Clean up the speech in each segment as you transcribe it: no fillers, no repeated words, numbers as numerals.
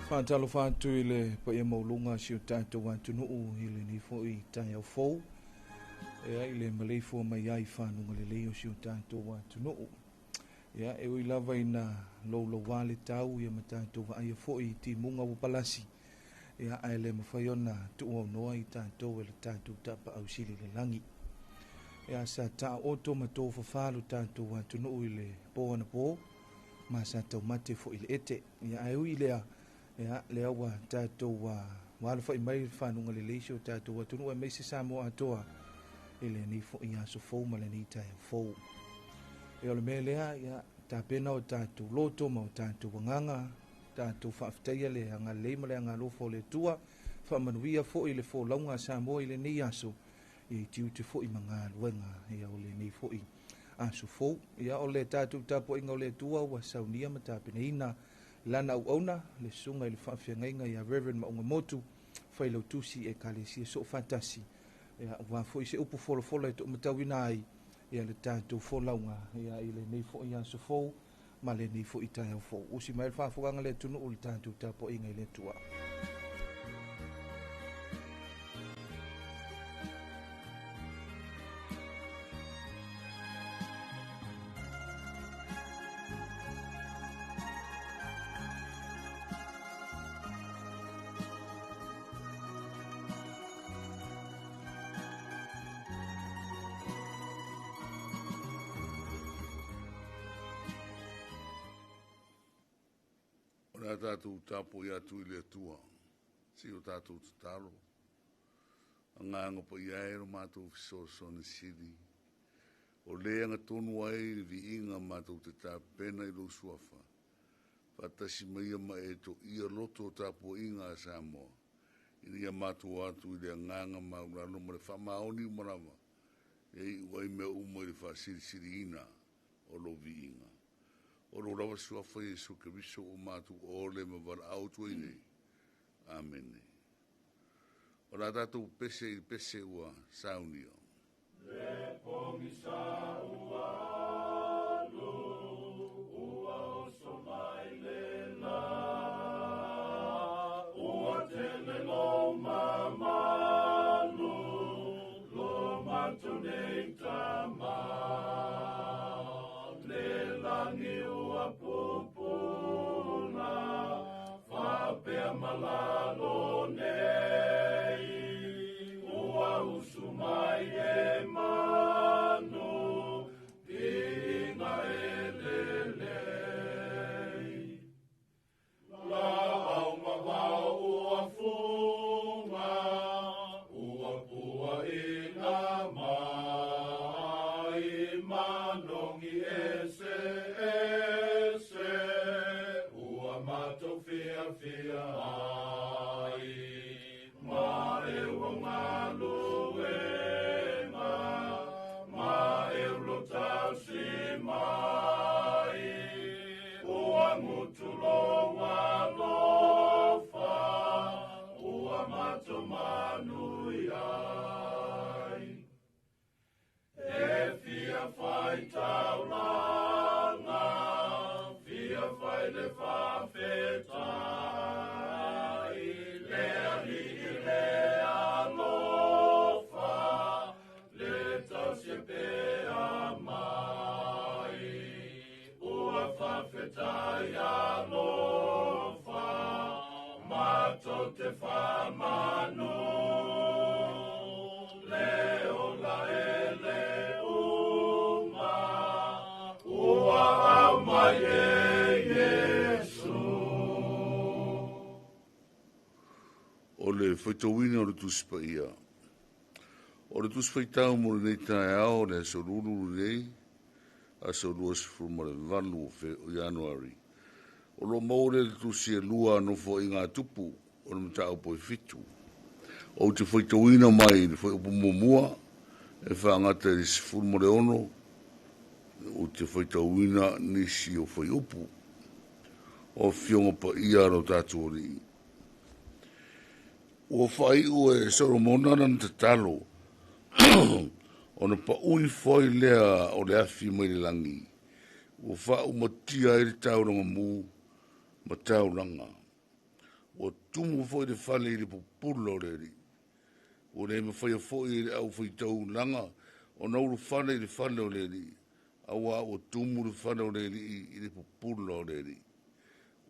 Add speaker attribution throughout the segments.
Speaker 1: Whātalo whātu I le pa ia maulunga si o tātou wātunuu I le ni fo I tai au fou. Ea I le maleifua mai ai whānunga le leo si o tātou wātunuu. Ea e ui lava I na lau wale tau ia ma tātou wa aia fo I ti munga wapalasi. Ea ai le mawhaiona tu au noa I tātou e le tātou tapa au sili le langi. Ea sa ta oto ma tō whawhalu tātou wātunuu I le pō ana pō. Ma sa tau mate fo I le ete. Ea ai ui lea. Ea lea wa tātou wa wala whai mai whanunga le leisio tātou wa tunu e meise Samoa atoa e le ni fo I aso fau ma le ni tai fau. E ole mea lea ia tā pena o tātou loto ma o tātou wanganga tātou whaafteia le anga leima le anga lofo le tua whamanuia fo I le fo launga Samoa I le ni aso I tiu te fo I manga luenga ia ole ni fo I aso fau. Ia ole tātou tapo inga ole tua wa saunia ma tā pena ina lana au auna le sunga I le whaafiangainga ia Reverend Maunga Motu whailau tusi e kalesia so fatasi ia wafo I se upu folo e to matawina ai ia le tātou folaunga ia I le nei fo I aso fou ma le nei fo I tai au fou usi mai le whaafuganga le tunu o le tātou tapo inga I le tua.
Speaker 2: Ora tātou tapo I atu I le atua, si o tātou tatalo. Anganga pa I aero mātou fisoso na siri. O leanga tonu ai vi inga mātou te tāpena I lo suafa. Patasi maia ma e to ia loto tapo inga a Samoa. Iria mātou atu I le anganga maurano ma le whamaoni umarama. E wai mea umo I le whasiri siri ina o lo vi inga. O lo rawa suafa Yesu Kristo o mātou o le mawara autua I nei. Amen. O la tātou pese ua saunio.
Speaker 3: Le pongi sa ua alu, ua oso mai le la. Ua tele lo mamalu, lo matu nei tama. Le langi ua pupuna, whapea malalo nei. Ua usu mai e manu, tinga e lelei. La au mawao ua funga, ua pua I na mai, manongi ese ese, ua mato fia fia ai. Ma e wanga luenga, ma e rota si mai, ua mutulo walofa, ua mato manui ai. E fia fai taulanga, fia fai le whawhetai, le ali le alofa, le tausia pea mai. Ua whawhetai alofa, mato te whamanu, leo la ele uma, ua au mai e Yesu.
Speaker 2: O le whaitawina o le tuspa ia. O le tuspa I tau mo le nei tae ao le aso ruru rei, aso rua sifuru le valu o Januari. O lo maure le tusi e lua no fo I ngā tupu, o le mtau po I fitu. O te whaitawina mai, le whai upu mumua, e whaangata le sifuru le ono, o te whaitawina nisi o whai upu, o fionga pa ia ro tātua ri. O whai ue Solomonanan te talo, o na pa ui foi lea o le afi mai le langi. O wha umatia I le tauranga mu, ma tauranga. o tumu fo i le fale i le pupulo le ri. O le me fai fo i le au fai tau langa, o na uru fale i le fale o le ri. Awa o tumu le fale o le ri i le pupulo le ri.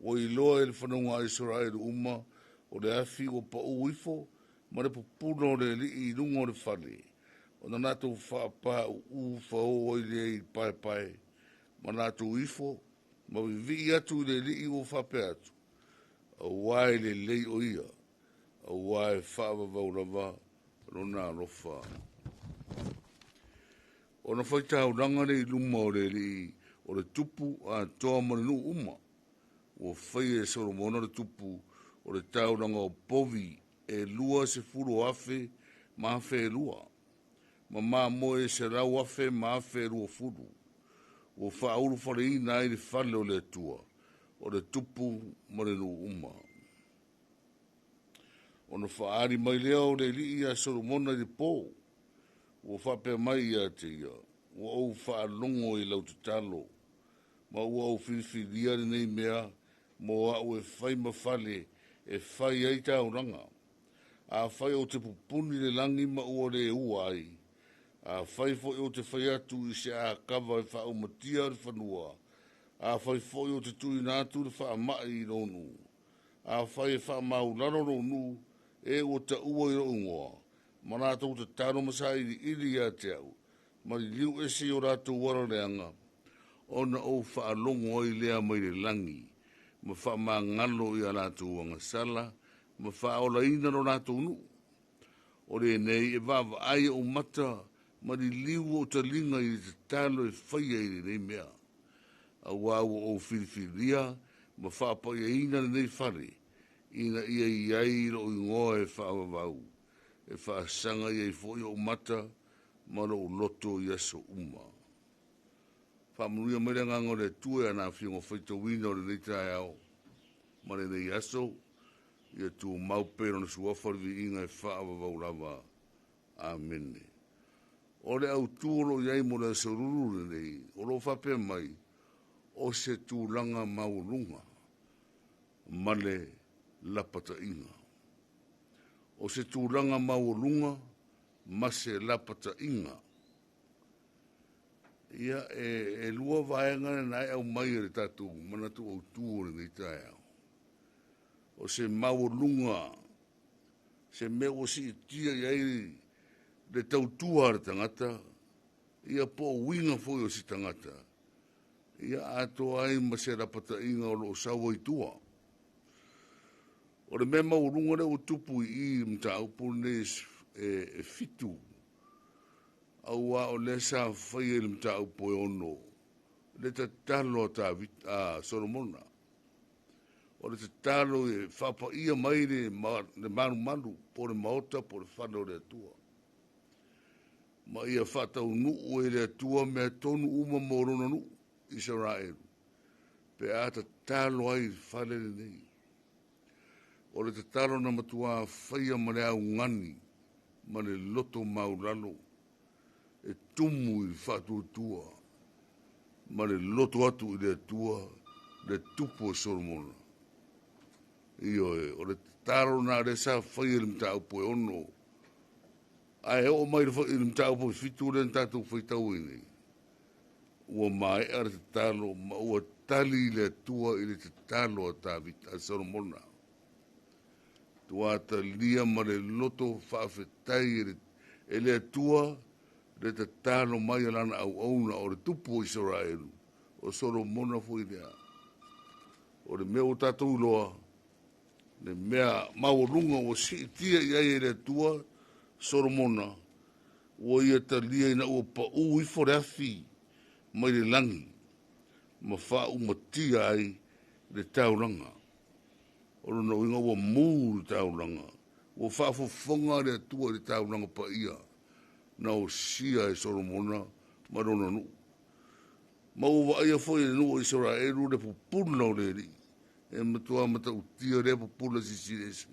Speaker 2: O i loa i le whanunga Israel uma, o le afi o pa uifo, ma le pupulo le ri i lungo le fale. O na natu whaapa u whao o i le i pai pai, ma natu ifo, ma vivi atu le ri i o whape atu. A wai le lei o ia, a wai whaava vaurava, rona rofa. O na whaitau rangare i luma o le ri, o le tupu a toa marinu uma, o whai e Solomona le tupu, o le tauranga o povi, e lua se furu afe, ma afe e lua. Ma maa moe se rau afe, ma afe e lua furu. O whauru whare i nai le whale o le tua, o le tupu marinu uma. O na whaari mai leo le li a Solomona i le pō, o whape mai ia te ia, o au whaalongo i lau talo, ma ua au whiwhiria nei mea, mo au e whai mawhale, e whai ai tauranga. A whai o te pupuni le langi ma ua le ua ai, a whai fo o te whai atu i se a kawa e whao matia le whanua, a whai fo o te tui nātu le wha mai i ronu, a whai e wha mau laro ronu, e o ta ua i rongoa, ma nātou te taro masai i ili a te au, ma li liu e si o rātou wara leanga, o na o wha alongo i lea mai le langi, ma wha maa ngalo i a rātou wanga sala, ma wha ola ina ro rātou nu. O le nei e vava ai o mata, ma li liu o ta linga i te talo e whaia i nei mea. A wau o whiriwhiria, ma wha pa i ina nei whare, ina ia i ai ro i ngoa e wha wau, e wha sanga i fo i o mata, ma ro loto i aso uma. Wha muria mele ngango le tue ana whiongo whaita wina o le nei tae au, ma le nei aso, ia tu maupero na suafarvi inga e wha wau lava. Amen. O le au tūro iai mo le soruru nei, o lo whape mai, o se tūlanga maurunga, ma le lapata inga. O se tūlanga maurunga, ma se lapata inga. Ia e lua vaenga nai au mai le tatu, mana tu au tūre nei tae au. O se maurunga, se meo si tia iai le tautua le tangata, ia po winga foi o si tangata. Ia ato ai ma se rapata inga o lo sawa i tua. O le mea maurunga le o tupu i mta upu ne e fitu. Aua o le sa whai e mta upu e ono. Le ta talo a Solomona. O le ta talo e whapa ia mai le manu manu, po le maota, po le whano le atua. Ma ia whatau nuu e le atua mea tonu uma morona nuu. Israel. Pe a ta talo ai whale nei. O le ta talo na matua whaia ma le au ngani, ma le loto mauralo, e tumu i whatuatua, ma le loto atu i le atua, le tupu o Solomona. Io e, o le ta talo na le sa whaia le mta upo e ono, ai o mai le mta upo i fitu le tatu whaitau i nei. Ua mai ar te talo, ma ua tali le tua i le te talo a Tavit a Solomona. Tua ta lia ma le loto whaafetai e le tua le te talo mai alana au auna o le tupu o Israelu, o Solomona fui lea. O le mea o tatou loa, le mea maurunga o si tia iai e le tua Solomona, ua ia ta lia ina ua pa ui foreafi, mai le langi, ma wha umatia ai le tauranga. O rona inga ua mū le tauranga, ua wha fofonga le atua le tauranga pa ia, na o sia e Solomona, ma rona nu. Ma ua aia foi le nu o Israelu le pupuna o le ri, e matua mata utia le pupuna si siresi.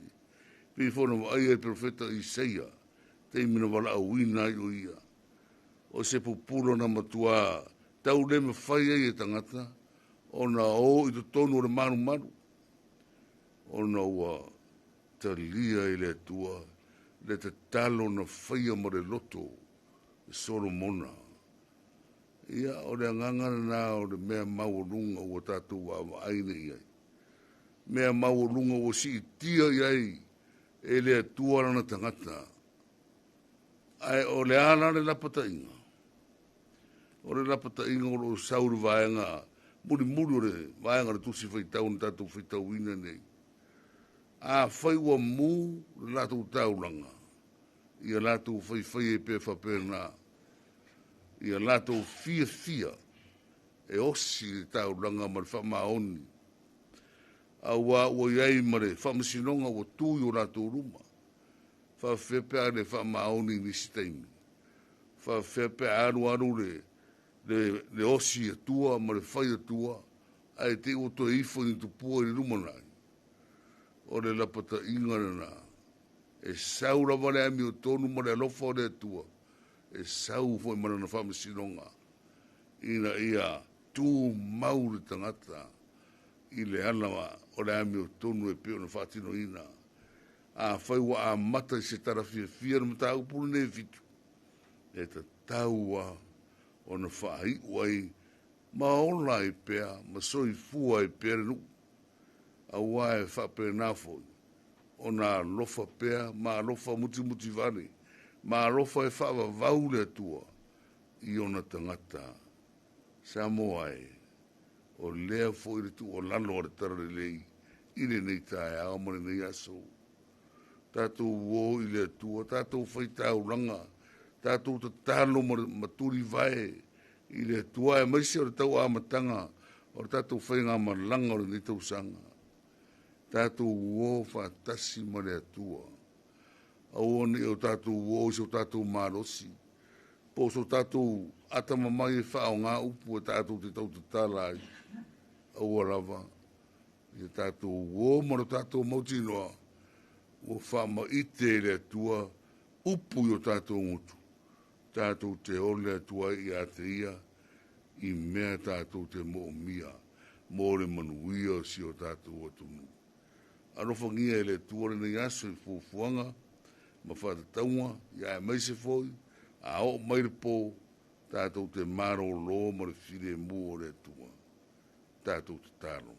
Speaker 2: Pi fona wa aia e profeta Isaia, te imina wala awina i o ia. O se pupuna na matua, tau le me whai e tangata, o na o i to tonu o le manu manu. ona ua talia i le atua, le te talo na whaia mo le loto, Solomona. Ia o le angangana nā o le mea maurunga ua tātou wa aine iai. Mea maurunga ua si tia iai e le atua rana tangata. Ai o le ana le lapata inga. O le lapata inga o lo sauru vaenga, muri o le vaenga le tusi whaitau na tātou whaitau ina nei. A whaiwa mū le lātou tauranga. Ia lātou whai e pe whapena. Ia lātou fia e osi le tauranga ma le whamaoni. A ua iai ma le whamasinonga ua tui o lātou ruma. Whawhepea le whamaoni ni sitaimi. Whawhepea aru le osi atua ma le whai atua. Ai te o to ifo ni tupua i ruma nai. O le lapata inga na e saura wale ami o tonu ma le alofa o le atua. E sau foi mana na whamasinonga. Ina ia tū mau le tangata. I le alawa o le ami o tonu e peo na whatino ina. A whaiwa a mata i se tara fia na mata upuru ne fitu. E ta taua o na whai uai ma ola i pea, ma soi fua i pea nu. A wae whape nafoi. O na lofa pea, ma lofa muti vane. Ma lofa e whawa vaule atua. I ona tangata. Samoai. O lea fo i tu o lalo o le tara le lei. I le nei tae a amare nei aso. Tātou wō i le atua. Tātou whaitau ranga. Tātou ta talo maturi vai. I le atua e maise o le tau amatanga. O le tātou whainga malanga o le nei tau sanga. Tātou wō whatasi ma le atua. Aone o tātou wō so tātou marosi. Po so tātou atama mai e whao ngā upu e tātou te tau te tālai. Aua lava. I tātou wō maro tātou mautinoa. O whama ite le atua. Upu i o tātou ngutu. Tātou te ole atua i a te ia. I mea tātou te mo mia. Mo le manuia si o tātou atunu. Arofangia e le tuore nei aso i fufuanga. Ma whatataunga, ia e maise foi, a o maire po, tātou te maro lo ma le whire mua o le tua. Tātou te tāno.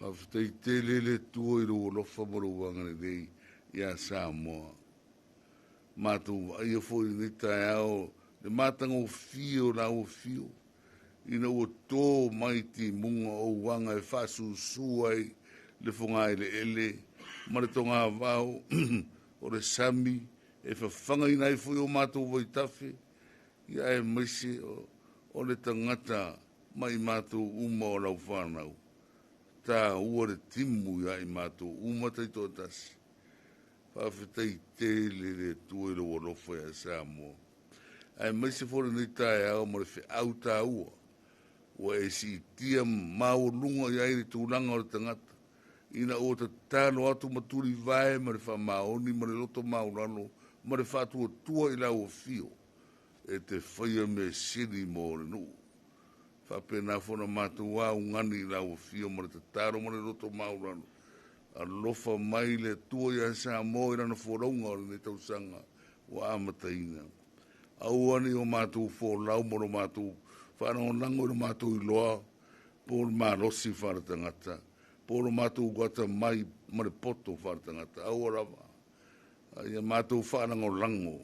Speaker 2: Hawhtei te le tua i ro lofa maro wangane nei, ia Samoa. Mātou aia foi ni tae ao, le mātanga o fio na o fio. Ina o tō maiti munga o wanga e whasu suai, le whangai le ele, ma le tonga vau, o le sami, e whawhanga ina i fui o mātou vai tawhi, ia e maise o le tangata mai mātou uma o lau whanau. Tā ua le timu ia i mātou uma tai tō tasi. Whawhetei te le tue le walofa ia Samoa. Ai maise fore nei tae au ma le whi au tā ua. Ua e si tia mau lunga ia i le tūlanga o le tangata. Ina o te tano atu maturi vai ma le whamaoni ma le loto maurano ma le whatua tua i lau o fio. E te whaia me siri mo le nuu. Whapena whona mātou au ngani i lau o fio ma le te taro ma le loto maurano. A lofa mai le tua i a Samoa i rana whoraunga o le ne tausanga wa amataina. Auani o mātou wholau mo lo mātou whanonango i lo mātou i loa po le mārosi wharatangata. Poro mātou guata mai mare poto wharatangata. Aua rawa. Ia mātou whanango lango.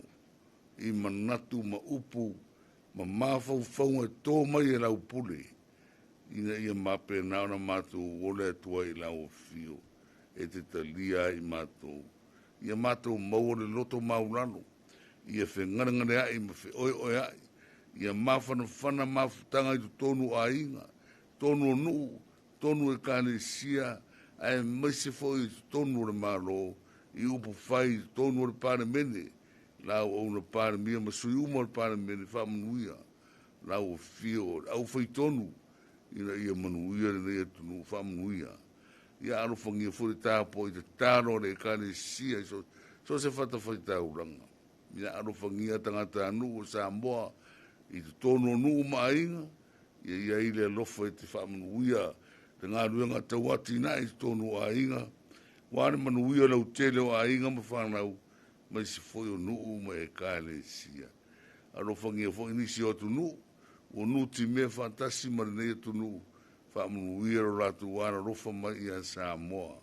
Speaker 2: I manatu ma upu. Ma mawhau whaunga tō mai e lau pule. Ina ia mape nauna mātou ole atua i lau fio. E te talia i mātou. Ia mātou maua le loto maurano. Ia whengarangare ai ma oi ai. Ia mawhana whana mawhutanga i tonu a inga. Tonu o nuu. Tonu e kāne sia, ai maise foi tonu le malo, i upu whai tonu le pāne mene, lau au na pāne mia, ma sui uma le pāne mene, whamanuia, lau o fio, au whai tonu, ina ia manuia le nei atunu, whamanuia. Ia arofangia furi tāpo i te tāro le kāne sia, so se whata whai tāuranga. Ia arofangia tangata anu o Samoa, i te tonu nu ma inga, ia i le lofa i te whamanuia, te ngā ruenga tau ati nai tonu a inga, wane manuia lau tele o a inga ma whanau, mai se foi o nuu mai e kāle sia. Aro whangia fo inisi o tu nuu, o nuu ti mea fantasi marinei tu nuu, whamanuia ro ratu wana rofa mai i a Samoa.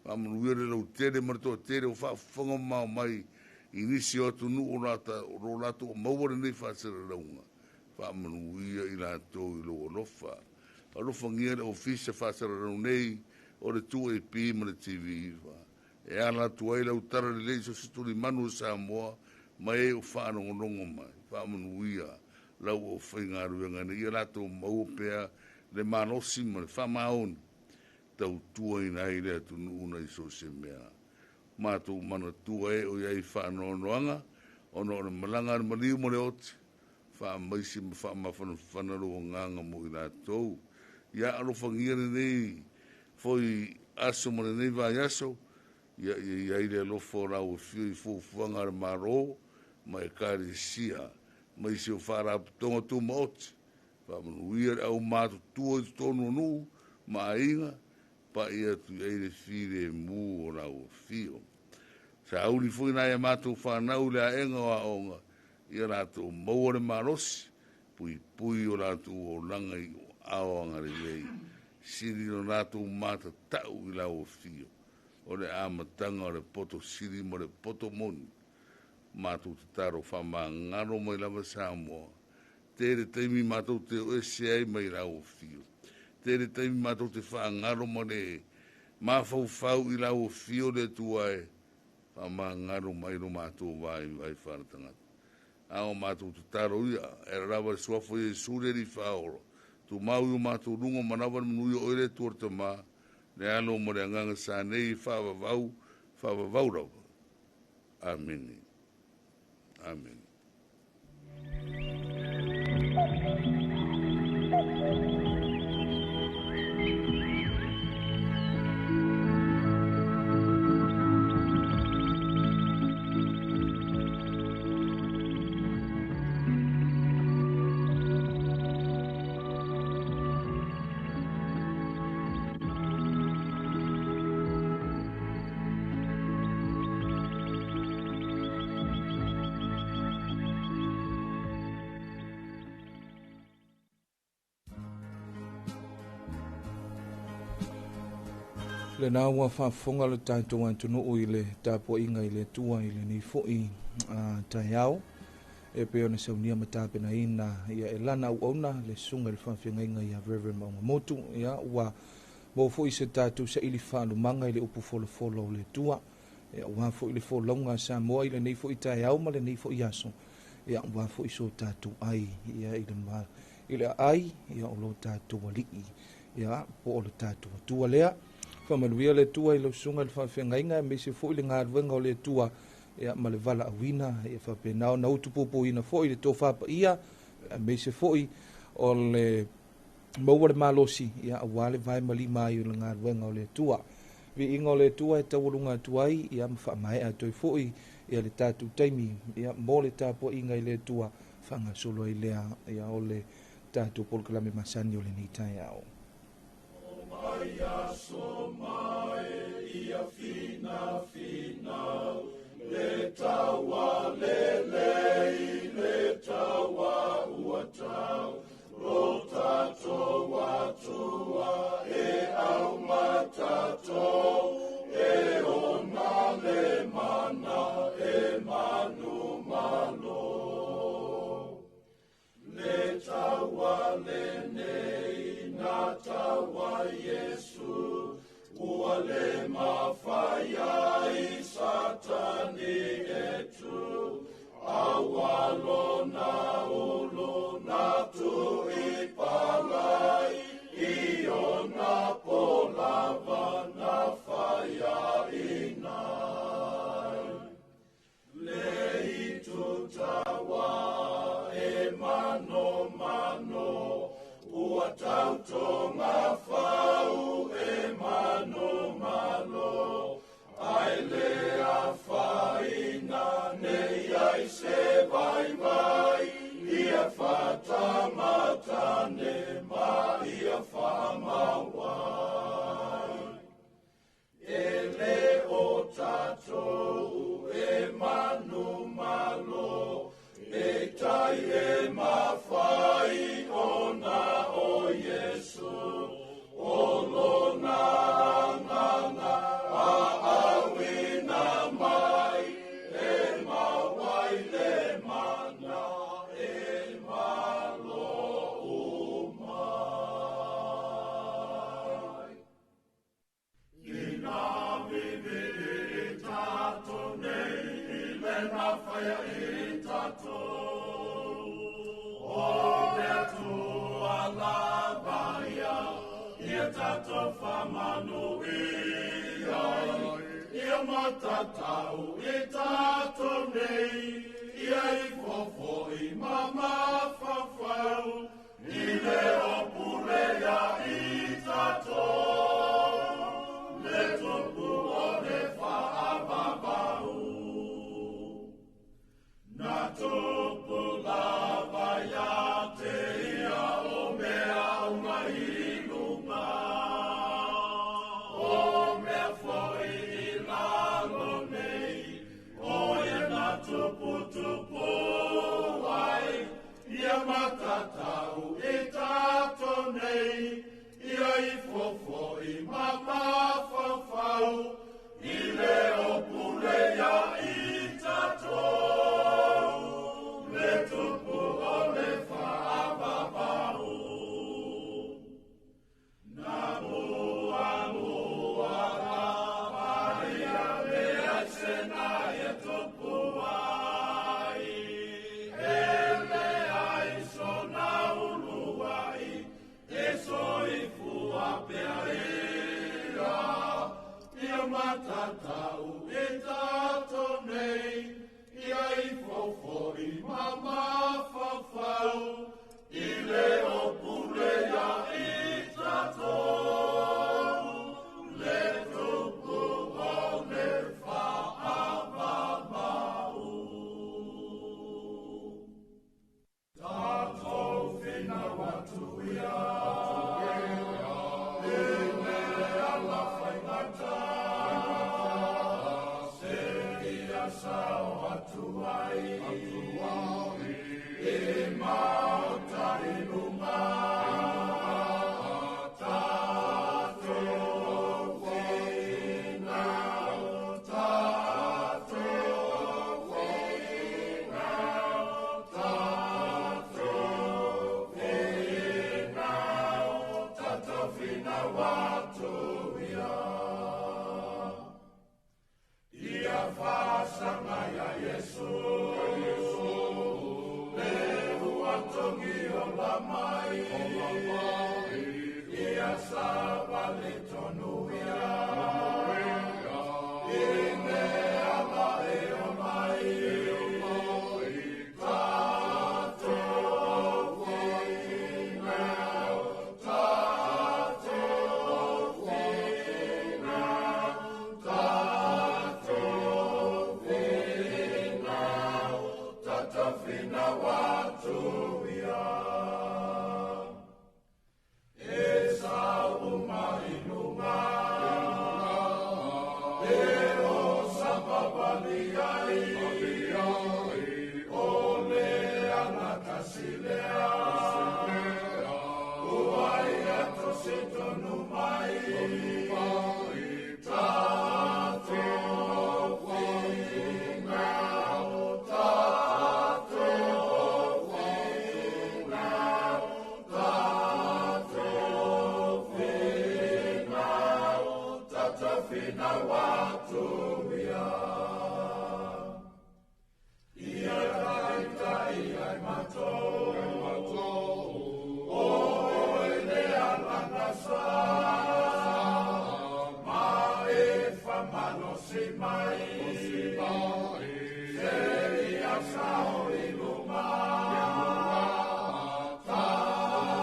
Speaker 2: Whamanuia lau tele marito tele o whawhanga mau mai, inisi o tu nuu o ratu o mauare nei whasera raunga. Whamanuia i rātou i lo alofa. Alofa ngia le ofisa whasera raunga nei, o le tua e pi ma le TV iwa. E ala tua ila utara le leiso situri manu Samoa, mai e o whanongonongo mai, whamanuia, lau o whaingaruenga nei, ia rato maupea le manosi ma le whamaoni, tau tua ina i lea tu nuuna i so se mea. Mātou mana tua e o iai whanonoanga, ono o le malanga le maliu mo le oti, whamaisi ma whamawhanaro o nganga mo i ratou. Ia alofangia nei, foi aso mo nei vai aso ia ile lofo rau fio fu fuanga maro mai kari sia mai se fara tonga tu mot pa muir au matu tu tonu nu mainga pa ia tu ile fire mu rau fio sa uli foi na matu fa na ula enga wa onga ia rato mo maros pui o rato o langa i aonga le siri no nato mata tau i lau o fio. O le amatanga o le poto siri mo le poto moni. Mātou te taro whama ngaro mai lava Samoa. Tere teimi mātou te oesiai mai lau o fio. Tere teimi mātou te wha ngaro mo le mawhau i lau o fio le tuae. Whama ngaro mai no mātou vai whanatangata. Ao mātou te taro ia, e rawa suafo i sure ri whaoro. Tu mau i mātou rungo manawan mnui o ere tuarta mā, ne alo mo re anganga sa nei whawavau rau. Amen. Amen.
Speaker 1: Le na ua whafonga le tātou antunu o i le tāpua inga i le tua i le ni fōi tai au. E peo na saunia ma tāpena ina ia e lana au auna le sunga le whawhianga inga ia Reverend Maunga Motu. Ia ua mo fōi se tātou sa ili whālu manga i le upu folo le tua. Ia ua fōi le fōlaunga Samoa i le nei fōi tai au ma le nei fōi aso. Ia ua fōi so tātou ai ia i le ai ia o lo tātou aliki. Ia po o le tātou atua lea. Whamanuia le tua i lo sunga le whawhengainga, me se fōi le ngāruenga o le tua, ma le vala awina, e whapenao, na utupopo ina fōi le tō whapa ia, me se fōi o le maua le malosi, ia awale vai mali mai o le ngāruenga o le tua. Vi inga o le tua e tawurunga tuai, ia ma whamae a toi fōi, ia le tātou taimi, ia mō le tāpua inga i le tua, whanga solo i lea, ia o le tātou polkalame masani o le nitai au.
Speaker 3: Ia so mai ia fina le tawa le tawa ua tau lo tato watua e au matato e ona le mana e manu malo le tawa le nei na tawa Yesu ua le mawhaia i satani etu awalo na ulu na tu i palai i ona polava na whaia i nai le i tutawa e mano ua tautonga whau e mano ia i tatou. O mea tua lava ia tatou whamanu ia matatau i tatou nei, ia i fofo i mama whawhau, i leo purea i tatou, le tupu o le whaavavau. Na tupu lava ia te ia o mea unga ilunga, o mea foi i lalo nei, o ia na tupu tupu ai, ia matatau i tato nei, ia i fofo i mama whawhau, i leo purea i tatou, le tupu o le whaavavau. Na mua mua rapa ia mea sena ia tupu ai, ele ai so na ulu ai, e so i fua pea ia, ia matatau i tato nei, ia i fofo i mama whawhau, i leo purea i tatou, le tupu o le whaavavau. Tatou whina watu ia, e le ala whaingata, se ia sao atu ai, e mao tai lunga, tatou whina, tatou whina, tatou whina, tatou whina watu ia. Ia whasanga ia Yesu, le huatongi o la mai, ia sawa le tonu ia, i me ala e o mai, tatou whina, tatou whina, tatou whina, tatou whina watu ia. E sau mai lunga, e o sapapali ai, o le anaka silea, uai ato se tonu mai, tatou whina, tatou whina, tatou whina, tatou whina watu ia. Ia tai tai ai matou, o ele alangasa, ma e whamano si mai, se ia sao i lunga,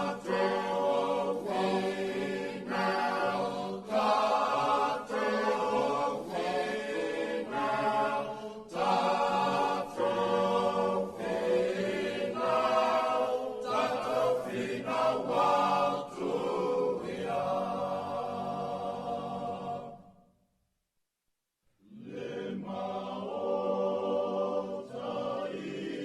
Speaker 3: tatou whina, tatou whina, tatou whina, tatou whina watu ia. Le maota i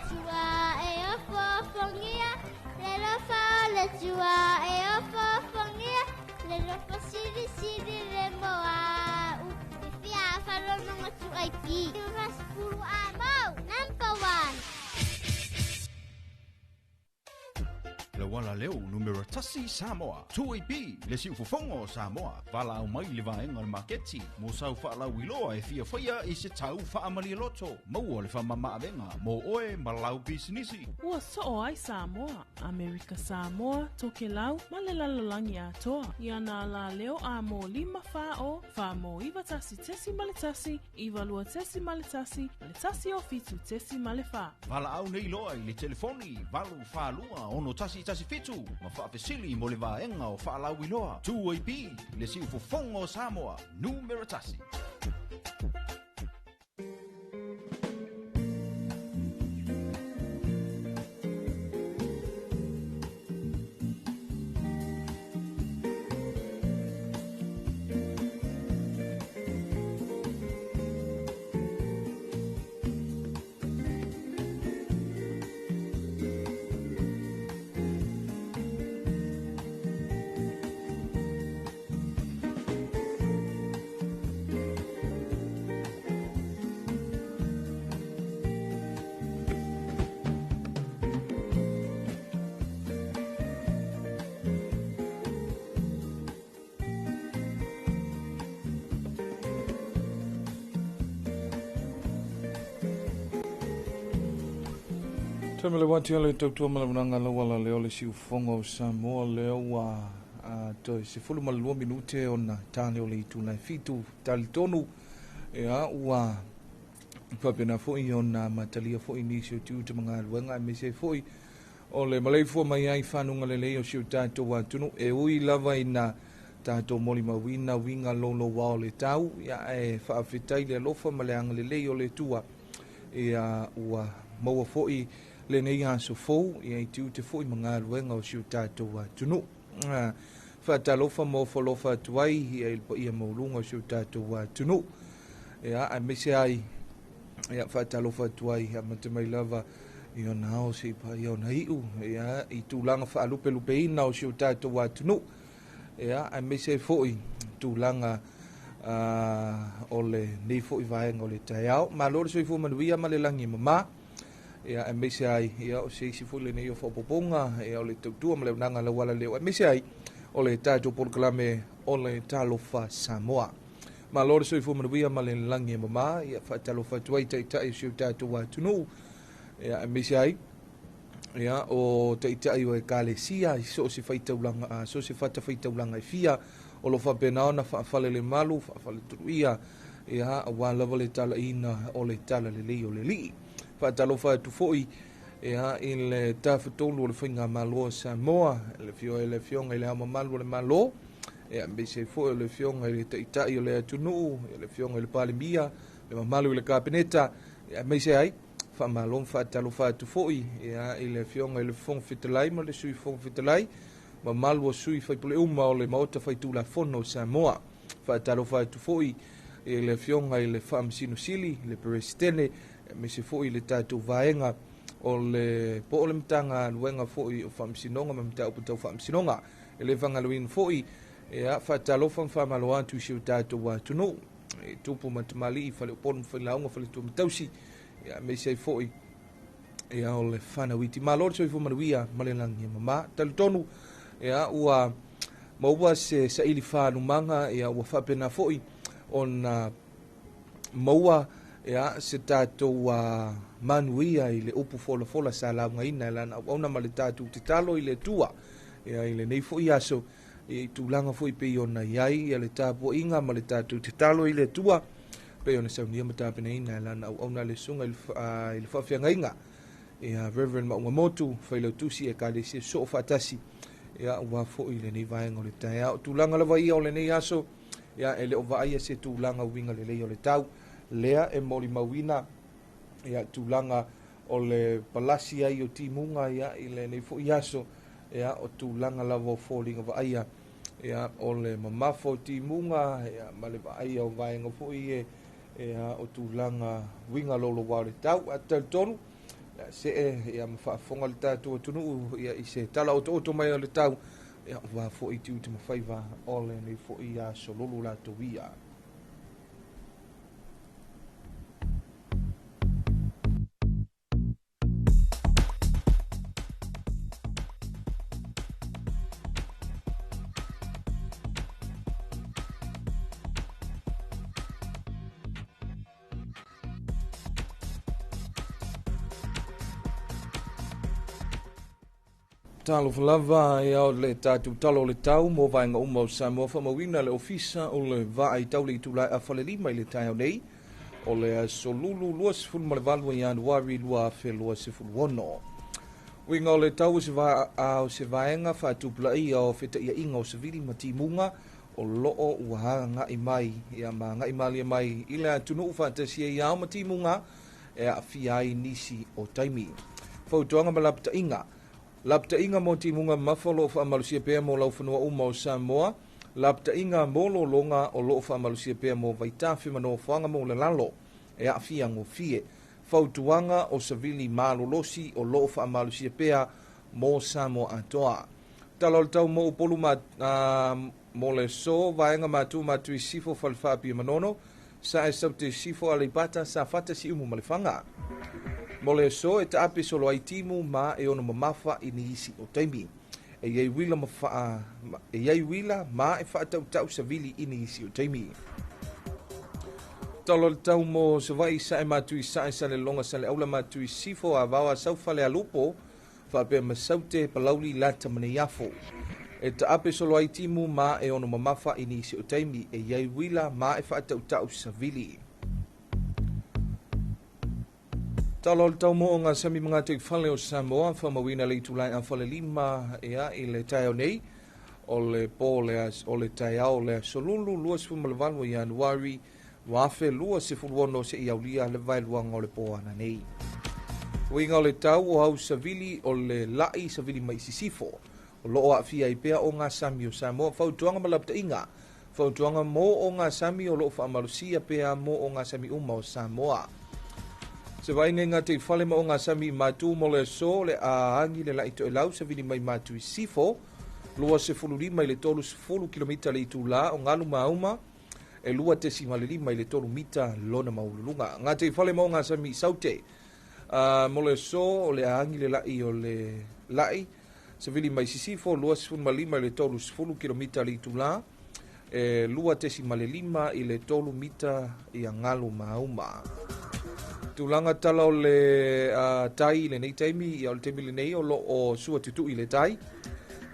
Speaker 4: chua e ofo fongia. Le lofa le chua e ofo fongia. Le lofa siri siri le moa. Fia whalono ngatu aiki. Uras pulu amau. Number 1.
Speaker 5: Le wala leo numero tasi Samoa. 2AB le si ufofongo Samoa. Wala au mai le vaenga le maketi. Mo sau whaala wiloa e fia whaia e se tau whaamali loto. Maua le whamama avenga. Mo oe malau bisinisi.
Speaker 6: Ua so ai Samoa. Amerika Samoa, toke lau, male lalolangi atoa. Iana la leo a mo 5 whao. Wha mo iwa tasi tesi male tasi. Iwa lua tesi male tasi. Le tasi o fitu tesi male wha.
Speaker 5: Wala au nei loa i le telefoni. Walu whalua ono tasi fitu. Ma whaafesili mo le vaenga o whaalau iloa. 2AB le si ufofongo Samoa. Numero tasi.
Speaker 1: Tamale wati ale tautua malamunanga lawala leo le si ufonga o Samoa leo wa toi se fulu malua minute o na tane o le itu na fitu tali tonu ea ua papena foi o na matalia foi nisi o tiu te mga luenga me se foi o le malei fua mai ai whanunga le leo si o tato wa tunu e ui lava i na tato moli mawina winga lolo wao le tau ia e whaafitai le alofa maleanga le leo le tua ea ua maua foi le nei aso fou ia i tiu te foi mga luenga o si o tato wa tunu whaatalofa mo whalofa tuai ia ilpa ia maulunga o si o tato wa tunu ia a mese ai ia whaatalofa tuai ia matamai lava i o nao si pa i o na iu ia i tūlanga whaalupe lupe ina o si o tato wa tunu ia a mese foi tūlanga o le nei foi vaenga o le taiao ma lor soi fu manuia ma le langi mama ia e mese ai ia o se isi fule nei o whapoponga ia o le tautua ma le unanga la wala leo e mese ai o le tato porklame o le talofa Samoa ma lor soi fu manuia ma le langi mama ia whaatalofa tuai taitai si o tato wa tunu ia e mese ai ia o taitai o e kalesia i so se whaitaulanga so se whaitaulanga i fia o lo whapenao na whaafale le malu whaafale turuia ia a walawa le tala ina o le tala le li o le li whaatalofa tu foi ia in le tawhatolu o le whainga malo Samoa le fionga i le ama malu le malo ia mbese foi o le fionga i le taitai o le atunu le fionga i le palimia le mamalu i le kapeneta ia mbese ai whamalon whaatalofa tu foi ia i le fionga i le fong fitalai ma le sui fong fitalai mamalu o sui whaipule uma o le maota whaitula fono Samoa whaatalofa tu foi i le fionga i le whaamsino sili le perestene me se foi le tatu vaenga o le po le mtanga luenga foi o famsinonga me mta uputau famsinonga ele vanga luin foi e a fatalo fam famalo atu si tatu wa tunu e tupu matmali fale pon falaunga fale tu mtausi e me se foi e a o le fana witi malor so fo manuia malelangi mama taltonu e a ua maua se saili fanu manga e a ua fapena foi on maua ia se tatou manuia i le upu folafola sa laugaina e lana auauna ma le tatou tatalo i le tua ia i lenei foʻi aso i tulaga foʻi pei ona iai ia le tapuaʻiga ma le tatou tatalo i le tua pei ona saunia ma tapenaina e lana auauna le suga i le faafeagaiga ia Reverend Mauga Motu failautusi e kalesia so o faatasi ia ua foʻi lenei vaega o le taeao tulaga lava ia o lenei aso ia e le o vaaia se tulaga uiga lelei o le tau lea e moli mauina ia tulaga o le palasi ai o timuga ia i lenei foʻi aso ia o tulaga lava o foliga vaaia ia o le mamafo o timuga ia ma le vaaia o vaega foʻi ia o tulaga uiga lolo wao le tau a tautonu se ia mawhaafonga le tātua tunu ia i se tala o mai o le tau ia wa fo i tiu te mawhaiva ole ni fo i a solulu la to ia. Talo falava ia o le tātou talo le tau mo vaenga umau Samoa whamawina le ofisa o le vaai taule i tūlai a whalelima i le tai au nei o le solulu lua sifuru ma le valua i anuari lua fe lua sifuru wono. Winga o le tau o se vaenga whaatupula i o feta ia inga o sevili ma timunga o loo uaha ngai mai ia ma ngai malia mai i le atunu whaatasia i au ma timunga e a fiai nisi o taimi. Fautuanga ma lapta inga. Lapta inga mo timunga mafalo fa malusia pea mo lau whanua uma o Samoa. Lapta inga mo lo longa o loo fa malusia pea mo vaitafi mano whanga mo le lalo. E a fiango fie. Fautuanga o savili malolosi o loo fa malusia pea mo Samoa atoa. Talol tau mo upolu mo le so vaenga matu i sifo falfapi manono. Sa e saute sifo alipata sa fata si umu malifanga. Mo le so e ta ape solo ai timu ma e ono mamafa i ni isi o taimi. E iei wila ma e wha tau savili i ni isi o taimi. Talo le tau mo se vai sa e matui sa e sa le longa sa le aula matui sifo a vawa sau fale a lupo wha pe masaute palauli lata mane iafo. E ta ape solo ai timu ma e ono mamafa i ni isi o taimi. E iei wila ma e wha tau savili. Talo le tau mo o ngā sami mga te whale o Samoa, whamawina le itulai a whale lima ea i le tai au nei, o le o le tai au le solulu lua sifu malawalu i anuari, wafe lua sifu luono se i aulia le vai luanga o le po ana nei. Uinga o le tau o au savili o le lai savili mai sisifo, o loo a fia i pea o ngā sami o Samoa, fautuanga malapta inga, fautuanga mo o ngā sami o loo whaamalusia pea mo o ngā sami uma o Samoa. Se vai ngā te whale ma o ngā sami mātū mo le so le a hangi le lai to e lau sa vini mai mātū i sifo, lua se fulu lima i le tolu se fulu kilomita le i tū la o ngalu mauma, e lua te si male lima i le tolu mita lona maulunga. Ngā te whale ma o ngā sami i saute, mo le so o le a hangi le lai o le lai, sa vini mai si sifo, lua se fulu lima i le tolu se fulu kilomita le i tū la, e lua te si male lima i le tolu mita i a ngalu mauma. Tulanga tala o le tai le nei taimi i o le taimi le nei o lo o sua tutu i le tai.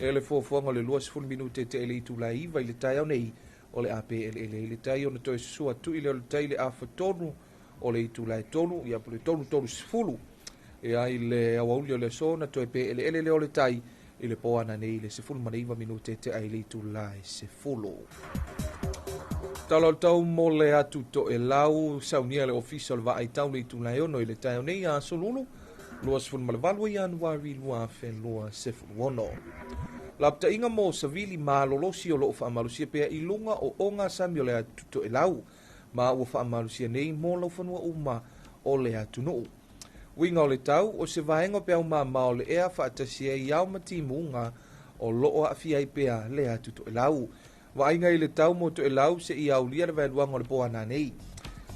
Speaker 1: E le fuafuanga o le lua sifun minute te ele i tula iwa i le tai au nei o le ape ele le tai o na toi sua tu i le o le tai le afa tonu o le i tula e tonu i apu le tonu sifulu. E ai le awauli o le so na toi pe ele le o le tai i le poana nei le sifun maneiva minute te ele i tula e sifulu. Talo tau mo le atu to e lau saunia le official va ai tau le tūlai ono i le tai nei a solulu lua sifun malawalu i anuari lua fe lua sifun wono. Lapta inga mo savili malolosi o loo whaamalusia pea i lunga o onga sami o le atu to e lau ma ua whaamalusia nei mo lau whanua uma o le atu nuu. Winga o le tau o se vaenga pea uma o le ea whaatasia i au mati munga o loo a fiai pea le atu to e lau. Wa inga i le tau mo to e lau se i au lia le vailuanga o le poa nei.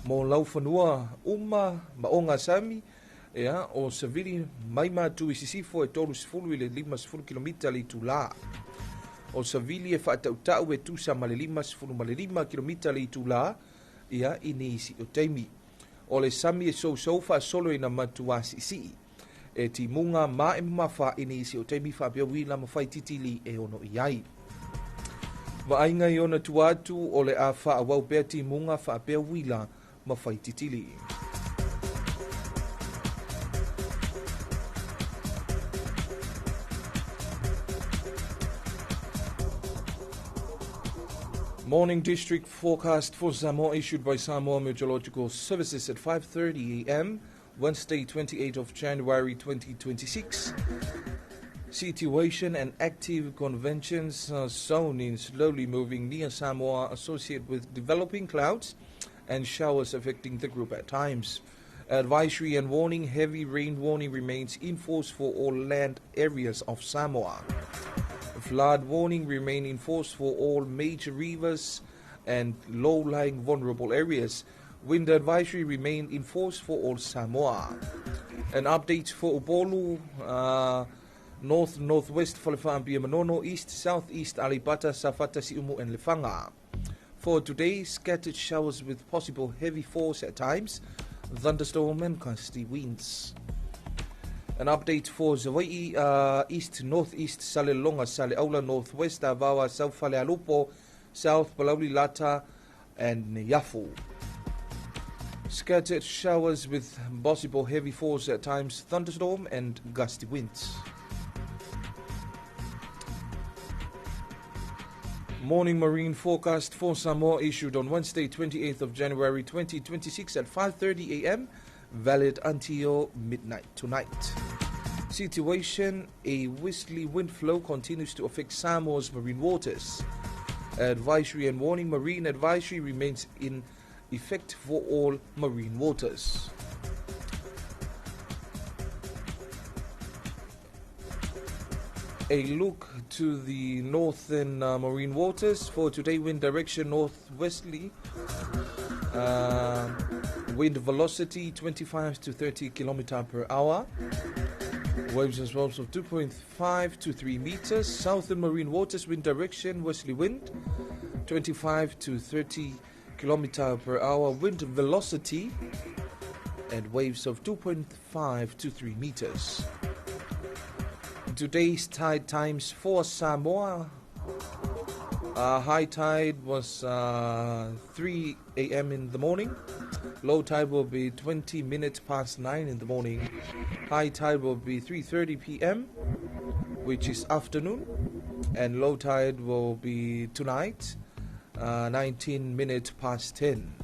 Speaker 1: Mo lau whanua uma ma o ngā sami ea o savili mai mātu i sisifo e tolu sifulu i le 5 kilomita li tu la. O savili e whaatautau e tusa ma le 5 kilomita li tu la ia i ni isi o teimi. O le sami e sou wha solo i na matu asi isi. E ti munga ma e mawha i ni isi o teimi wha pia wila ma whai titili e ono i ai. Vainga i ona tuatu o le a wha awau pea ti munga wha pea wila ma whai titili. Morning district forecast for Samoa issued by Samoa Meteorological Services at 5:30 a.m. Wednesday 28th of January 2026. Situation and active conventions are shown in slowly moving near Samoa associated with developing clouds and showers affecting the group at times. Advisory and warning, heavy rain warning remains in force for all land areas of Samoa. Flood warning remain in force for all major rivers and low-lying vulnerable areas. Wind advisory remain in force for all Samoa. An update for Upolu, north-northwest Falefa'apia Manono, east-southeast Alipata, Safata, Siumu and Lefanga. For today, scattered showers with possible heavy force at times, thunderstorm and gusty winds. An update for Hawaii, east-northeast Salelonga, Saleaula, northwest Avawa, South Falealupo, South Palauli Lata and Yafu. Scattered showers with possible heavy force at times, thunderstorm and gusty winds. Morning marine forecast for Samoa issued on Wednesday, 28th of January 2026 at 5:30 a.m. valid until midnight tonight. Situation: a westerly wind flow continues to affect Samoa's marine waters. Advisory and warning, marine advisory remains in effect for all marine waters. A look to the northern marine waters for today. Wind direction northwesterly. Wind velocity 25 to 30 km per hour. Waves and swells of 2.5 to 3 meters. Southern marine waters, wind direction westerly wind 25 to 30 km per hour. Wind velocity and waves of 2.5 to 3 meters. Today's tide times for Samoa. High tide was 3 a.m. in the morning. Low tide will be 20 minutes past 9 in the morning. High tide will be 3:30 p.m., which is afternoon. And low tide will be tonight, 19 minutes past 10.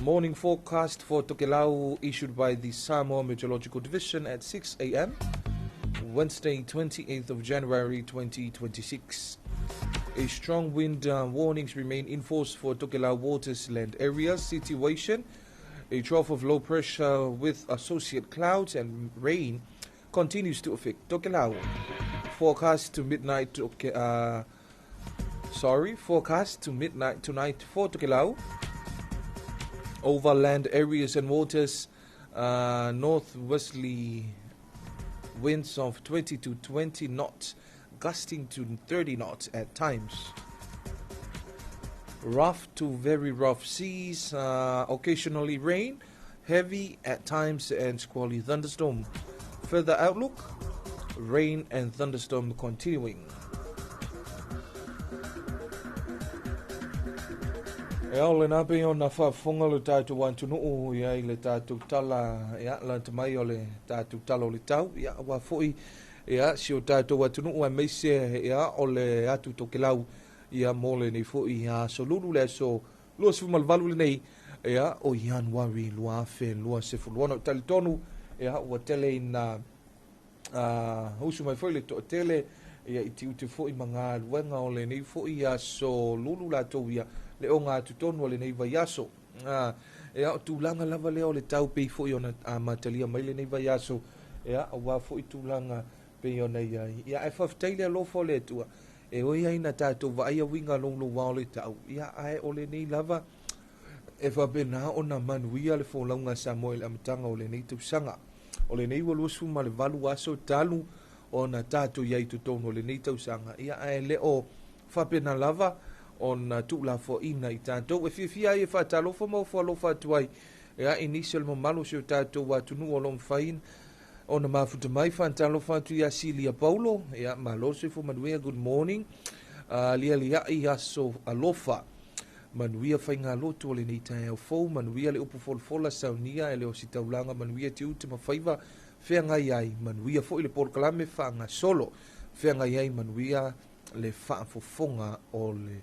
Speaker 1: Morning forecast for Tokelau issued by the Samoa Meteorological Division at 6 a.m. Wednesday, 28th of January 2026. A strong wind warnings remain in force for Tokelau waters land areas. Situation: a trough of low pressure with associated clouds and rain continues to affect Tokelau. Forecast to midnight tonight for Tokelau. Over land areas and waters, northwesterly winds of 20 to 20 knots, gusting to 30 knots at times. Rough to very rough seas, occasionally rain, heavy at times and squally thunderstorm. Further outlook: rain and thunderstorm continuing. E au le nā pe o nā whaafonga le tātou wantunuu ia i le tātou tala ia la tamai o le tātou tala o le tau ia wa foi ia si o tātou wantunuu a meise ia o le atu tokelau ia mole nei foi ia so lulu le so lua sifu malvalu le nei ia o Januari lua fe lua sifu luana o talitonu ia ua tele i nā husu mai foi le to tele ia i tiu te foi manga luenga o le nei foi ia so lulu la tau ia le o ngā tutonu le nei vaiaso. Ea o tūlanga lava leo le tau pei fo i ona matalia mai le nei vaiaso. Ea o wā fo i tūlanga pei ona iai. Ia e whafteile a lofo le tua. E oi aina tātou wa aia winga longlo wao le tau. Ia ae o le nei lava. E whabena o na manuia le fo launga Samoa amatanga o le nei tausanga. O le nei waluasu ma le valu aso talu o na tātou iai tutonu o le nei tausanga. Ia ae le o whabena lava on tula fo ina i tātou. E whiawhia e whatalofa mau whalofa tuai. Ea initial mamalo si o tātou watunu o lom whain. O na mafuta mai whantalofa tu ia Silia Paulo. Ea malo se fo manuia, good morning. Lia i aso alofa. Manuia whainga loto o le nei tae au fau. Manuia le upo folfola saunia e le o si taulanga. Manuia te ute mawhaiva. Whea ngai ai. Manuia fo i le porkalame whaanga solo. Whea ngai ai manuia le whaafofonga o le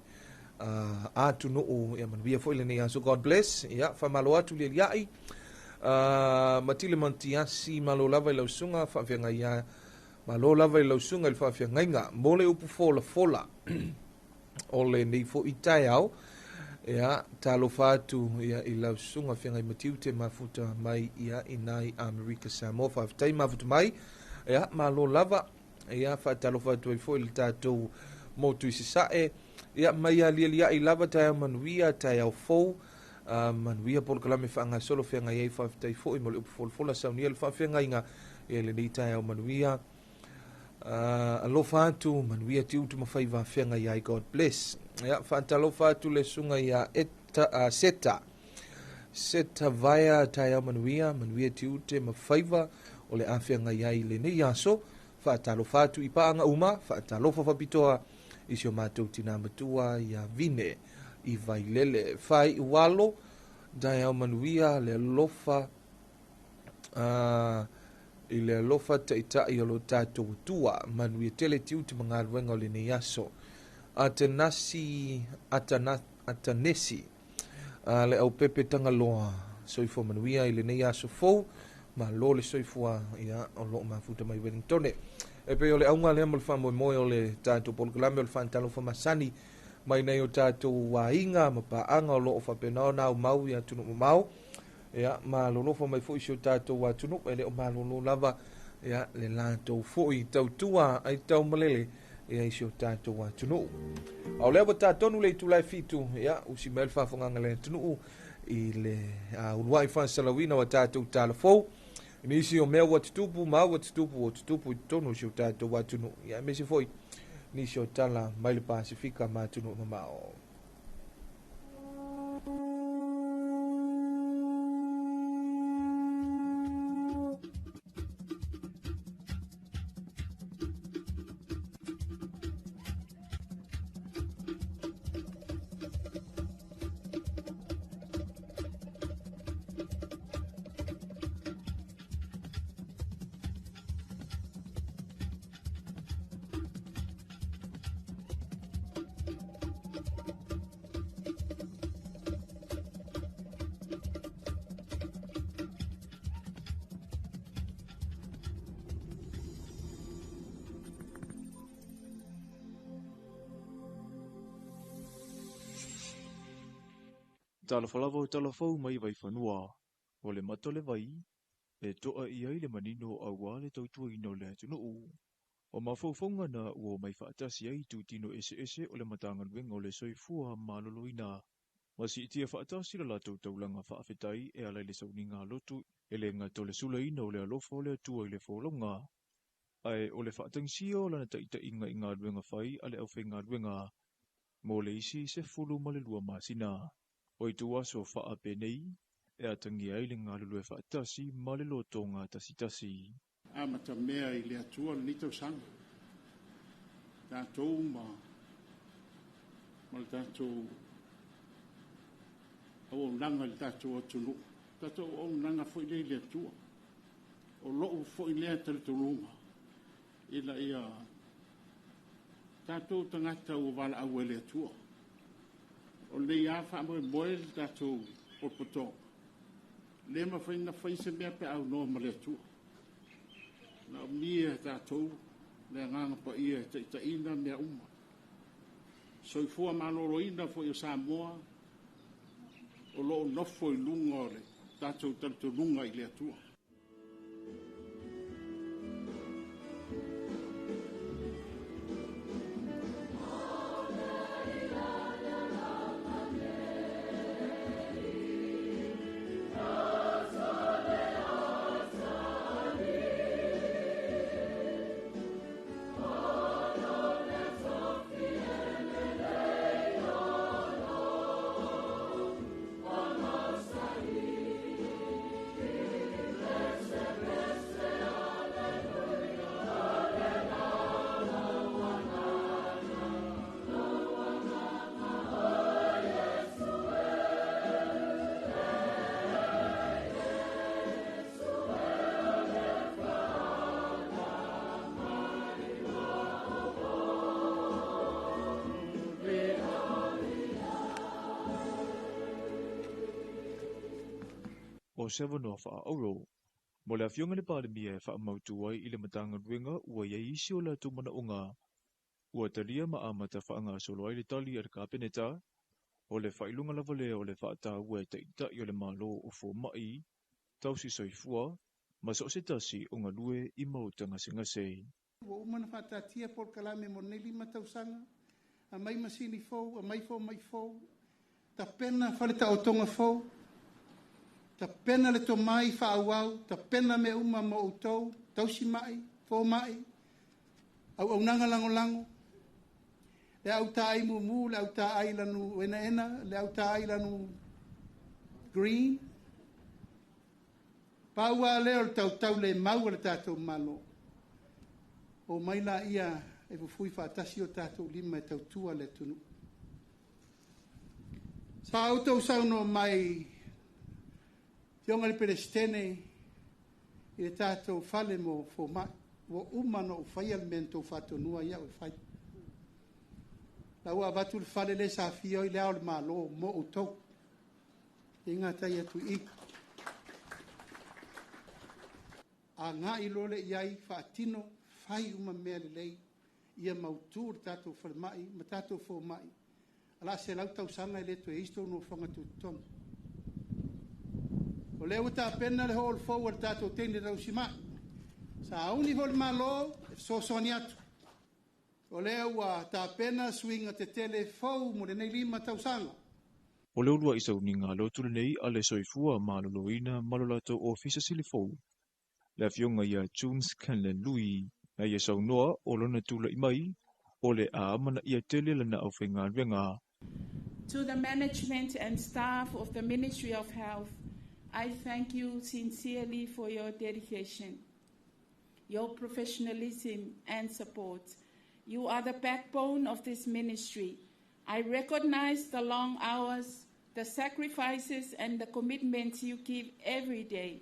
Speaker 1: atu nuu ia manuia fo ile nei aso. God bless ia whamalo atu le liai matile mantiasi malo lava i lausunga whaafenga ia malo lava i lausunga il whaafenga inga mole upu fola o le nei fo i tai au ia talofa atu ia i lausuga feagai matiu te mafuta mai ia inai Amerika Samoa faafetai mafuta mai ia malo lava ia faatalofa atu ai foʻi le tatou mo tuisesa'e ia mai alialia'i lava taeao manuia taeao fou manuia polokalame faagasolo feagai ai faafetai foʻi mo le upu folafola saunia le faafeagaiga ia lenei taeao manuia alofa atu manuia tiutu mafai vafeagai ai God bless ia faatalofa atu le suga ia seta vaia taeao manuia tiute mafaiva o le afeagai ai lenei aso faatalofa atu i paaga uma faatalofa faapitoa i sio matou tinā matua ia vine i vailele fai ualo taeao manuia le alofa i le alofa taʻitaʻi o lo tatou atua manuia tele tiuti magaluega o lenei aso atanesi le aupepe tagaloa soifua manuia i lenei aso fou malo le soifua ia o loo mafuta mai Wellington e pei o le auga lea mo le faamoemoe o le tatou polokalame o le faatalofa masani mai nei o tatou aiga ma paaga o loo faapena na aumau ia tunuu mamao ia malolofa mai foʻi sio tatou atunuu e le o malolo lava ia le latou foʻi tautua ai taumalele ia i sio tatou atunuu ao lea ua tatonu le itulae fitu ia usi mai le faafogaga le atunuu i le uluaʻi faasalauina ua tatou talafou nisi o mea ua tutupu ma ua tutupu o tutupu i tonu o sio tatou atunuu ia mesi foʻi nisi o tala mai le pasifika ma atunuu mamao
Speaker 7: Talafalava o talafau mai vai whanua, o le mato le vai, e toa i ai le manino a wā le tautua ino le atunuu. O mawhauwhaunga na ua mai whaatasi ai tu tino ese o le matangan wenga o le soifua maloloina. Masi itia whaatasi la latou taulanga whaafetai e alai le sauninga lotu e le ngato le sula ina o le alofa o le atua i le wholonga. Ai o le whaatangsia o lana taita inga i ngā ruenga whai ale au whi ngā ruenga. Mo le isi se fulu ma le lua masina. O i tu aso wha penei, e atangi ai le ngā lulu e whaatasi ma le loto ngā tasi.
Speaker 3: Amata mea i le atua ni tau sanga. Tātou ma le tātou au nanga le tātou atunu. Tātou au nanga fo i le atua. O loo fo i lea talitununga. Ila ia tātou tangata o wala au e le atua. O le ia wha moe le tātou o poto. Le ma whaina whaise mea pe au noa ma le atua. Na o mia tātou, le nganga pa ia ta ina mea uma. Soifua maloro ina fo i Samoa, o loo nofo i lunga o le tātou tātou lunga i le atua.
Speaker 7: O sewa noa wha auro. Mo le awhionga le pāle mia e wha mautu ai i le matanga ruenga ua ia isi o la tumana o ngā. Ua talia ma amata wha ngā solo ai le tali ar kāpeneta. O le whailunga lava lea o le whaata ua e taita i o le malo o fo mai, tau si soifua, ma so se tasi o ngā lue i mautanga singasei.
Speaker 8: Wa umana whatatia por kalame mo nei lima tausanga, a mai masini fou, a mai fou, ta pena whaleta o tonga fou, ta pena le to mai whaauau, ta pena me uma mo utou, tausi mai, fo mai, au nanga lango, le au tai mumu, le au tai lanu ena, le au tai lanu green, paua leo le tau le mau le tātou malo. O mai la ia e fufui whaatasi o tātou lima e tautua le tunu. Sa autou sauno mai tionga le perestene i le tātou whale mo fo mai, wo umano o whai alimento whatonua ia o whai. La ua watu le whale le sa fio i leo le malo mo o tau. I ngā tai atu i. A ngā i lole iai whaatino fai uma mea le lei ia mautu le tātou whale mai, ma tātou fo mai. Ala se lau tau sanga i leto e isto no whangatu tonu. O leo ta pena le ho le fo le tātou tene rau si mai. Sa auni ho le malo, so soni atu. O leo ta pena swinga te tele fo mo le nei lima tau sanga.
Speaker 7: O leo lua isa uninga lo tule nei ale soifua maloloina malolato o fisa silifou. Le fionga ia Junes Canlen Lui na ia saunoa o lona tula i mai o le aamana ia tele lana au whainga renga.
Speaker 9: To the management and staff of the Ministry of Health, I thank you sincerely for your dedication, your professionalism and support. You are the backbone of this ministry. I recognize the long hours, the sacrifices and the commitments you give every day,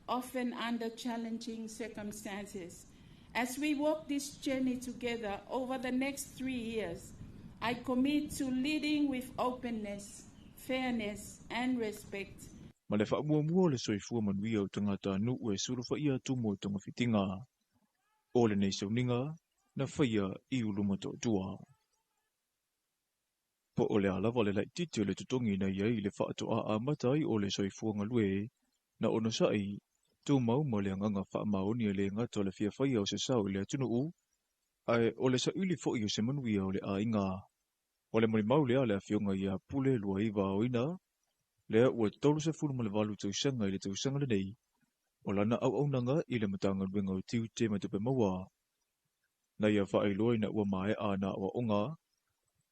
Speaker 9: often under challenging circumstances. As we walk this journey together over the next 3 years, I commit to leading with openness, fairness and respect.
Speaker 7: Ma le whaamua le soifua manuia o tangata anu ue suru whaia tumo tonga fitinga. O le nei sauninga na whaia I uluma toa. Po o le alawa le laititi o le tutongi na iai le whaatoa a matai o le soifua ngalue na ono sai tu mau mo le nganga whaamaoni le ngata le fia whaia o se sao le atunu u. Ai o le sa uli fo o se manuia o le a inga. O le mau lea le afionga ia pule lua iwa o ina. Lea ua tolu se fulu ma le walu tausanga I le tausanga le nei. O lana au nanga I le matanga luenga o tiu te matupe maua. Na ia whaailoa ina ua mae a na ua onga.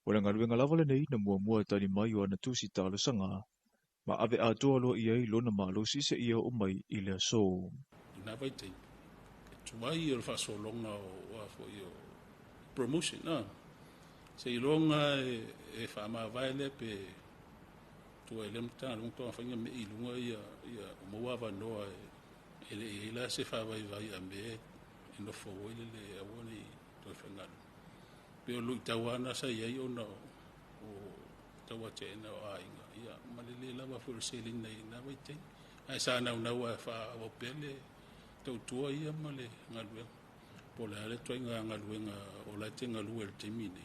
Speaker 7: O le ngaluenga lava le nei na mua tani mai o ana tusi talo sanga. Ma ave a toa lo ia I lona malo sise ia o mai I le aso.
Speaker 10: Ina vai te tuai o whasolonga o afo I o promotion na. Se ilonga e whaama vaile pe tua ele mta long to afanya me ilunga ia mo ava noa ele la se fa vai a me no fo ele le awoni to fengal pe o lu tawana sa ia ona o tawa te na ainga ia malele la va for selling na vai te ai sa na wa fa o pele to tua ia male ngalwe po la le to ngalwe o la te ngalwe el temine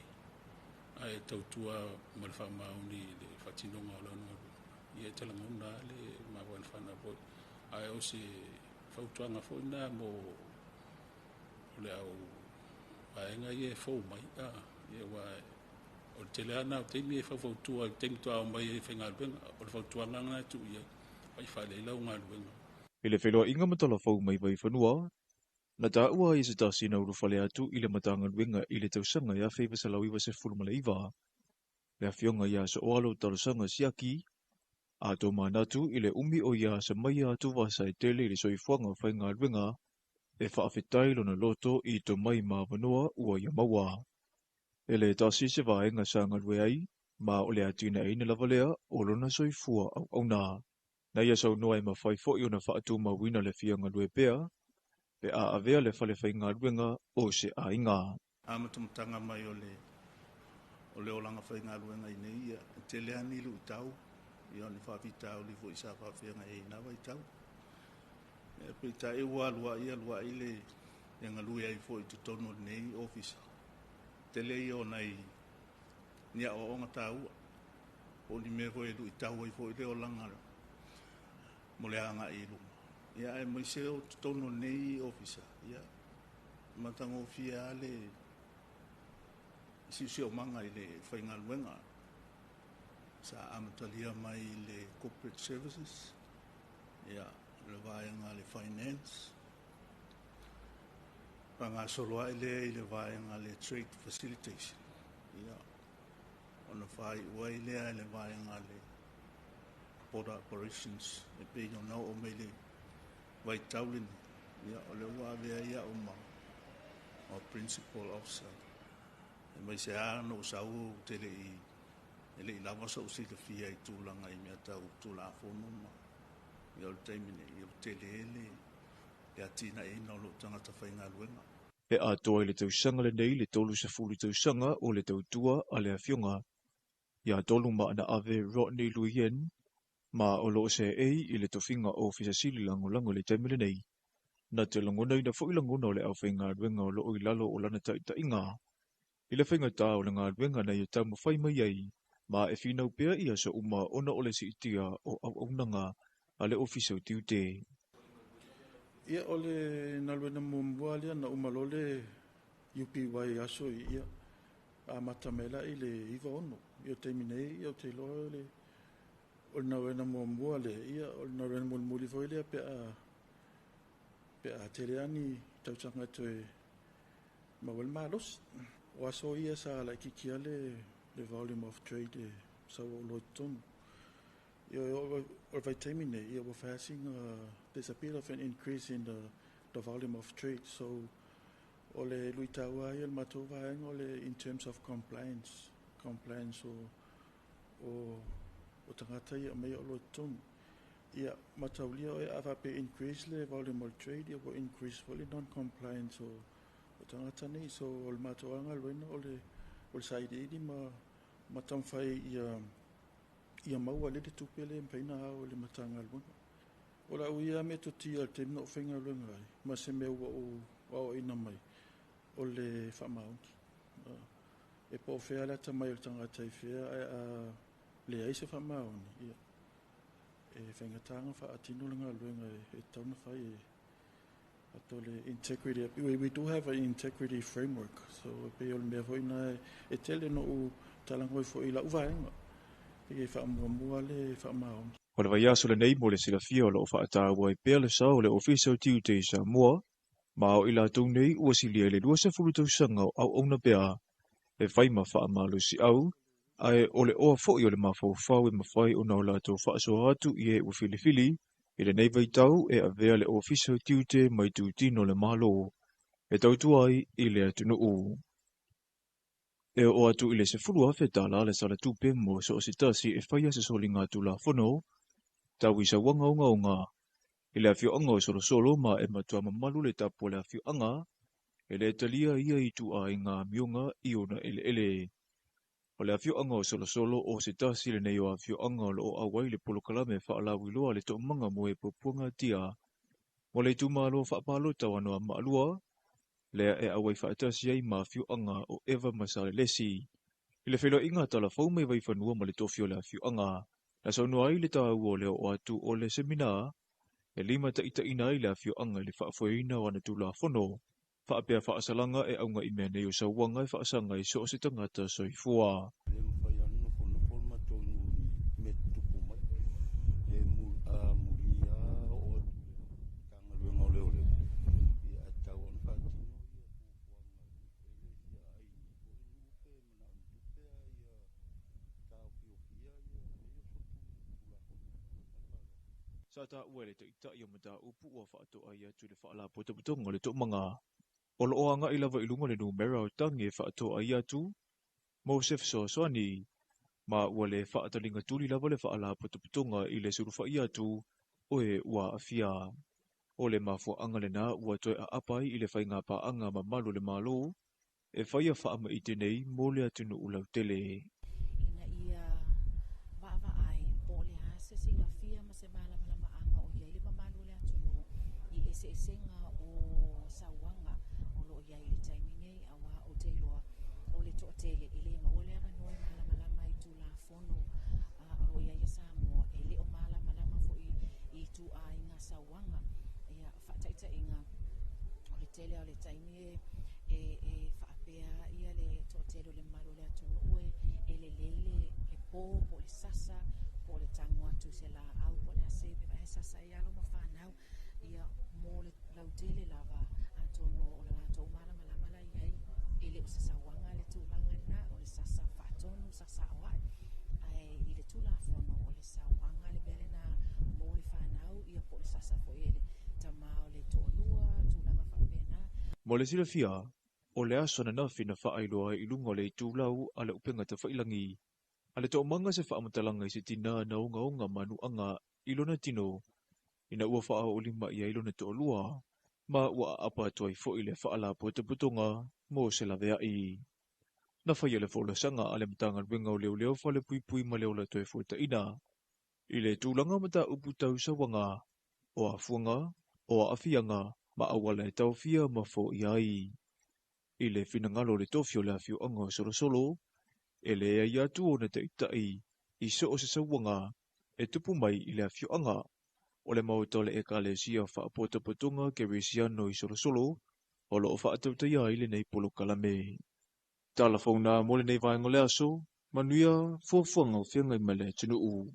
Speaker 10: ai to tua mal fa mauni le fatino ngala no ia te la ngona le ma wan fana po ai o se fautuanga fo na mo le au ai nga ia fo mai ia wa o te le ana te mi fa fautua te to mai fenga ben o fautuanga na tu ia ai fa le la nga ben
Speaker 7: Ele whelua inga matala fau mai vai whanua. Na tā ua I se tasi na urufale atu I le matanga luenga I le tausanga ia whaiva sa lauiwa se fulumala iwa. Le awhionga ia sa oalo talusanga siaki. A tō manatu I le umi o ia sa mai atu wasa e tele le soifuanga whainga luenga. E whaafetai lona loto I tō mai ma wanoa ua ia maua. Ele tasi se vaenga sa ngalue ai. Ma o le atina eina lavalea o lona soifua au auna. Na ia sau noa ma whaifo I ona whaatu ma wina le fia ngalue pea. Pe a avea le whale whainga luenga o se a inga.
Speaker 11: Amatumtanga mai o le olanga whainga luenga I nei ia. Te lea nilu tau. Ia ni whawhita o li fo isa whawhianga e nawa I tau. E pita e ua lua I le ngalue ai fo I tutono nei ofisa. Te le I o nei nia o onga tau. o li me koe lu i tau ai fo i leo langa mo le anga i lunga. Ia e mai se o tono nei ofisa. Ia matango fia le si o manga i le whainga luenga. Sa amatalia mai le corporate services. Ia le vaenga le finance. Panga soloa i le vaenga le trade facilitation. Ia ona whai uai lea le vaenga le border operations. E pe no nau o mele vai taulini. Ia o le ua vea ia o ma o principal officer. E mai se ano usau tele i lava sa usi le fia i tūlanga i mea tau tūla whonuma. Ia o le taimine, ia o tele ele, ia tina e ina o lo tangata whainga luenga.
Speaker 7: E a toa i le tausanga le nei le tolu se fulu tausanga o le tautua a le awhionga. Ia tolu ma ana ave Rodney Luyen, ma o lo se ei i le tofinga o fisasili lango le taimile nei. Na te langona i na fo i langona o le au whainga luenga o lo o i lalo o lana ta inga. I le whainga tā o le ngā luenga na i tau mawhai mai ai, ma e whinau pēr ia sa uma ona o le si itia o au aunanga a le ofisa o tiute.
Speaker 10: Ia o le naluena muamua lea na umalo le UPY aso i ia a matamela i le iwa ono. Ia teimi nei, ia o te loa le o le naluena muamua le ia o le naluena muamuli foi lea pe a teleani tautanga toe mawel malos. O aso ia sa la kikia le volume of trade sa o lo tonu. Ia o vai teimi nei, ia o facing there's a bit of an increase in the volume of trade. So, ole luitawa ia matova ole in terms of compliance o tangata ia mai o lo tonu. Ia mataulia o ava pe increase le volume of trade ia o increase for le non-compliance o tangata nei. So, ole matoanga luena ole saidi di ma tamfai ia maua le tupele mpaina o le matanga luena. Ola uia me to tia te no whenga lunga ai. Ma se me ua o ina mai. O le whamaunki. E po whea la tamai o tangata i whea le aise whamauni. E whengatanga wha atino lunga lunga e tauna whai ato le integrity. We do have an integrity framework. So pe o le mea hoi na e tele no u talangoi fo i la uvaenga. E whaamua le whamauni.
Speaker 7: O le vai aso le nei mo le silafia o lo o whaatawa i pēle sa o le ofisa o tiute i Samoa, ma o ila tau nei ua silia le lua se fulu tausanga o au auna pēa, e whaima whaamalo si au, ai o le oa fo i o le mawhau e mawhai o nau la tau whaaso hatu i e ua filifili, i le nei vai tau e a vea le ofisa o tiute mai tu tino le malo, e tau tuai i le atunu u. E o atu i le se fulu afe tala le sala tupe mo so o sitasi e whaia se soli ngā tula whono, tau i sa wanga unga, i le awhio anga o solo ma e matua mamalu le tapu le awhio anga, e le talia ia i tu a i ngā mionga i ona ele. O le awhio anga o solo o se tasi le nei o awhio anga o awai le polokalame whaalawi loa le to manga mo e pupunga tia. Mo le tu malo whaapalo tau anoa maalua, lea e awai whaatasi ai ma awhio anga o Eva Masale Lesi. I le whelo inga tala whaumei vai whanua ma le tofio le awhio anga. Na saunua ai le tau o leo o atu o le semina, e lima ta ina i le awhio anga le whaafoina wana tula whono, whaapea whaasalanga e aunga i mea nei o sauanga e whaasanga i so o se tangata soifua. Sa ta ua le ta i o mata upu ua whaato ai atu le whaala putonga le tōmanga. O lo oanga i lava ilunga le numera o tangi e whaato ai atu, Mosef Soaswani, ma ua le whaatalinga tuli lava le whaala putonga i le surufa i atu, o e ua awhia. O le mafua anga le nā ua toe a apai i le whainga pa anga ma malu le malo, e whaia whaama i tenei mo le atunu ulau tele.
Speaker 12: Senga o sawanga o lo ia i taimine awa o te loa o le to tele ile ma ole anga noi malama i tu la fono tu a inga sawanga ia whataita inga o le tele o le taimi e whaapea ia le tōtero le maru le atunue e le leile le pō po le sasa po le tango atu se la au po le ase pe vahe sasa ia lo ma whanau ia mo le lautele lava atono o le lato malama lamala iai e le usasawanga le tūlanga na o le sasa whaatonu sasa awai ai i le tulafono o le sawanga le bere na mo le whanau ia po le sasa po ele tamao le tōlua tūlanga whaapea na
Speaker 7: Mo le sila fia, o le aso na nafi na whaailoa i lunga le tūlau a le upenga te whailangi. A le tō manga se whaamatalanga i se tina na onga manu anga ilona tino, ina ua wha o lima ia ilona tō lua, ma ua apa tuai fo i le whaala po te putonga mo se la vea i. Na whaia le whaula sanga a le matanga ruenga o leo leo whale pui pui ma leo la toe fuata ina. I le tūlanga mata upu tau sawanga, o a fuanga, o a afianga, ma awala e tau fia ma fo i ai. I le finangalo le tofio le afio anga solo solo, e le ea iatu o na te itai, i so o se sawanga, e tupu mai i le afio anga, o le mautole e ka le sia wha apota patunga ke resiano i solo solo, o lo o wha atautai ai le nei polo kalame. Tala fauna mo le nei vaengo le aso, manuia fuafuanga o whiangai mele tunu u.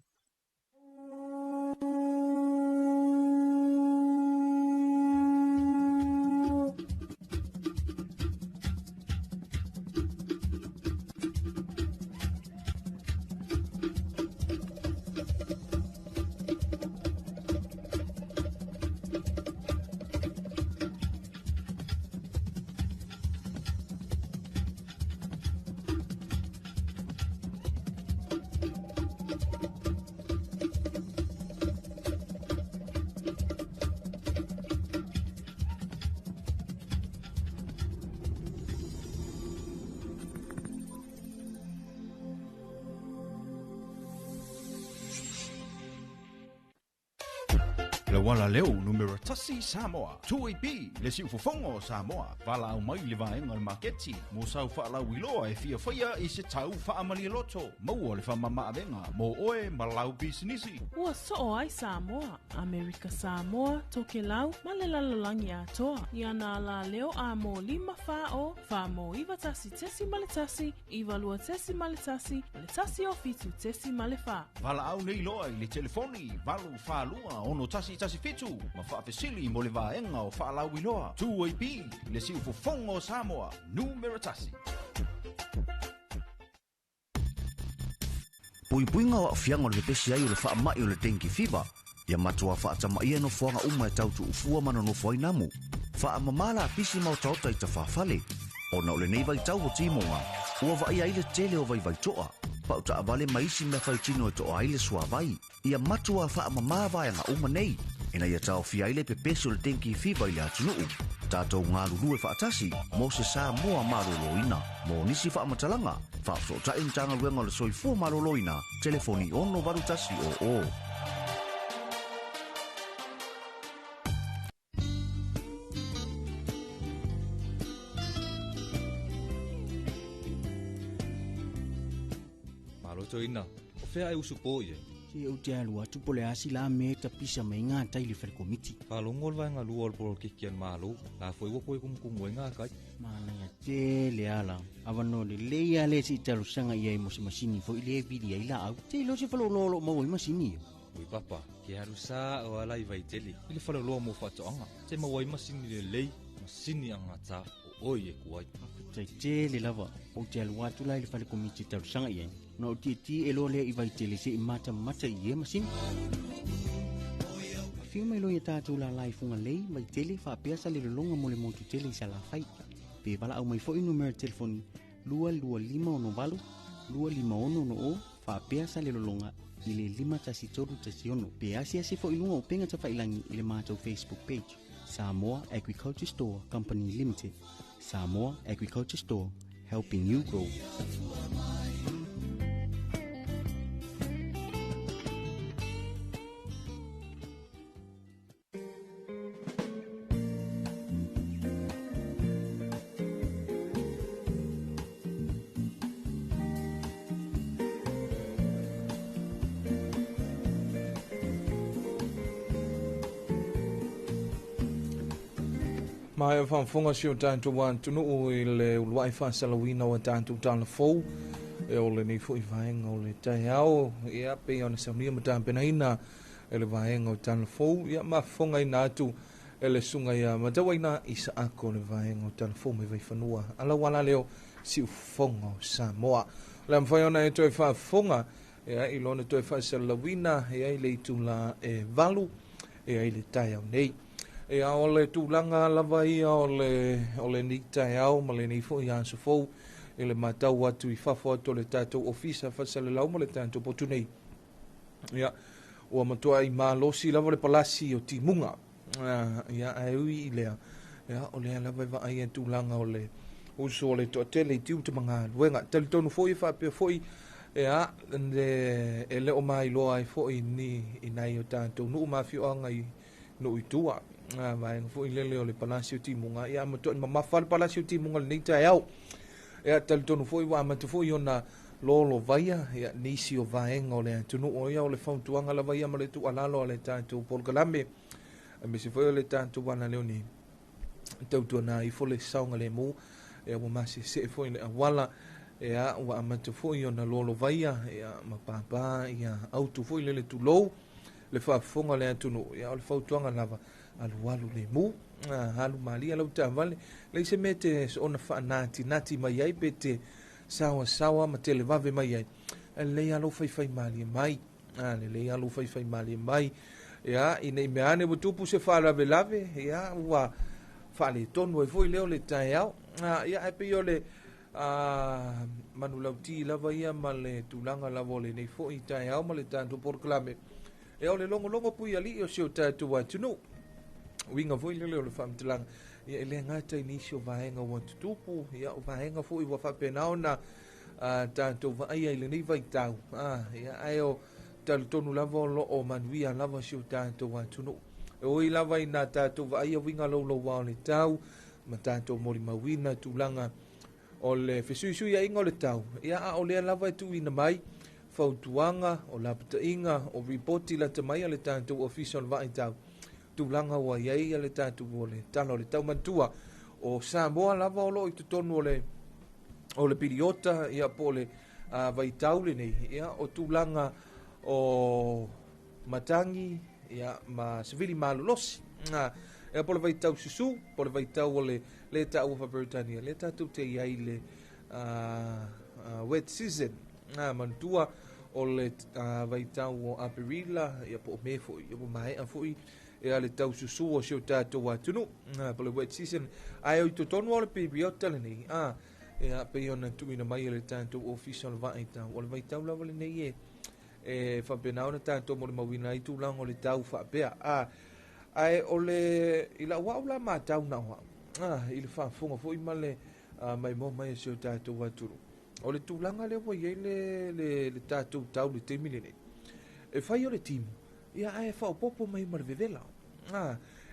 Speaker 5: Le wala leo numero tasi Samoa. Tuipi le si ufofongo Samoa. Vala au mai le vaenga le maketi. Mo sau whaala wiloa e fia whaia i se tau whaamali loto. Maua le whamama avenga. Mo oe malau bisinisi.
Speaker 6: Ua soo ai Samoa, Amerika Samoa, toke lau, ma le lalolangi atoa. Ia na la leo a mo lima whao, wha mo iwa tasi tesi male tasi, iwa lua tesi male tasi, le tasi o fitu tesi male wha.
Speaker 5: Vala au nei loa i le telefoni. Valu whalua ono tasi fitu. Ma whaafesili mo le vaenga o whaalau iloa. Tuipi le si ufofongo Samoa. Numero tasi.
Speaker 13: Puipuinga o fianga le pesi ai o le whaamai o le dengue fever. Ia matua whaatamaia no fuanga uma e tautu ufua mana no fuai namu. Whaamamala pisi mau tauta i ta whaafale. O na ole nei vai tau o timonga. Ua vai ai le tele o vai toa. Pau ta avale maisi me whai tino e toa ai le sua vai. Ia matua whaamamala vai anga uma nei. Ina ia tau fia ile pe peso le dengue fever i le atunuu. Tātou ngā lulu e whaatasi, mo se sā mua maroloina. Mo nisi whaamatalanga, whaafso ta intanga luenga le soifua maroloina. Telefoni ono varutasi o.
Speaker 14: Maloto ina, o whea e usu po ie.
Speaker 15: Si au te alua tupo le asi la me ta pisa mai ngā taili whare komiti.
Speaker 14: Palongo le vaenga lua o polo kikian malo, la foi wapo e kumkumu e ngā kai.
Speaker 15: Mana te le ala, awano le leia le si talo sanga ia i mo se masini fo i le vidi ai la au. Te lo se whalo lolo mau i masini ia.
Speaker 14: Ui papa, ke haru sā o alai vai teli. Ile whalo loa mo whatoanga, te mawai masini le lei, masini anga tā o oi e kuai.
Speaker 15: Tai te le lava, o te alua tu lai le whare komiti talo sanga ia. Na o ti e lo le i vai tele se i mata i e masini. Whiu mai loia tātou la lai funga lei, mai tele whapeasa le longa mo le motu tele i sa la whai. Pe wala au mai fo i numero telefoni 225 251 whapeasa le longa i le 5 Pe asi fo i lunga o penga ta whailangi i le mātou Facebook page. Samoa Agriculture Store Company Limited. Samoa Agriculture Store, helping you grow.
Speaker 1: Mai whamwhunga si o tātou wā tunu o i le uruai whasalawina o tātou tāna fōu. E o le nei fōi vaenga o le tai ao. E ape o na saunia ma tāpena ina e le vaenga o tāna fōu. Ia ma whunga ina atu e le sunga ia matawa ina isa ako le vaenga o tāna fōu me vai whanua. Ala wala leo si ufonga o Samoa. Le mwhai ona e toi whafunga e ai lona toi whasalawina e ai le itula e valu e ai le tai au nei. E a ole tūlanga lava ia ole ni tai au ma le nei fo i ansa fou e le matau atu i whawha to le tātou ofisa whasale lau ma le tātou potu nei. Ia, ua matua i mā losi lava le palasi o Timunga. Ia, ai ui i lea. Ia, ole a lava i wa ai e tūlanga ole uso ole to tele i tiu te mga luenga. Tali tonu foi whapea foi ia, e le o mai loa ai foi ni i nai o tātou nuu mawhio anga i no i tua. Vai fo i lele o le Palasio Timunga ia mato ma mafal Palasio Timunga nei tai au ia tal tonu foi wa ma fo i ona lolo vaia ia nisi o vaenga o le tunu o ia o le fautuanga la vaia ma le tu alalo le tanto Polkalame me se foi le tanto wana leoni tau tu na i fo le saunga le mu e o ma se foi le wala ia wa ma fo i ona lolo vaia ia ma papa ia auto foi le tu low le fa fonga le tunu ia o le fautuanga lava alu le mu halu mali ala uta vale le se mete ona fa nati mai ai pete sawa ma tele vave mai ai le alu fai mali mai le alu fai mali mai ya ine me ane butupu se fa lave ya wa fa le tonu e foi leo le tai au ya e pe yo le manulauti lava ia ma le tulanga lava le nei foi tai au ma le tanto Porklame e o le longo pui ali o se o tatu wa tunu winga foi le le famtlang ia le ngata inisio vaenga wa tupu ia o vaenga foi wa fa penao na tanto va ia le nei vai tau ia ayo tal tonu lava lo o manuia lava si o tanto wa tunu o i lava ina tanto va ia winga lo wa le tau ma tanto mori mawina tulanga o le fesuisu ia inga le tau ia o le lava tu ina mai fautuanga o la inga o reporti la tamai le tanto official va tau tulanga wa iai le tatu ole tano le tau mantua o Samoa lava o lo i tonu o le piriota ia pole vai taule nei ia o tulanga o matangi ia ma sivili malulosi ia pole vai tau susu pole vai tau ole le tau fa Britania le tatu te iai le wet season mantua o le vai tau o Aperila ia po mefo ia po mai a foi e ale tau susu o seo tātou atunu pole wet season ai o tonu o le pibiota le nei e a pe ona tuina mai le tātou official vai tau o le vai tau lava le nei e whapenao na tātou mo le mawina i tūlang o le tau whapea ai o le ila wau la ma tau na hoa i le whafunga fo i male mai mo mai seo tātou atunu o le tūlanga le wa iei le tātou tau le temile nei e whai o le timu ia ai fa popo mai marvevela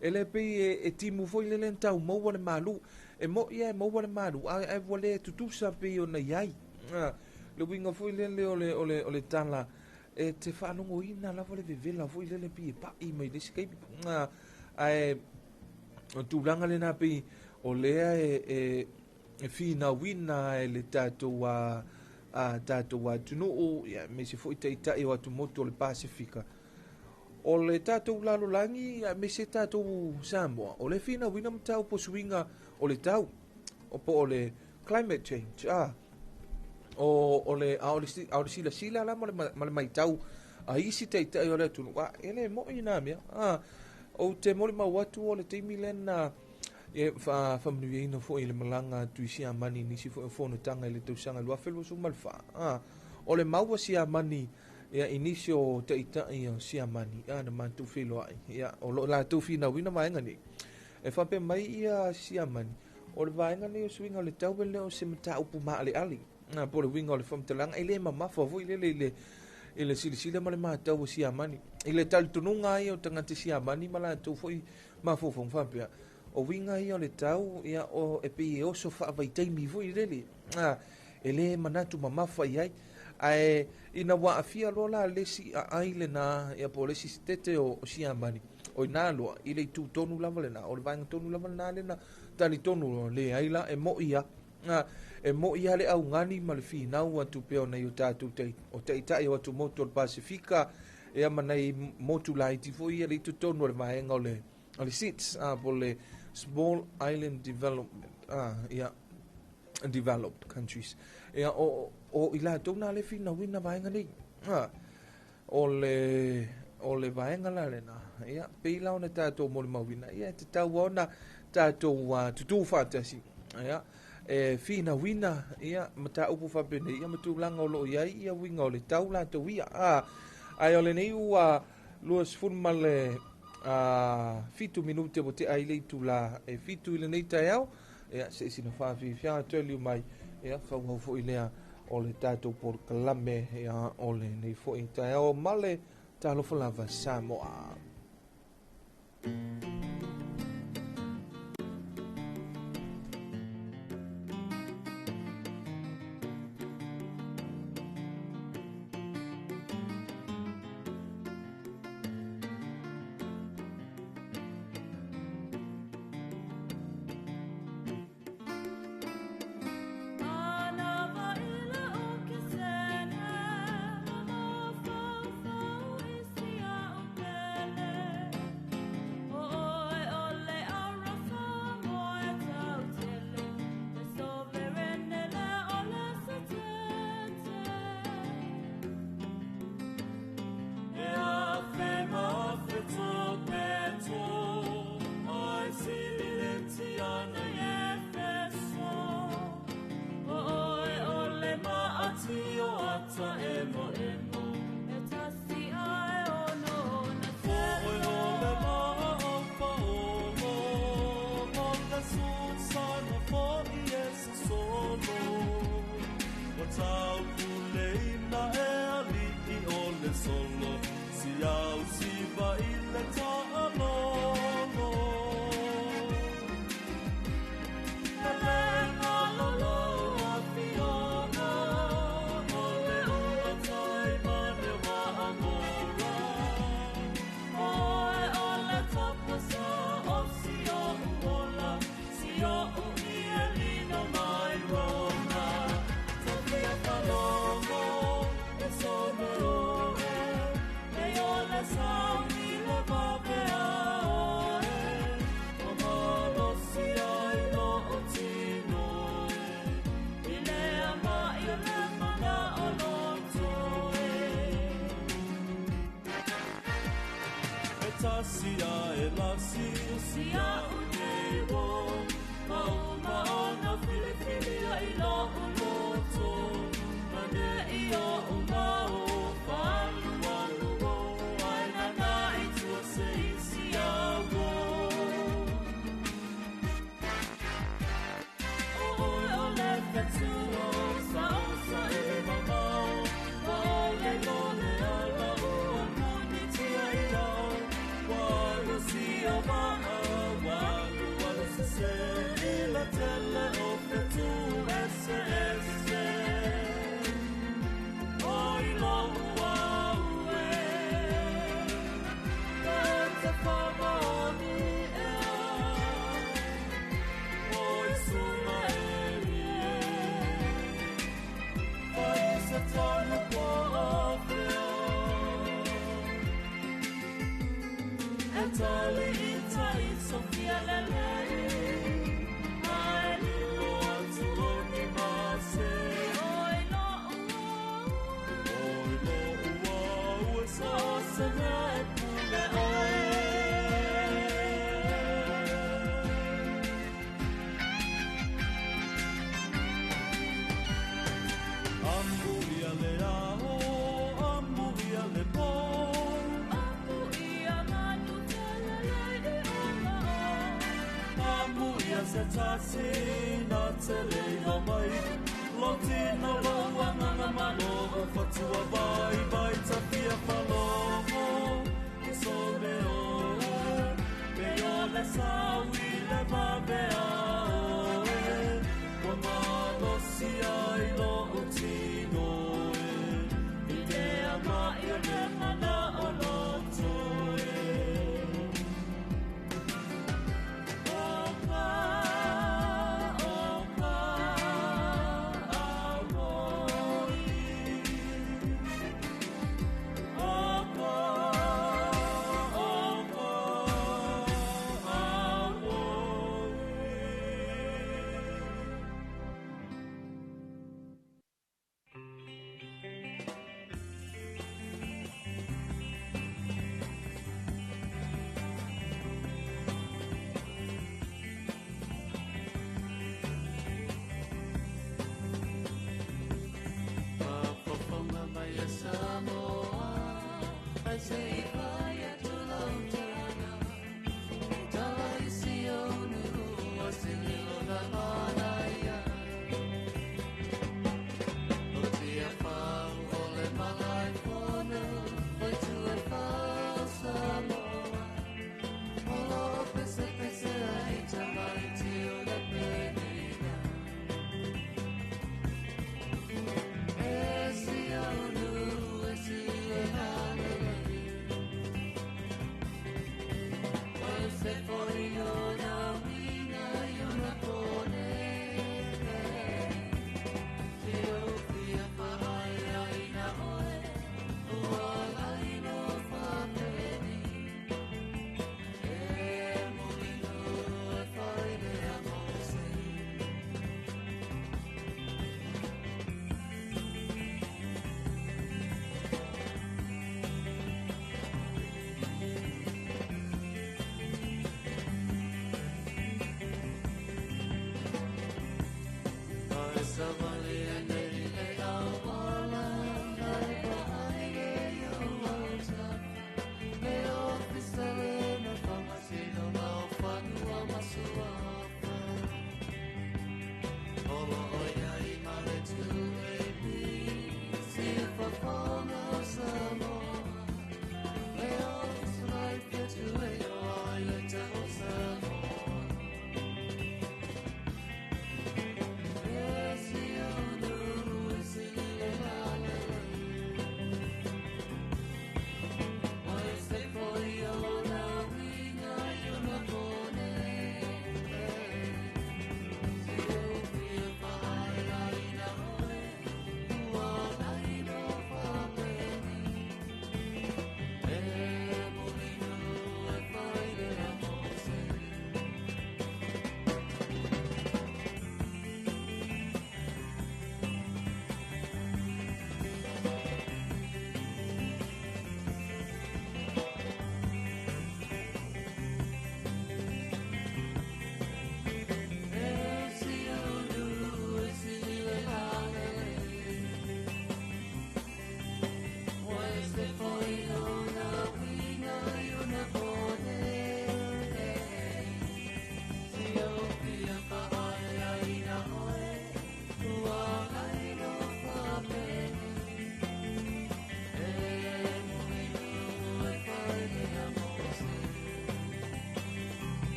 Speaker 1: ele pe e timu foi le lentau mo wale malu e mo ia mo wale malu ai vole tutu sa pe ona iai le winga foi le ole tala e te fa no ina la vole vevela foi le pi pa i mai deskai ai o tu langa le na pe o le e fina wina e le tato wa tunu o ia me se foi taita e o tu moto le Pasifika o le tātou lalolangi me se tātou Samoa o le fina wina mtau po swinga o le tau o po o le climate change o le sila la ma le mai tau a isi teita o le tunu ele mo ina mea o te moli mawatu o le teimi lena e fa mnuia fo i le malanga tuisia mani nisi fo fono tanga i le tausanga lua felo so malfa o le maua sia mani ia inisio te ita ia siamani na mantu filo ai ia o lo la tu fina wina vaenga ni e fa pe mai ia siamani o le vaenga ni o swinga le tau le o se mata upu ma ale ali na po le winga o le famtelang ele mama fa vo ile silisila ma le mata o siamani ile tal tununga ia o tanga te siamani mala tu foi ma fo fon fa pe o winga ia o le tau ia o e pe o so fa vai taimi vo ile ele manatu mama fa ia ai ina wa afia lola lesi a aile na ia polisi tete o siamani o ina lo i le tu tonu lava le na o le vainga tonu lava na le na tani tonu le aila e mo ia e mo ia le au ngani ma le fina ua tu pe ona i o tatu o te itai o atu motu o le Pasifika e ama nei motu lai tifo ia le tu tonu o le vaenga o le SIDS po le Small Island Development developed countries ia o ila tona le fina wina vaenga nei o le vaenga la le na ia peila ona tatou mo le mawina ia te tau ona tatou tutu fatasi ia e fina wina ia mata upu fapene ia matulanga o lo ia ia winga o le tau la to ia ai ole nei ua luas fun male fitu minute mo te ai le tula e fitu ile nei taiao ia se sina fa fi fia tolu mai ia fa ho fo ile o le tatou por kalame ia ole nei fo i taiao male talo fo lava Samoa.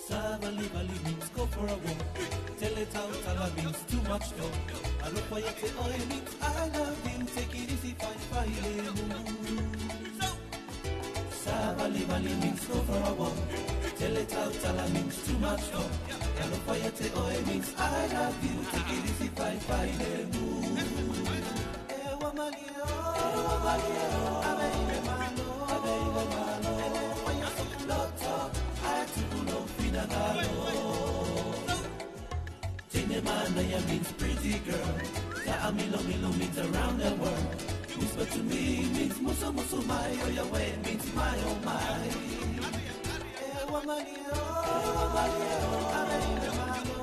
Speaker 16: Savali Valley means go for a walk. Tell it out, Tala means too much talk. Alopoyete oil means I love you. Take it easy, fine. Savali Valley means go for a walk. Tell it out, Tala means too much talk. Alopoyete oil means I love you. Take it easy, fine. Ewa malio, abeile malo. Ewa sokuloto, atukulo finagalo. Tinemana means pretty girl. Ta'amilo means around the world. Whisper to me means muso my. Oh your way means my oh my. Ewa malio, abeile malo.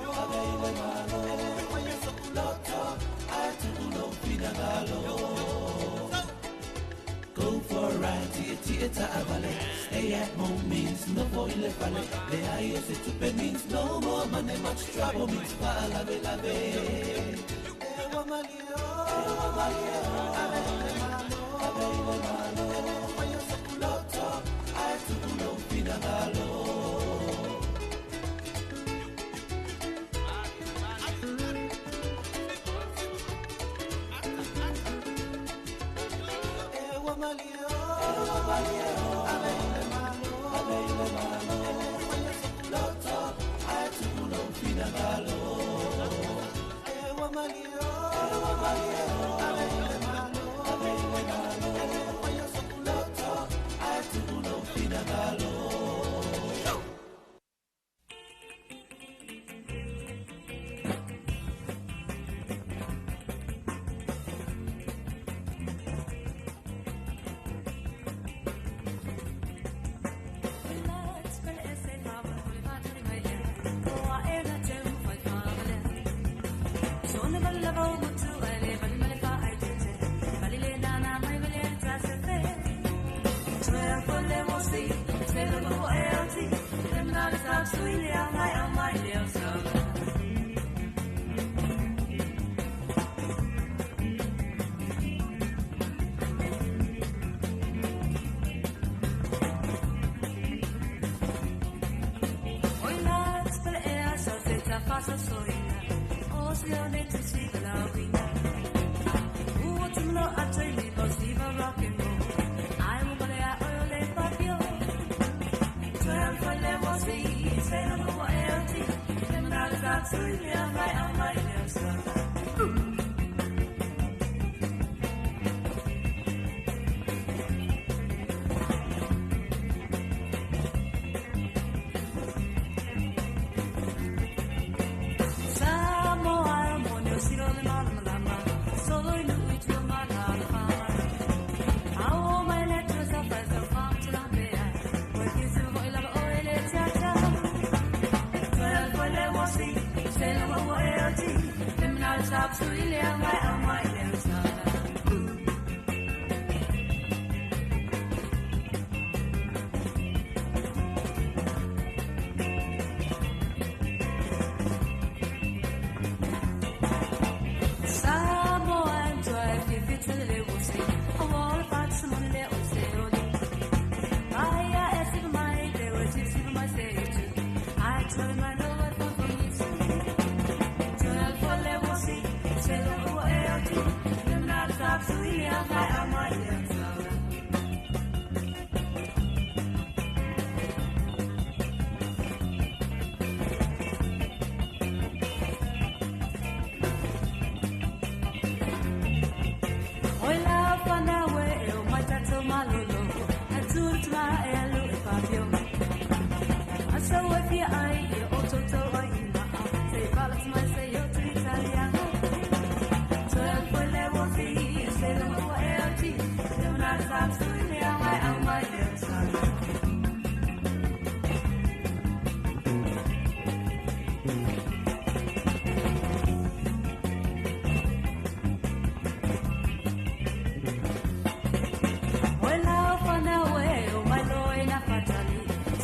Speaker 16: Ewa sokuloto, atukulo finagalo. Go for a ride to your theater avale. Stay at home means no boile vale. The highest it to bed means no more money, much trouble means lave. Ewa malio, abeile malo. Ewa sokuloto, atukulo finagalo. Abeile malo. Ewa sokuloto, atukulo finagalo. Ewa malio. Abeile malo. Ewa sokuloto, atukulo finagalo.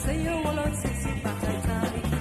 Speaker 17: Say you will see patata.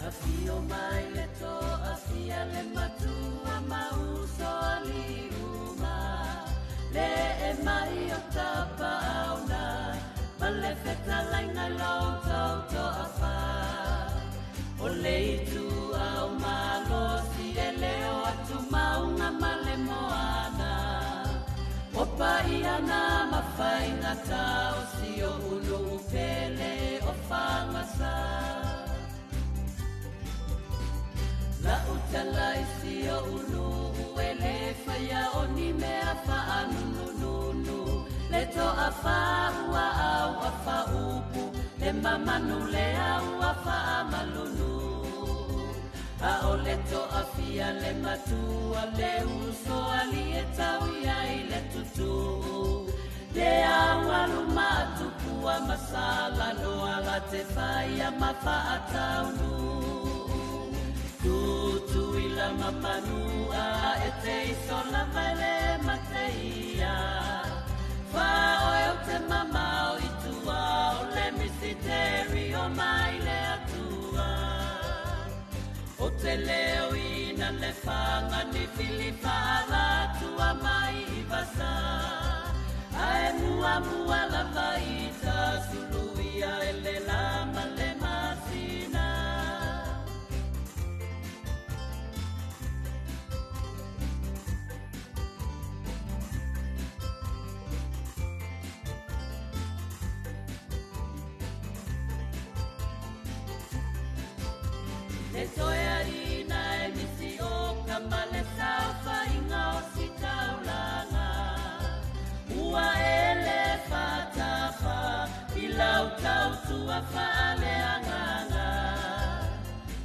Speaker 16: I feel my little, I feel tangata o si o ulu pele o whangasa. La utala i si o ulu uele whaia o ni mea whaanunununu. Le to a whaua au a whaupu, le mamanu le au a whaamalunu. A o le to a fia le matua le uso ali e tau iai le tutu. Le awalu matupu a masala no ala te whaia mawha taunu. Tutu ila mamanua e te iso la vale mateia. Wha o te mamau i tua o le misiteri o mai le atua. O te leo ina le whanga ni filipa ala tua mai i vasa. Ae mua mua la vaita suluia e le lama le masina. Le toea ina e misi o kamale sao whainga o si taulanga. Ua ele whatafa i lau tau tua whaale anganga.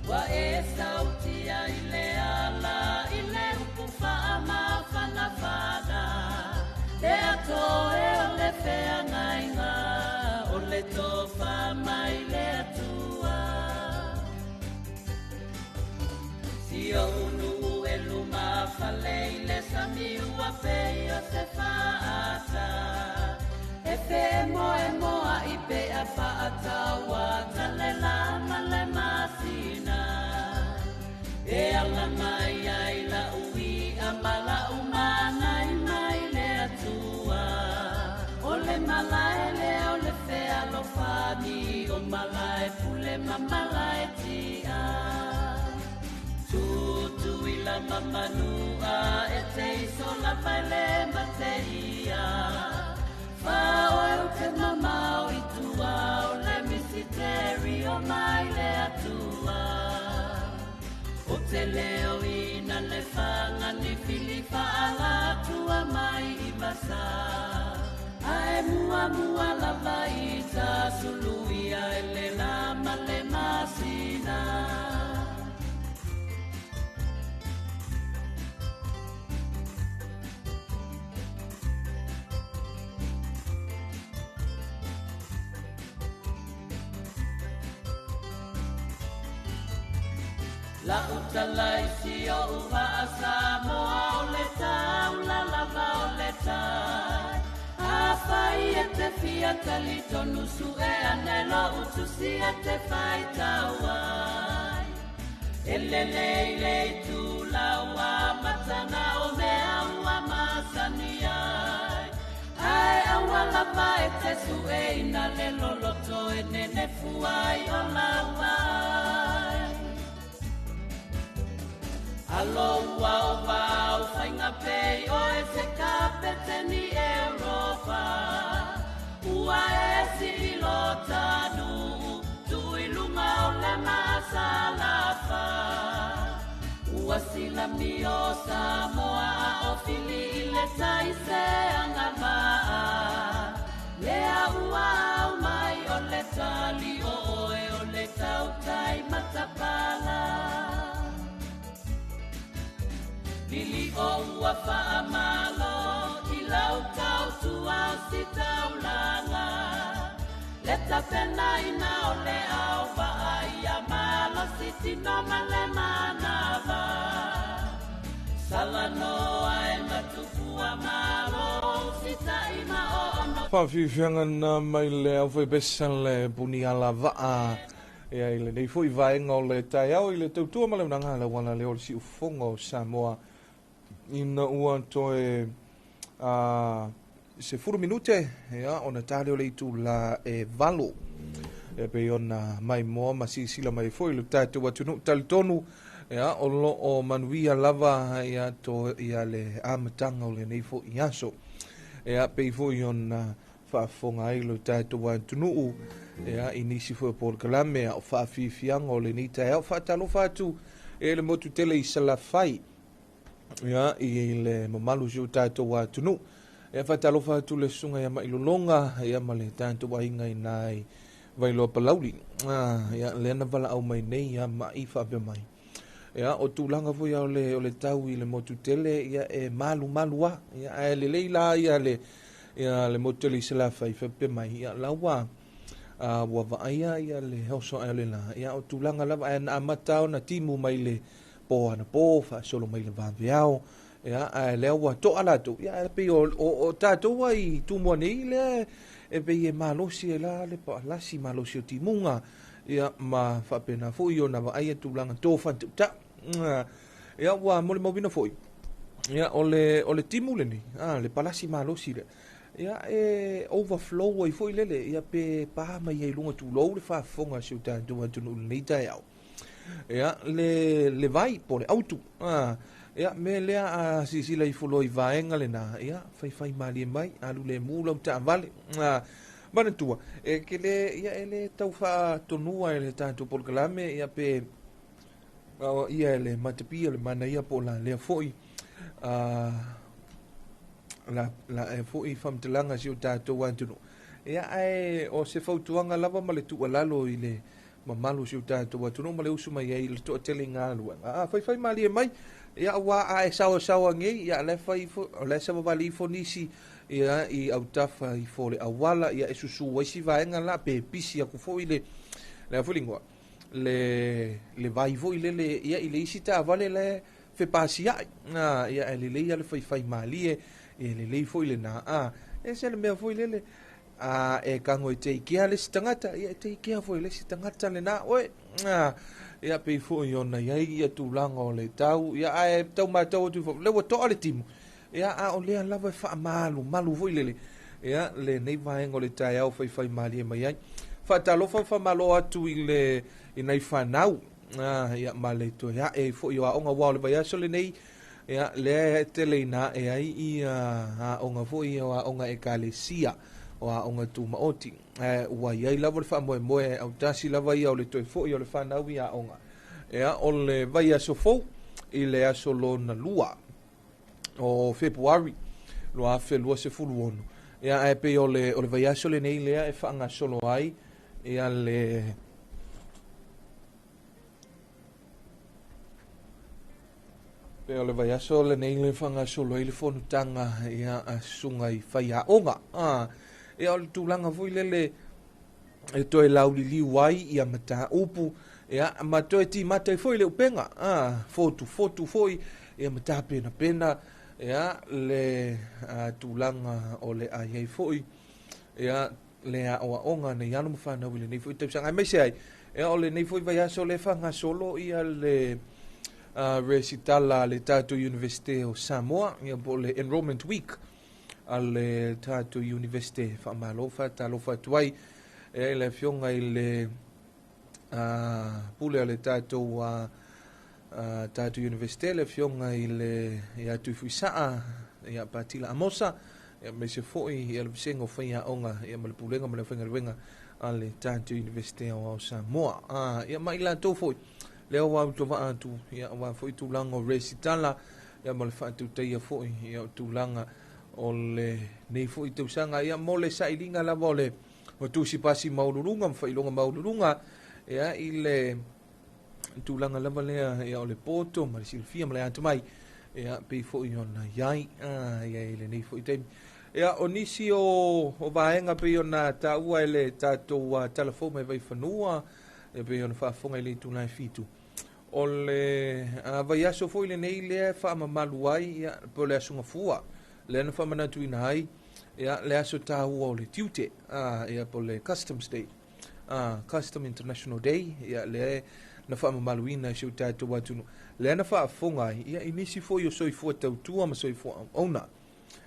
Speaker 16: Wa e sautia i le ala i le upu whaama whanawhana. Le atoe o le whea ngainga o le tofa mai le atua. Ia unu e luma whalei le sami ua pei o te whaata. E pe moa i pe a whaata wa tale lama le masina. E ala mai ai la ui a mala umana i mai le atua. O le malae le o le whea lo whani o malae pule ma malae tia. Tutu ila mamanua e te iso la whaile mateia. Whao e te mamau i tua o le misiteri o mai le atua. O te leo ina le whanga ni filipa ala tua mai i vasa. Ae mua mua la vaita suluia e le lama le masina. La utala i si o uwa a Samoa o le tau la lava o le tai. A whai e te fia tali tonu su e anelo utu si e te whai tau ai. E le lei tu la ua matana o mea ua masani ai. Ai awa lava e te su e ina le loloto e nene fuai o la wai. Alo wau wau whainga pei o e se kapete ni Europa. Ua e si ilo tanu, tui lunga o le masalafa. Ua sila mi o Samoa o fili i le taise angamaa. Lea ua au mai o le tali o oe o le tautai matapala. Lili o ua whaamalo i lau tau tua si taulanga. Leta pena ina o le au waa i a malo si tino male manava. Salanoa e matupua malo si taima o ono.
Speaker 1: Whawhiwhianga mai le au whai besan le puni ala waa. E ai le nei fui vaenga o le tai au i le tautua male unanga le wana le o si ufonga o Samoa. Ina ua toe se 4 minute ya ona tale o le itu la e valo e pe ona mai mo ma sila mai foi le tatu wa tunu tal tonu ya o lo o manuia lava ya to ya le amatanga o le nei fo iaso e a pe foi ona whaafonga ai lo tātou tunuu ia inisi fo por kalame o whaafifianga o le ni tai au whaatalo whātu e le motu tele i salafai ia i le mamalu siu tātou tunuu ia whaatalo whātu le sunga ia mailolonga ia ma le tātou inga i nai vailo palauri ia lena wala au mai nei ia ma i whaapea mai ia o tūlanga fo ia o le tau i le motu tele ia e malu a ia e le leila ia le motu tele i salafai whaapea mai ia laua wa vaia ia le hoso ai le na ia o tūlanga lava e na amatao na timu mai le po ana po fa solo mai le vaveao ia e le wa to ala to ia e pe o tātou ai tumo nei le e pe e malosi e la le pa lasi malosi o timunga ia ma whapena fui o na vaia tūlanga tō whantuta ia wa mole mawina fui ia o le timu le ni le palasi malosi le ia e overflow ai foi lele ia pe pa mai ai lunga tu lo le fa fonga se ta do tu nei tai au ia le vai por auto ia me le a si lai folo i vaenga le na ia fai mali mai alu le mula ta vale bana tua e ke le ia ele tau fa tonua ele tanto por kalame ia pe ia le matapia le mana ia po la le foi la e foi famtelanga si o tātou antunu ia ai o se fautuanga lava ma le tualalo i le mamalu si o tātou antunu ma le usu mai ai le to'atele galuega fai mali e mai ia ua ae saosaoa gei ia le fai o le sa vavali fonisi ia i autafa i fo le awala ia e susū ai si vaega la pe pisi aku fo'i le afuligoa le vai fo'i lele ia i le isi ta'avale le fepasia'i ia e lelei a le faifai malie e lelei foi le na e se le mea foi lele e kango i teikea le si tangata ia e teikea foi le si tangata le na oe ia pei foi ona iai ia tūlanga o le tau ia e tau mātau atu foi le watoa le timu ia o lea lava e wha malu foi lele ia le nei vaenga o le tai au fai mali e mai ai whaatalofa wha malo atu i nei whanau ia ma le to ia e foi o aonga wao le vai aso le nei ia le teleina e ai i onga foi o onga e kalesia o onga tu maoti ua ia lava le fa moe au tasi lava ia o le toi foi o le fa nau ia onga ia o le vai aso fo i le aso lona lua o Februari loa felua se fulu ono ia e pe o le vai aso le nei lea e fa anga solo ai ia le pe o le vai aso le nei le fanga solo i le fonu tanga ia a sunga i fai a onga ia o le tūlanga foi lele e toi lauli liu ai ia mata upu ia ma toi ti mata foi le upenga fotu foi ia mata pena ia le tūlanga o le ai foi ia le a onga ne yanu mfana wile nei foi tepsanga mai sai ia o le nei foi vai aso le fanga solo ia le recitala le Tātou University o Samoa ia po le Enrollment Week ale Tātou University whaamalofa talofa tuai e le fionga i le pule ale Tātou Tātou University le fionga i le ia tuifuisaa ia patila amosa ia me se foi ia le pisengo whaia onga ia ma le pulenga ma le whaingaruenga ale Tātou University o Samoa ia ma ila tō foi leo wa to va atu ia wa foi tu lango resitala ia mo le fa tu te ia foi ia tu langa o le nei foi tu sanga ia mo le sailinga la vole o tu si pasi maulurunga fa ilonga maulurunga ia ile tu langa la vale ia o le poto ma silfia ma le atu mai ia pe foi ona yai ia ile nei foi te ia o nisi o vaenga pe ona ta ua ele tatou telefone vai fanua e pe ona fa fonga ile tu nai fitu o le vai aso foi le nei le fa mamalu ai ia po le asunga fua le na fa manatu ina ai ia le aso ta o le tiute ia po le Customs Day Custom International Day ia le na fa mamalu ina se ta to watu le na fa fonga ia inisi foi o soi fo tau tua ma soi fo ona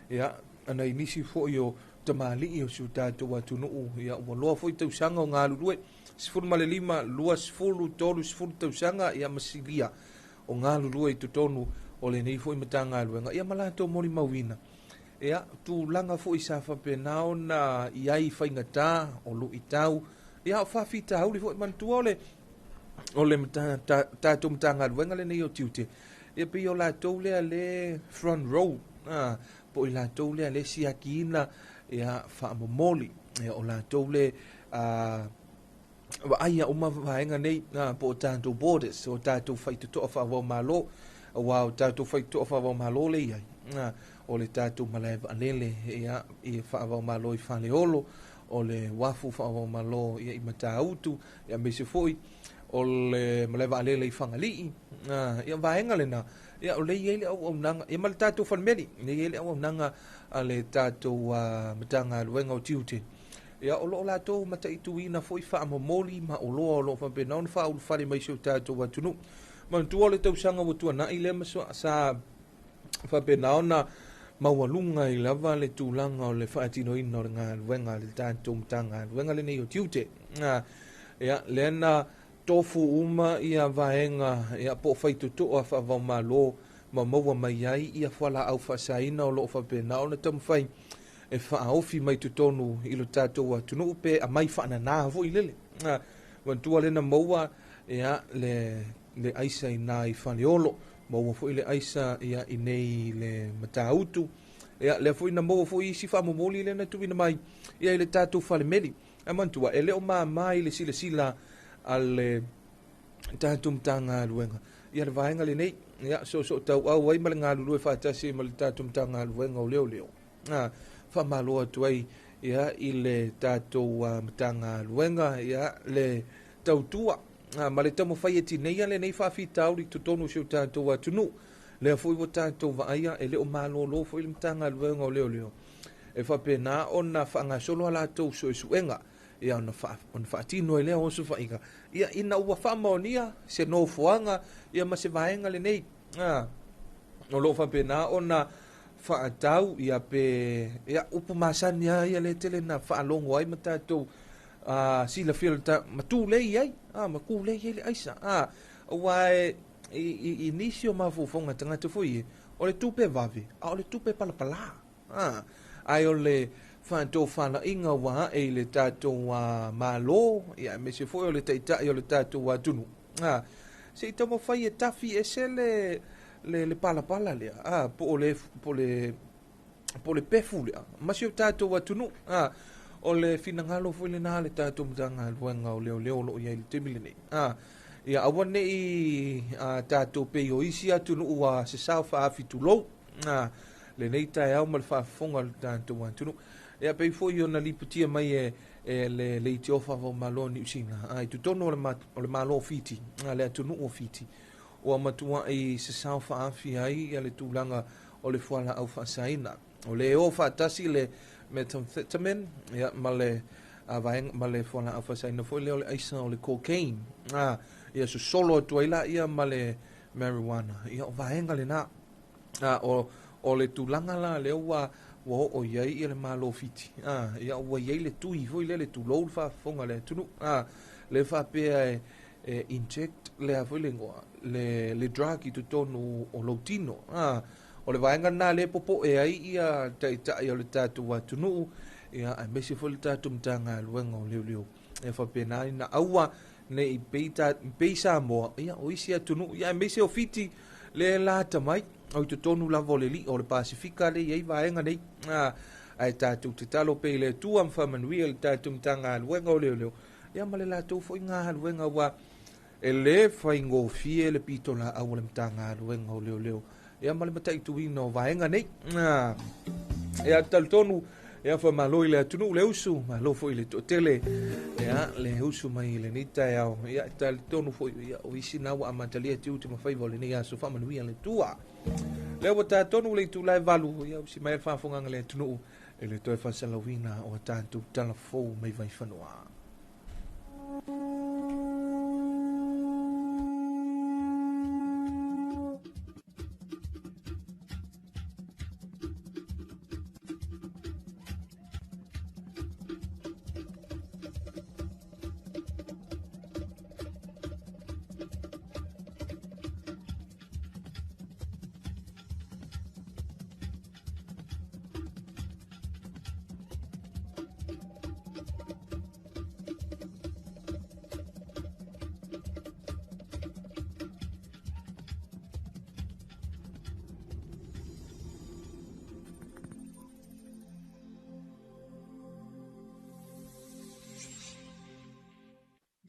Speaker 1: ia ana inisi foi o tamali o se ta to watu no ia o lo foi tau sanga nga lu sifuru male lima lua sifuru tolu sifuru tausanga ia masilia o ngā lulua i tutonu o le nei foi matanga luenga ia malato mori mawina ia tulaga foʻi sa faapena ona iai faigatā o luʻi tau ia o faafitauli foʻi manatua o le tatou matagaluega lenei o tiute ia pei o latou lea le front row po i latou lea le siakiina ia faamomoli ia o latou le vaaia uma vaega nei po o tatou borders o tatou faitotoʻa faavao malo ua o tatou faitotoʻa faavao malo lei ai o le tatou malae vaalele ia i faavao malo i faleolo o le wafu faavao malo ia i matautu ia meise foʻi o le malae vaalele i fagalii ia vaega lena ia o lei ai le auaunaga ia ma le tatou falemeli lei ai le auaunaga a le tatou matagaluega o tiute ia o loo latou mataʻituina foʻi faamomoli ma oloa o loo faapena ona faaulufale mai seu tatou atunuu manatua o le tausaga ua tuanaʻi lea ma sa faapena ona maualuga i lava le tulaga o le faatinoina o le galuega le tatou matagaluega lenei o tiute ia leana tofu uma ia vaega ia po o faitotoʻa faavao malo ma maua mai ai ia falaau faasaina o loo faapena ona taumafai e faaofi mai totonu i lo tatou atunuu pe amai faananā foʻi lele manatua lena maua ia le aisa inā i faleolo maua foʻi le aisa ia i nei le matautu ia lea foʻi na maua foʻi isi faamomoli lena tuuina mai ia i le tatou falemeli a manatua e lē o mamā i le silasila a le tatou matagaluega ia le vaega lenei ia so tauau ai ma le galulu e faatasi ma le tatou matagaluega o leoleo faamalo atu ai ia i le tatou matagaluega ia le tautua ma le taumafai e tineia lenei faafitauli totonu seu tatou atunuu lea foʻi ua tatou vaaia e lē o malōlō foʻi le matagaluega o leoleo e faapena ona faagasolo a latou suʻesuʻega ia ona faatino e lea oso faiga ia ina ua faamaonia se nofoaga ia ma se vaega lenei o loo faapena ona faatau ia pe ia upu masani ai le tele na faalogo ai ma tatou silafia matulei ai makulei ai le aisa ua i nisi o mafofoga tagata foi o le tupe vave o le tupe palapala ai o le fatou falaʻiga ua aʻe i le tatou malo ia me se foi o le taʻitaʻi o le tatou atunu seʻi taumafai e tafi ese le palapala lea po le pefu lea ma se o tatou atunuu o le finagalo foi lenā le tatou matagaluega o leoleo loo iai le temi lenei ia aua neʻi tatou pei o isi atunuu a sesao faafitulou lenei taeao ma le faafofoga o le tatou atunuu ia pei foʻi ona liputia mai e le iti ofa faavao malo niusina i totonu o le malo o fiti le atunuu o fiti ua matuaʻi sesao faafi ai ia le tulaga o le fualaau faasaina o le o faatasi le methamphetamine ia ma le vaega ma le fualaau faasaina foʻi lea o le aisa o le cocaine ia sosolo atu ai la ia ma le marijuana ia o vaega lenā o le tulaga la lea ua oo iai ia le malo fiti ia ua iai le tui foi lea le tulou le faafofoga le atunuu le faapea e inject lea foi le goa le drug i totonu o loutino o le vaega na le popoʻe ai ia taʻitaʻi o le tatou atunuu ia ae mese foi le tatou matagaluega o leoleo e faapena ina aua neʻi pei samoa ia o isi atunuu ia e mese o fiti le latamai o i totonu lava o le lii o le pasifika lei ai vaega nei ae tatou tatalo pei le atua ma faamanuia le tatou matagaluega o leoleo ia ma le latou foʻi galuega ua e lē faigofie le pitolaau o le matagaluega o leoleo ia ma le mataʻituina o vaega nei ia talutonu ia faamalo i le atunuu le usu malo foʻi le toʻatele ia le usu mai lenei taeao ia talitonu foʻi ia o isi na ua amatalia tiute mafaiva o lenei aso faamanuia le tua lea ua tatonu le itulae valu ia usi mai le faafogaga le atunuu e le toe faasalavina o tatou talafou mai vai fanoa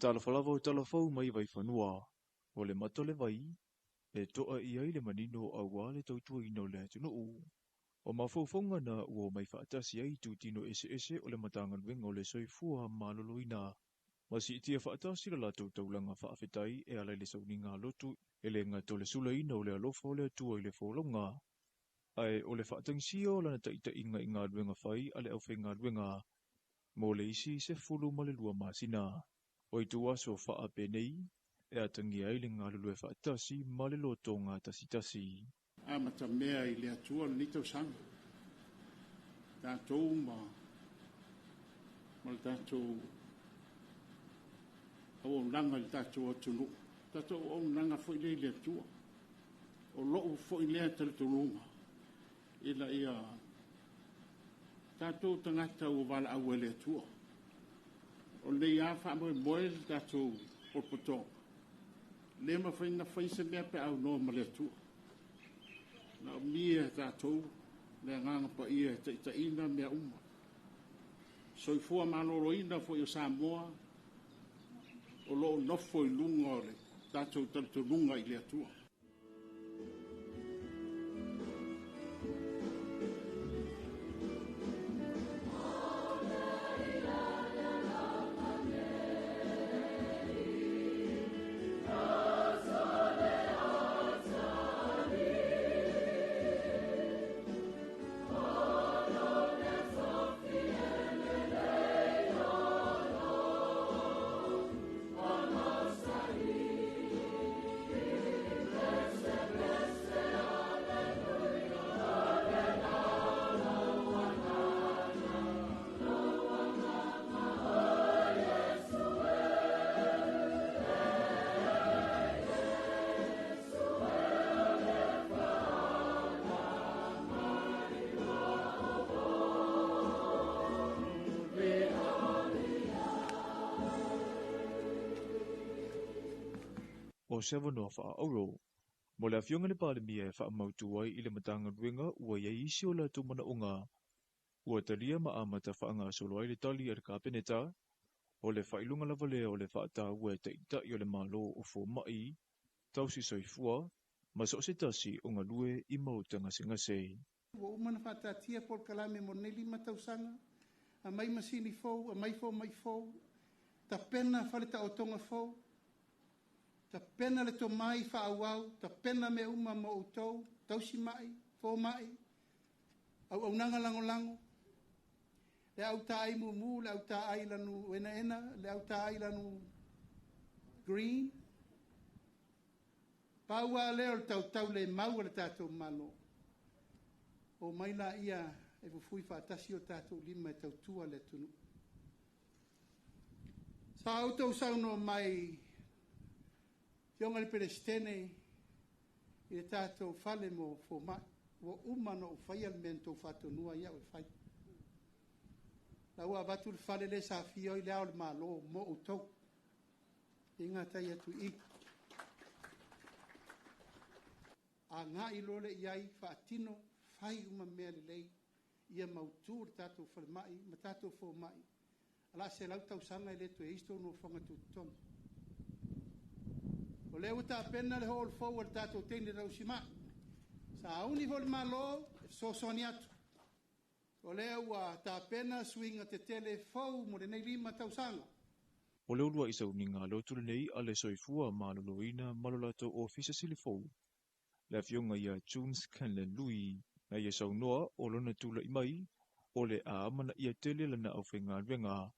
Speaker 7: Talafalava o talafau mai vai whanua, o le mato le vai, e toa i ai le manino au wale tautua ino le atunuu. O mawhauwhaunga na ua mai whaatasi ai tūtino ese o le matanganuenga o le soifua maloloina. Masi itia whaatasi la latou taulanga whaafetai e alai le sauninga lotu e le ngato le sulaina o le alofa o le atua i le whaulonga. Ai o le whaatangsio lana taita inga i ngā luenga whai ale au whai ngā luenga. Mo le isi se fulu ma le lua masina. O i tu aso wha penei, e atangi ai le ngā lulue whaatasi ma le loto ngā tasi.
Speaker 3: A mata mea i le atua le nitau sanga. Tātou ma le tātou au nanga le tātou atunu. Tātou au nanga fo i le atua. O loo fo i lea tala tununga. Ila ia tātou tangata o wala au le atua. O le ia wha moe moe le tātou o poto. Le ma whaina whaisa mea pe au noa ma le atua. Na mia tātou, le nganga pa ia ta ina mea uma. Soifua maloroina fo i o Samoa, o loo nofo i lunga o le tātou talunga i le atua.
Speaker 7: O sewa wha auro. Mo le awhionga le palemia e wha amautu ai i le matanganuenga ua iei isi o la tumana unga. Ua talia ma amata wha anga solo ai le tali ar kapeneta. O le whailunga lava lea o le whaata ua e taita i o le malo o fo mai. Tausi soifua, ma so se tasi o ngā lue i mautanga singasei.
Speaker 8: Ua umana whaatatia por kalame mo neli matausanga. A mai masini fou, a mai fou. Ta pena whaleta o tonga fou. Ta pena le to mai whaauau, ta pena me uma mo utou, tausi mai, fo mai, au nanga lango. Le au ta ai mumu, le au ta ai lanu ena, le au ta ai lanu green. Paua leo le tau le mau le tātou malo. O mai la ia e fufui whaatasi o tātou lima e tau tua le tunu. Sa autou sauno mai Yonga le perestene i le tātou whale mo fo mai. Wa umano o whai al mento whatonua ia o whai. La ua batu le whale le sa fio i le ao le malo mo o tau. Inga tai atu i. A ngā i lole iai whaatino whai uma mea le lei. Ia mautu le tātou whale mai, ma tātou fo mai. Ala se lau tau sanga i le tu e isto no whangatu tonga. O leo ta pena le hol forward tato tende rau sima. Sa uni hol malo so soniatu. O leo wa ta pena swinga te tele fau mo le nei lima tausanga.
Speaker 7: O leo lua isa uninga lotu le nei ale soifua maloloina malolato o fisa silifou. Le fionga ia Junes Canle Lui na ia saunoa o lona tula imai o le aamana ia tele lana au whenga renga.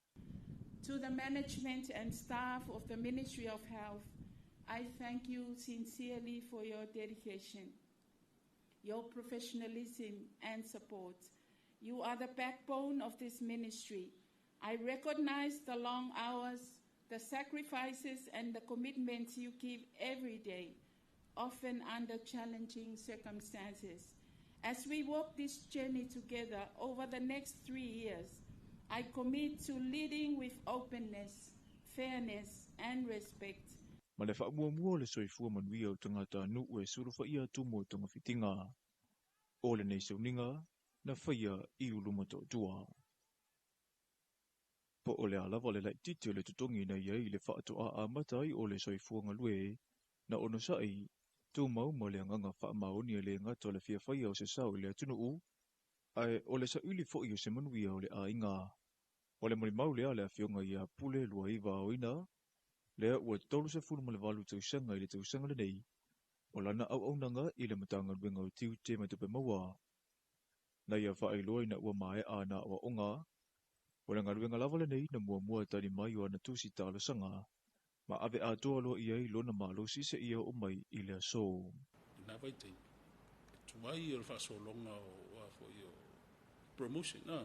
Speaker 9: To the management and staff of the Ministry of Health, I thank you sincerely for your dedication, your professionalism and support. You are the backbone of this ministry. I recognize the long hours, the sacrifices and the commitments you give every day, often under challenging circumstances. As we walk this journey together over the next 3 years, I commit to leading with openness, fairness and respect.
Speaker 7: Ma le whaamua le soifua manuia o tangata nu e surufa ia tumo tonga fitinga. O le nei sauninga na whaia i ulumato tua. po o le ala le lai titi o le tutongi na iai le whaatoa a matai o le soifuanga lue, na ono sai, tū mau mo le anganga whaamaoni le ngata o le whiawhai o se sau le atunu u, ai o le sa uli fo i o se manuia o le a inga. O le mau lea le a whionga i a pule lua iwa o ina, lea ua tolu se fulu mo le walu tausanga i le tausanga le nei, o lana au aunanga i le matanga ruenga o tiu te matupe maua. Na ia wha ailoa ina ua mae a na ua onga, o le ngaruenga lava le nei na mua tani mai o ana tusi talo sanga, ma ave a toa loa iai lona malo sise ia o mai i le aso.
Speaker 10: Nā vai tei, tuai o le whasolonga o afo i o promotion, na.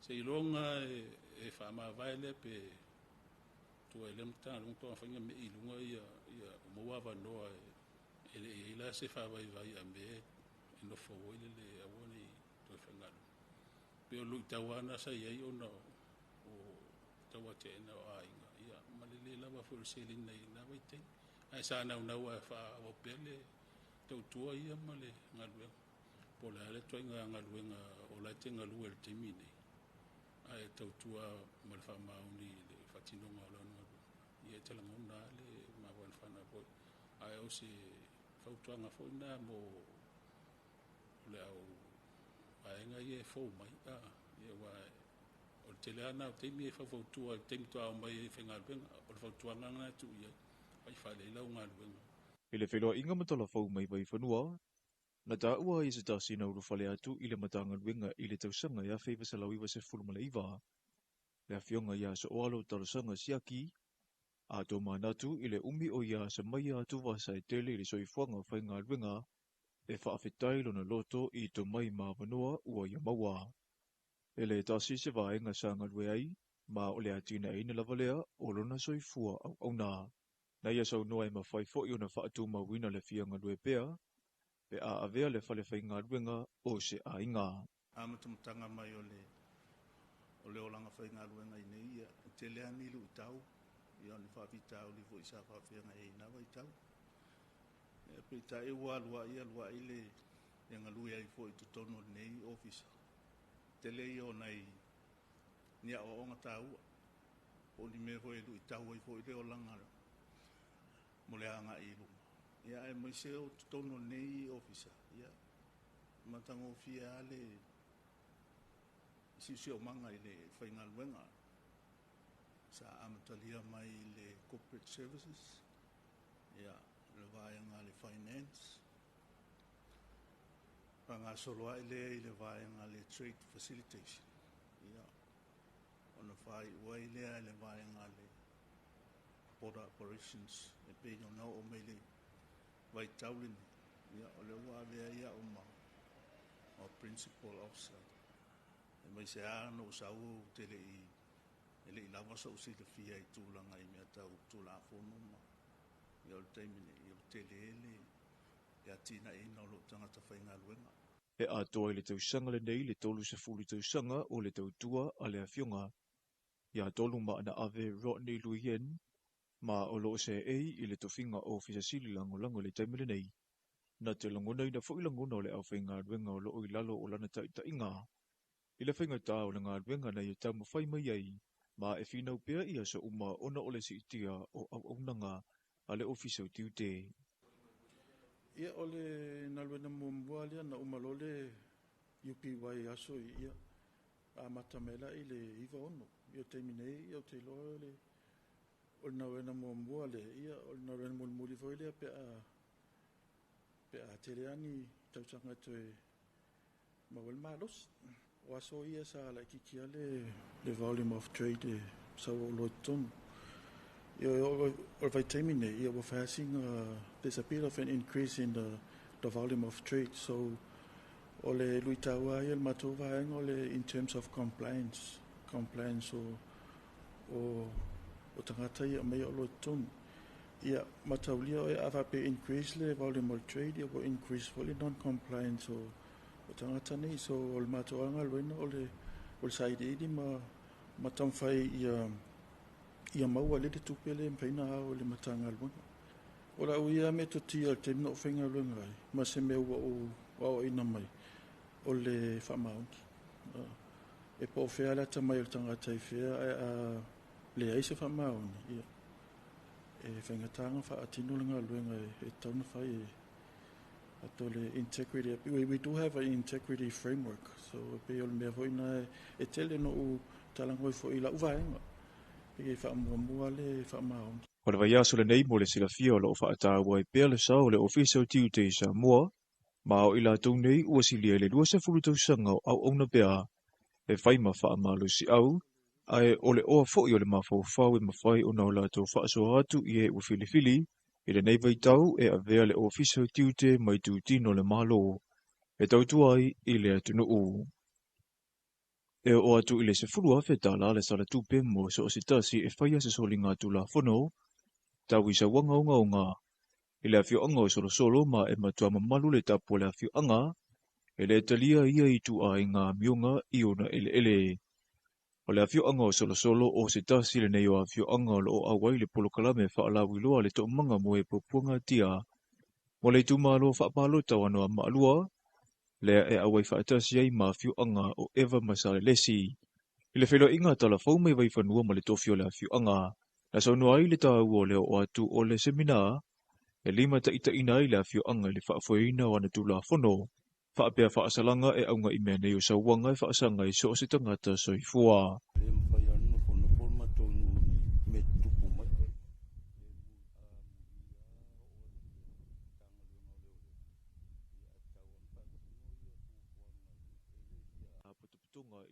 Speaker 10: Se i longa e whaama vaile pe tua ele mta lunga toa whainga me i lunga ia umuawa noa e le ila se whawai vai a me e no fo ile le awani toi whangaru. Pe o lui tawana sa iai o na o tawa te ena o ainga ia malele lawa for selling nei na vai tei. Ai sa nau a wha o pele tau tua ia male ngaluenga. Po le ale toi ngaluenga o lai te ngaluenga le te mine. Ai tau tua mal fa mauni le fatinonga o lana ia te langona le mawan fana boy ai o se fautuanga fo na mo le au ai nga ia fo mai ia wa o te lana te mi fa fautua te mi tua mai fenga ben o fautuanga na tu ia ai fa le la unga ben
Speaker 7: Ile whelua inga matala fau mai vai whanua, na tā ua i se tasi na uru whale atu i le matanga ruenga i le tausanga ia whaiva se lau iwa se fulumala iwa. Le whionga ia se oalo talusanga siaki, a tō manatu i le umi o ia se mai atu wasa e tele i le soifuanga whainga ruenga, e whaafetai lona loto i tō mai ma wanoa ua ia maua. E le tasi se vaenga sanga rueai, ma o le atina eina lavalea o lona soifua au auna. Na ia sau noa e mawhai fo i ona whaatu mawina le whianga rue pea, pe a avea le whale whainga ruenga o se a inga.
Speaker 11: A matamutanga mai o le olanga whainga ruenga i nei ia, te lea nilu i tau, i oni whawhitau li fo i sa whawhianga e inawa i tau. E pe ta e ua lua i le ngalui ai fo i tutono nei office. Te le i o nei nia o onga tau, o ni me fo i lu i tau ai fo i le olanga mo le anga i lunga. Ia e mai se o tutono nei officer, ia matango fia le si o manga i le whainga luenga. Sa amatalia mai le corporate services, ia le vaianga le finance. Panga soloa i le vaianga le trade facilitation. Ia ona whai ua i le vaianga le border operations e peino nau o mele vai taulini ia o le ua avea ia o principal officer e mai se ano sau te le i lava sa usi le fia i tūlanga i mea tau tūla whonuma ia o le taimine ia o te le ia tina e ina o lo tangata whainga luenga.
Speaker 7: E a toa i le tausanga le nei le tolu se fulu tausanga o le tautua a le awhionga. Ia tolu ma ana ave Rodney Luyen, ma o loo se ei i le tofinga o fisasili lango le taimile nei. Na te langona i na fo i langona o le au whainga ruenga o loo i lalo o lana ta inga. I le whainga ta o le ngā ruenga na i tau mawhai mai ei, ma e whinau pia ia sa uma ona o le si itia o au aunanga a le ofisa o tiute.
Speaker 3: Ia o le naluena muambua lea na umalo le UPY aso i ia a matamela i le iwa ono. Ia teiminei, ia te loa le o le naluena muambua le ia o le naluena mulimuli foi lea pe a tereani tausanga toe mawel malos. O aso ia sa la kikia le volume of trade sa o lo tonu. Or vitamin A, we're facing there's a bit of an increase in the volume of trade. So, ole luitawa el matova ole in terms of compliance o tangata ia me o ton. Ia mataulia e ava pe increase le volume of trade ia increase for non-compliance o tangata nei so ole matoanga luena ole side di ma tamfai ia maua le tupele mpena o le matanga luenga. Ora uia me to tia te no whenga luenga ai. Ma se me ua o ina mai. O le whamaungi.
Speaker 11: e po fea la tamai o tangata i fea le ai se whamaoni ia. E whaingatanga wha atino lenga luenga e tauna whai atole integrity. We do have an integrity framework, so pe o mea hoi na e tele no u talangoi fo i la uvaenga. E whaamua le whamaoni.
Speaker 7: O le vai aso le nei mo le sila fia o lo whaatawa i pea le sao le official Tuesday sa mua, ma o ila tau nei ua silia le 2 tausanga o au ona pea e whaima whaamalu si au, ai o le oa fo'i o le mawhau e mawhai o nau lato whaaso atu i e ua filifili, i le nei vai tau e a vea le official Tuesday mai tu tino le malo, e tau tuai i le atu no u. E o atu i le se furu afe tala le sala tupe mo se o sitasi e whaia se soli ngā tu la whono, tau i sa wanga o ngā, i le afio anga o solo solo ma e matua mamalu le tapu le afio anga, e le talia ia i tu a i ngā mionga i ona ele. O le afio anga o solo solo o sitasi le nei o afio anga lo o awai le polo kalame whaalawi loa le to manga mo e pupunga tia, mo le tu malo whaapalo tau anoa maalua, lea e awai whaatasi ai ma afio anga o Eva Masale Lesi. I le whelo inga tala whau mai vai whanua ma le tofio le afio anga, na saunu ai le tau o leo o atu o le semina, e 5 ta ina i le afio anga le whaafoina wana tu la whono, whaapea whaasalanga e aunga i mea nei o sauanga e whaasanga i so o se tangata soifua.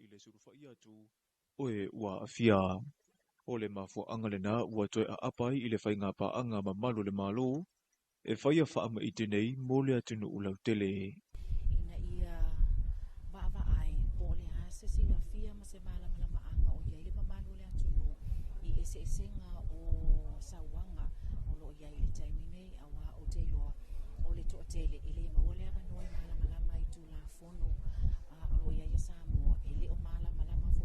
Speaker 7: I le surufa i atu o e ua afia. O le mafua anga le na ua toe a apai i le whainga pa anga ma malu le malo, e whaia whaama i tenei mo le atunu ulau tele.
Speaker 12: Ina ia vava ai o le hase si la fia ma se mala malama anga o ia ile mamalu le atunu i ese esenga o sawanga o lo ia ile taimine awa o te loa o le to tele ile ma ole aga noi mala malama i tu la fono o ia ia Samoa ile o mala malama fo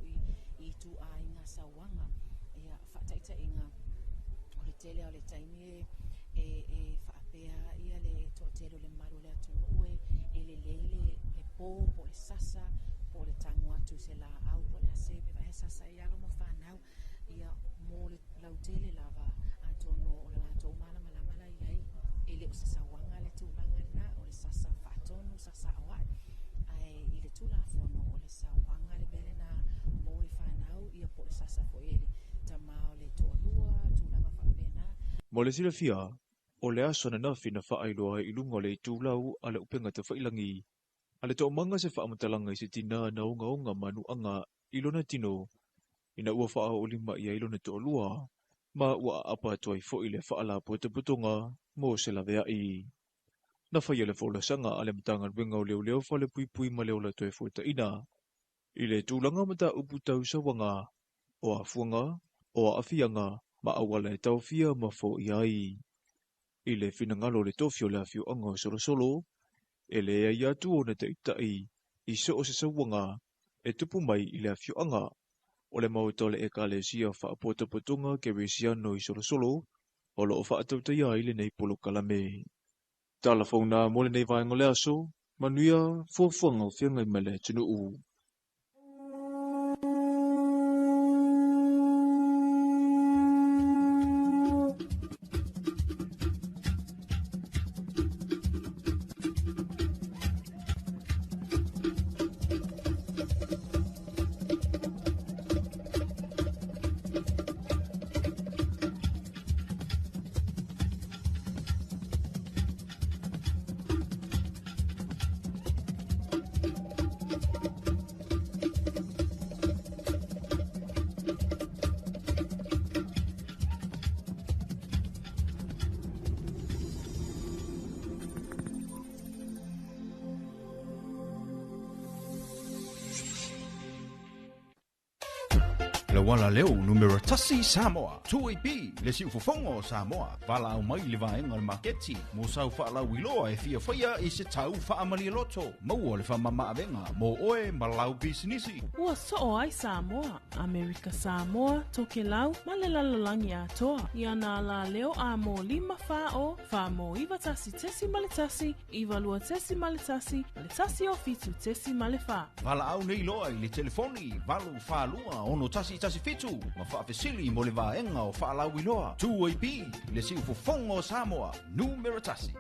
Speaker 12: i tu a inga sawanga ia fataita inga o le tele o le taimine e whaapea ia le tōtero le maru le atunu e le leile le pō po le sasa po le tangu atu se la au po le asebe va he sasa i alo mo whanau ia mo le lautele lava atono o le lato mana malamala iai e le o sasa wanga le tūlanga na o le sasa whaatonu sasa awai ai i le tūlafono o le sa wanga le bele na mo le whanau ia po le sasa po ele tamao le tōlua tūlanga whaapea na
Speaker 7: Mo le sila fia, o le aso na nafi na whaailoa i lunga le tūlau a le upenga te whailangi. A le tō manga se whaamutalanga i se tina na onga manu anga ilona tino, ina ua whaa o lima ia ilona tō lua, ma ua apa tuai fo i le whaala puta putonga mo se la vea i. Na whaia le whola sanga a le mtanga wenga o leo leo whale pui pui ma leo la toe fueta ina. I le tūlanga mata upu tau sa wanga, o a fuanga, o a afianga, ma awala e tau fia ma fo i ai. I le finangalo le tofio le afio anga solo solo, e le ai atu o na te itai, i so o se sawanga, e tupu mai i le afio anga, o le mautole e ka le sia wha apota potonga ke resiano i solo solo, o lo o wha atautai ai le nei polo kalame. Tala fauna mo le nei vaenga le aso, manuia fuafuanga o fianga i mele tunu u.
Speaker 5: Le wala leo numero tasi Samoa. Tuipi le si ufofongo Samoa. Vala au mai le vaenga le maketi. Mo sau whaala wiloa e fia whaia i se tau whaamali loto. Maua le whamama avenga. Mo oe malau bisinisi.
Speaker 6: Ua so ai Samoa, Amerika Samoa, toke lau, malelalolangi atoa. Ia na la leo a mo 5 fao, fa mo iwa tasi tesi maletasi, iwa lua tesi maletasi, maletasi o fitu tesi malefa.
Speaker 5: Vala au nei loa i le telefoni. Valu whaalua ono tasi fitu. Ma whaafesili mo le vaenga o whaalau iloa. Tuipi le si ufofongo Samoa. Numero tasi.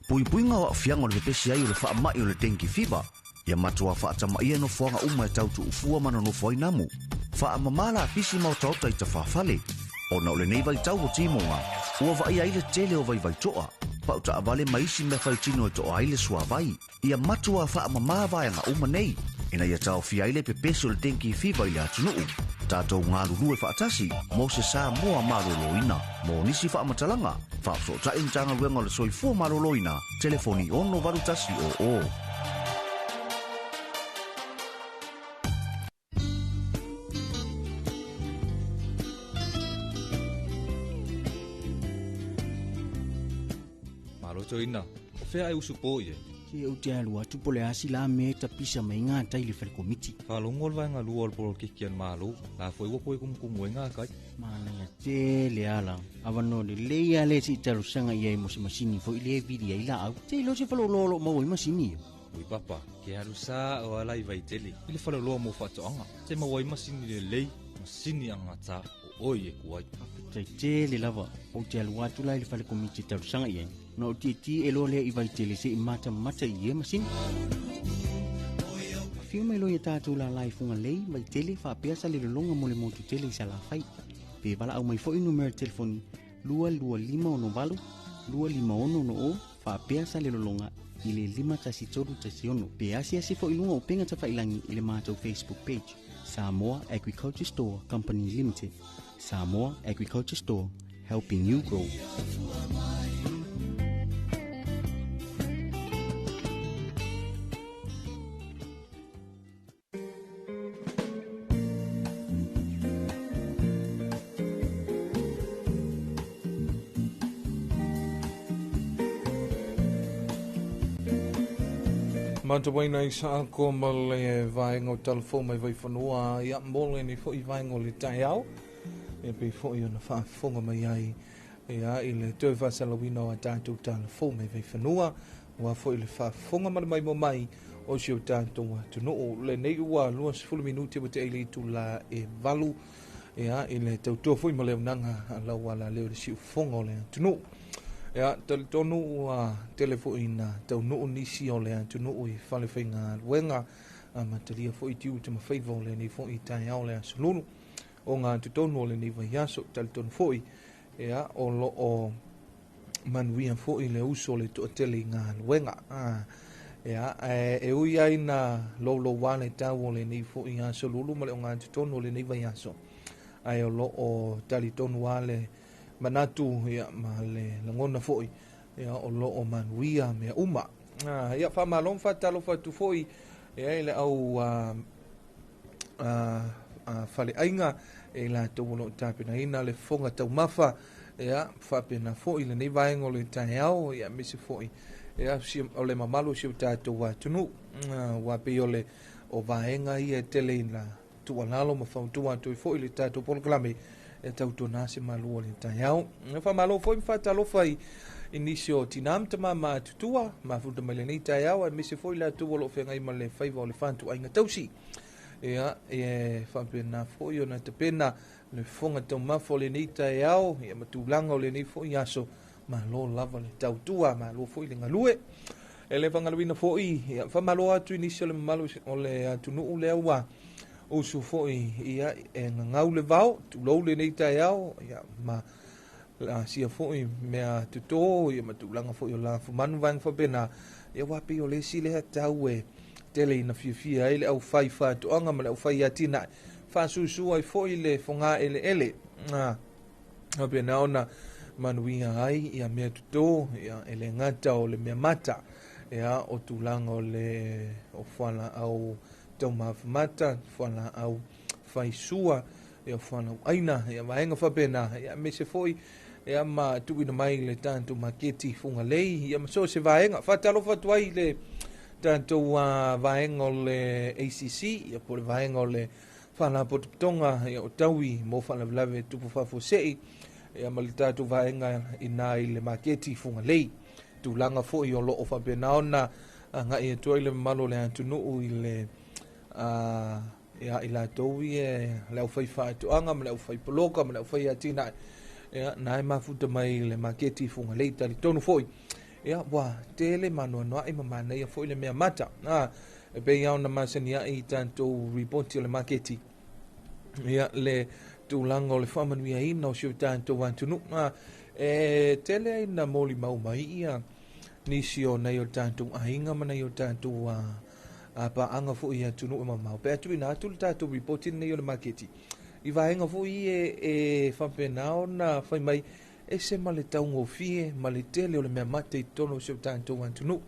Speaker 13: Puipuinga wa fiango le pesi ai o le whaamai o le dengue fever. Ia matua whaatamai no whanga uma e tautu ufua mana no whainamu. Whaamamala pisi mau tauta i ta whaafale. O na ole nei vai tau o timonga. Ua vai ai le tele o vai vai toa. Pauta avale maisi me whai tino e toa ai le sua vai. Ia matua whaamama vai anga uma nei. Ina ia tau fia ile pe pesi o le dengue fever i le atunuu. Tātou ngā lulu e whaatasi, mo se sā mua maroloina, mo nisi whaamatalanga, whaapso ta intanga ruenga le soifua maroloina, telefoni ono varutasi o.
Speaker 14: Maloto ina, o whea e usu po ie.
Speaker 15: Ke o te alua tupo le asi la me ta pisa mai ngā tai le whare komiti.
Speaker 14: Whalongo le vaenga lua le polo kikian malo, la fwoi wapo e kumkumu e ngā kai.
Speaker 15: Mana te le ala, awano le leia le si taru sanga ia i mo se masini fo i le vidi ai la au. Te ilo se whalo lolo mau i masini ia.
Speaker 14: Ui papa, ke haru sā o alai vai tele, ili whalo loa mo whatoanga. Te mawai masini le lei, masini anga tā o oi e kuai.
Speaker 15: Te le lava, o te alua tu lai le whare komiti taru sanga ia. No ti elo le i vai tele se i mata i e masini. Fio mai lo i tātou la lai funga lei, mai tele whaapea sa le longa mo le motu tele i sa la whai. Pe wala au mai fo i numero telefoni 225 251 o whaapea sa le longa i le 5-3-1. Pe asia se fo i lunga o penga ta whailangi i le mātou Facebook page. Samoa Agriculture Store Company Limited. Samoa Agriculture Store, helping you grow.
Speaker 1: Matawaina i sa ko ma le vaenga o talafo mai vai whanua ia mole ni fo i vaenga o le tai au. E pe fo i ona whaafonga mai ai ia i le tue whasalawina o a tātou talafo mai vai whanua. Wa fo i le whaafonga mai mo mai o si o tātou atuno o le nei ua 20 minuti wa te eili tu la e valu. Ia i le tautua fo i ma leo nanga a lau ala leo le si ufonga o le atuno. Ia, tonu telefo ina tau nuu nisi o le tunu i whale whainga luenga ma talia fo i tiu te mawhaiva o le ni fo i tai au le asalunu o ngā tutonu o le ni vai aso talitonu fo i ia o lo o manuia fo i le uso o le tuatele i ngā luenga ia e ui aina lo wale tau o le ni fo i asalulu ma le o ngā tutonu o le ni vai aso ai o lo o talitonu wale manatu ia ma le langona foi ia o lo o manuia me uma ia fa malon fa talo fa tu foi ia ile au fale ainga e la to lo tapina ina le fonga tau mafa ia fa pena foi le nei vaengo le taiao ia misi foi ia si o le mamalu si tato wa tunu wa pe ole o vaenga ia tele ina tu alalo ma fa tu wa tu foi le tato por clame e tautona se malua le taiao. E wha malo foi mwhata lofa i inisio tinam tama ma tutua, ma futa mai le nei taiao, e mese foi la tuwa lo whenga i ma le whaiva o le whantu ainga tausi. Ea, e whampena foi o na te pena le whonga tau mafo le nei taiao, e ma tūlanga o le nei foi aso, ma lo lava le tautua, ma lo foi le ngalue. E le whangaluina foi, e wha malo atu inisio le malo o le atunuu le aua, o su foi ia e ngau le vau tu lo le nei tai au ia ma la sia foi mea tuto ia ma tu langa foi o la fu manu vang fa bena ia wa pe o le si le tau e tele na fia ile au fai fa tu anga ma le au fai atina fa su ai foi le fonga ele a bena ona manuia ai ia mea tuto ia ele ngata o le mea mata ia o tu langa o le o fala au tau mafamata whana au whaisua ia whana aina ia vaenga whapena ia me se foi ia ma tuina mai le tanto maketi funga lei ia maso se vaenga whatalo whatuai le tanto vaenga o le ACC ia po le vaenga o le whana pototonga ia o taui mo whana vlave tupu whafosei ia ma le tanto vaenga ina i le maketi funga lei tūlanga fo i o loo whapena ona nga i atua i le malo le antunuu i le ia i la toui le au whai whaatuanga ma le au whai poloka ma le au whai atina ia na e mafuta mai le maketi funga lei tali tonu foi ia wa tele manoa noa i mamana ia foi le mea mata e pe iau na masani i tanto reporti o le maketi ia le tūlanga o le whamanuia ina o siu tanto wantunu e tele ina moli mau mai ia nisi o nei o tanto ainga ma nei o tanto pa anga fu ia tunu e mamau pe atu ina atu le tanto reporti nei o le maketi i vaenga fu i e whampenao na whai mai e se ma le taungo fie ma le tele o le mea mate i tono siu tanto wantunu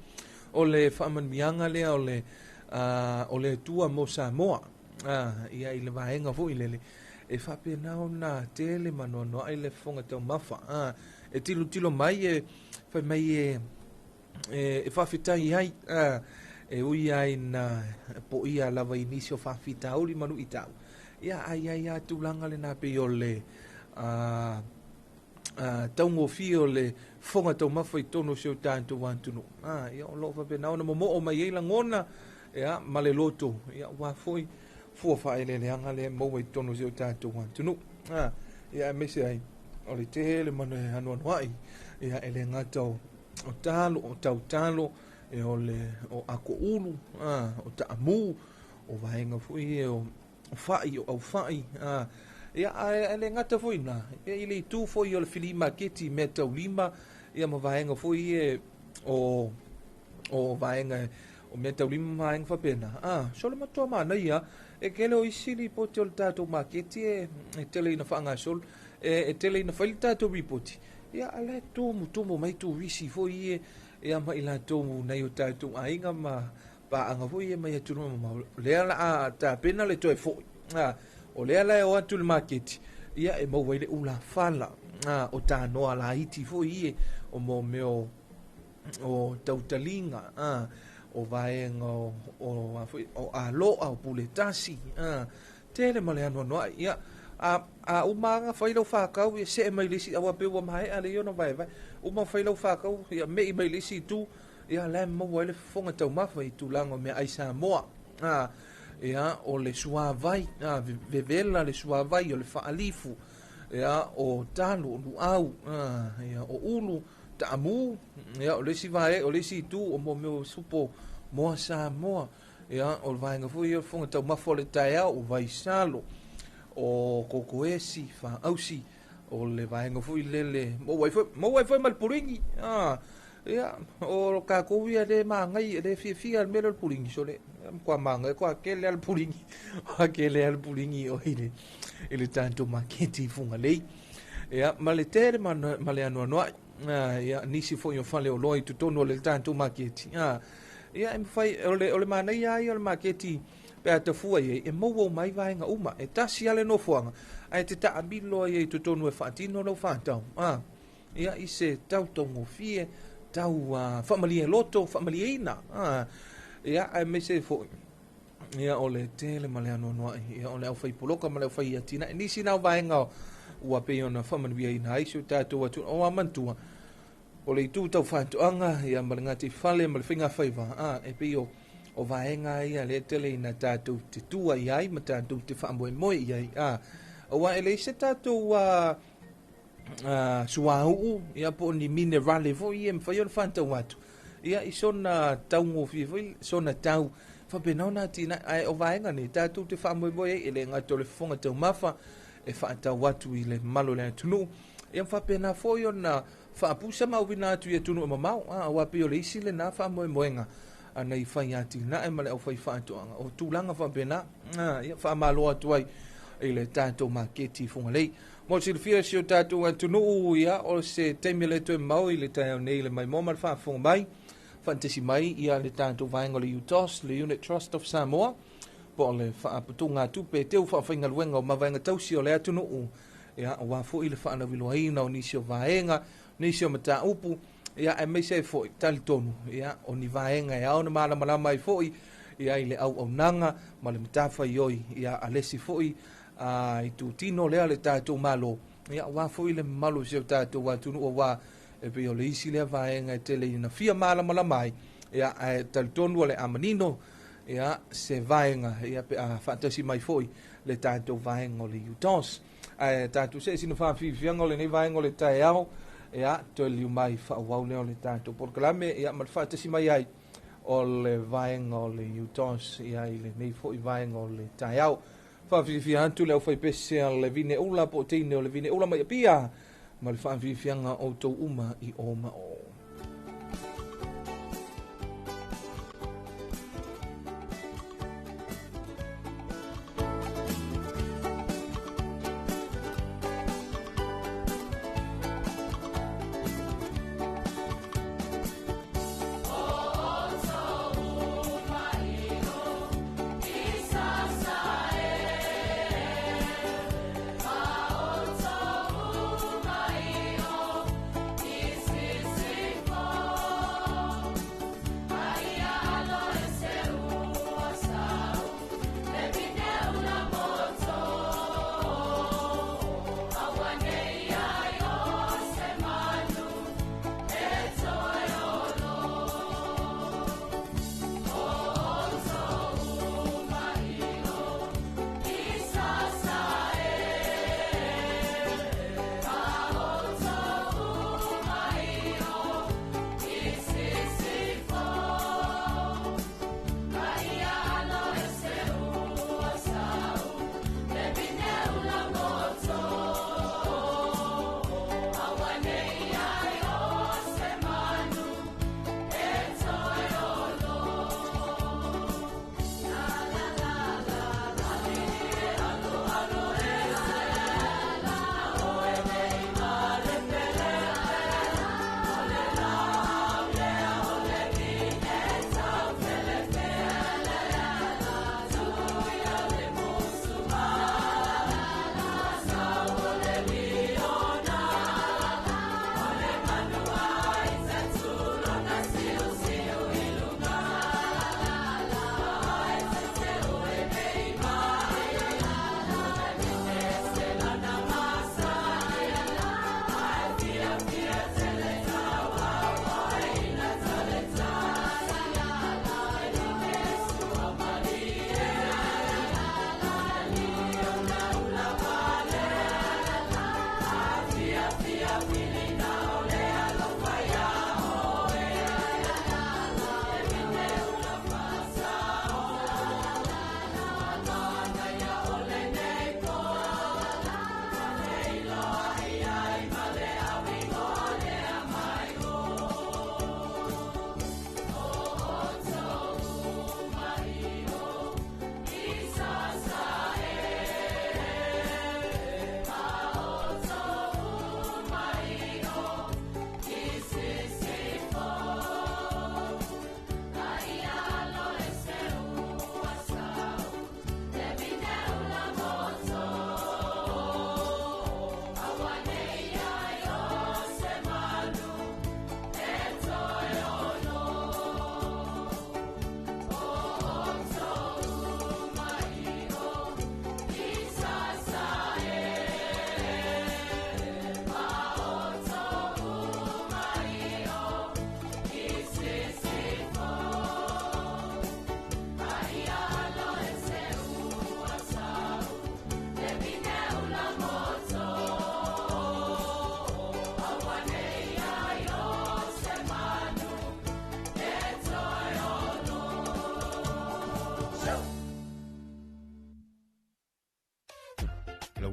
Speaker 1: o le whamanuianga lea o le tua mo Samoa ia i le vaenga fu i lele e whapenao na tele manoa noa i le fonga tau mafa e tilo mai e whai mai e whawhitai ai e ui ai na po ia lava inisi o whawhita uri manu i tau ia ai tūlanga le nā pe o le taungo fi o le fonga tau mafa i tono seo tāntu wantunu ia o lo whapenao na momo o mai eila ngona ia ma le loto ia wafoi fua whae le leanga le maua i tono seo tātou wantunu ia mese ai o le te le manu e hanua nuai ia ele ngata o talo o tau talo e o le o ako ulu o taamu o vaenga fui o whai o au whai ia ele ngata fui na ia ili tu fui o le fili maketi me tau lima ia ma vaenga fui o vaenga o me tau lima vaenga whapena so le matua mana ia e kele o isili po te o le tātou maketi e tele ina whaangasol e tele ina whaili tātou ripoti ia ala tumu mai tu risi fo i e ama ila tumu nei o tātou ainga ma pa anga fo i mai atunu ma lea la a ta pena le toe fo o lea la o atu le maketi ia e mau waile ula fala o tā noa la iti fo i o mo meo o tautalinga o vaenga o aloa o puletasi tele ma le anua noa ia a umanga whailau whakau ia se mai lisi awa pewa mai ale iona vai uma whailau whakau ia mei mai lisi tu ia le maua ele fonga tau mafa i tūlanga mea ai Samoa ia o le suavai vevela le suavai o le whaalifu ia o talo o luau ia o ulu taamu ia o lesi vai o lesi tu o mo meu supo moa Samoa ia o le vaenga fui o fonga tau mafa o le taea o vai salo o kokoesi fa ausi o le vaenga fui lele mo wai foi mal puringi ia o ka kovia de mangai de fia al melo puringi sole kwa manga kwa kele al puringi o ile tanto maketi funga lei ia maletere male anu ia nisi foi o fale o loi tutono le tanto maketi ia em fai o le manai ai o maketi pe ata fua e mo mai vaenga uma e tasi ale no fuanga ai te ta abilo e to tonu e fatino no fatau ia ise tau tongo fie tau family loto family ina ia ai me se fo ia ole tele male ano no ia ole au fai poloka male fai atina ni sina vaenga ua pe ona family ina ai so tatu atu o amantua ole tu tau fatuanga ia malangati fale mal finga faiva e pe o vaenga ia le tele ina tātou te tua iai, ma tātou te whaamoe moe iai. O wa ele se tātou suahu, ia po ni minerale fo ia mwhai on whantau atu. Ia i sona taungo fii, sona tau, whapenau nā tina, o vaenga ni tātou te whaamoe moe iai, ele ngato le whonga tau mafa, e whaatau atu i le malo le tunu. Ia whapena fo i ona whaapusa mauwina atu i tunu e mamau, wapi o le isi le nā whaamoe moenga. Ana i whai ati na e male au whai whaatoanga. O tūlanga whapena, ia whaamalo atu ai i le tātou maketi funga lei. Mo si le whia si o tātou atunu ia o se teimele tu e mau i le tātou nei le mai momal whaafunga mai. Whantesi mai ia le tātou vaenga le UTOS, le Unit Trust of Samoa. po le fa putunga tupe teu fa fainga luenga o mavainga tausi o le atunu ia wa fo ile fa na viloina o nisio vaenga nisio mata upu ia e me se fo tali tonu ia o ni vaenga ia ona mala mala mai fo ia ile au nanga ma le matafa ioi ia alesi fo i tu tino le ale tatou malo ia wa fo ile malo se tatou wa tunu o wa e pe o le isi le vaenga e tele ina fia mala mala mai ia e tali tonu le amanino ia se vaenga ia pe a fantasi mai fo le tatou vaenga o le utons tatou se sino fa fianga o le nei vaenga o le taeao ia to liu mai fa wau le o le tatou porkalame ia ma fantasi mai ai o le vaenga o le utons ia i le nei fo i vaenga o le taeao fa antu le o fai pese le vine ula po teine o le vine ula mai pia ma le fa fianga o tou uma i oma o
Speaker 16: This is it.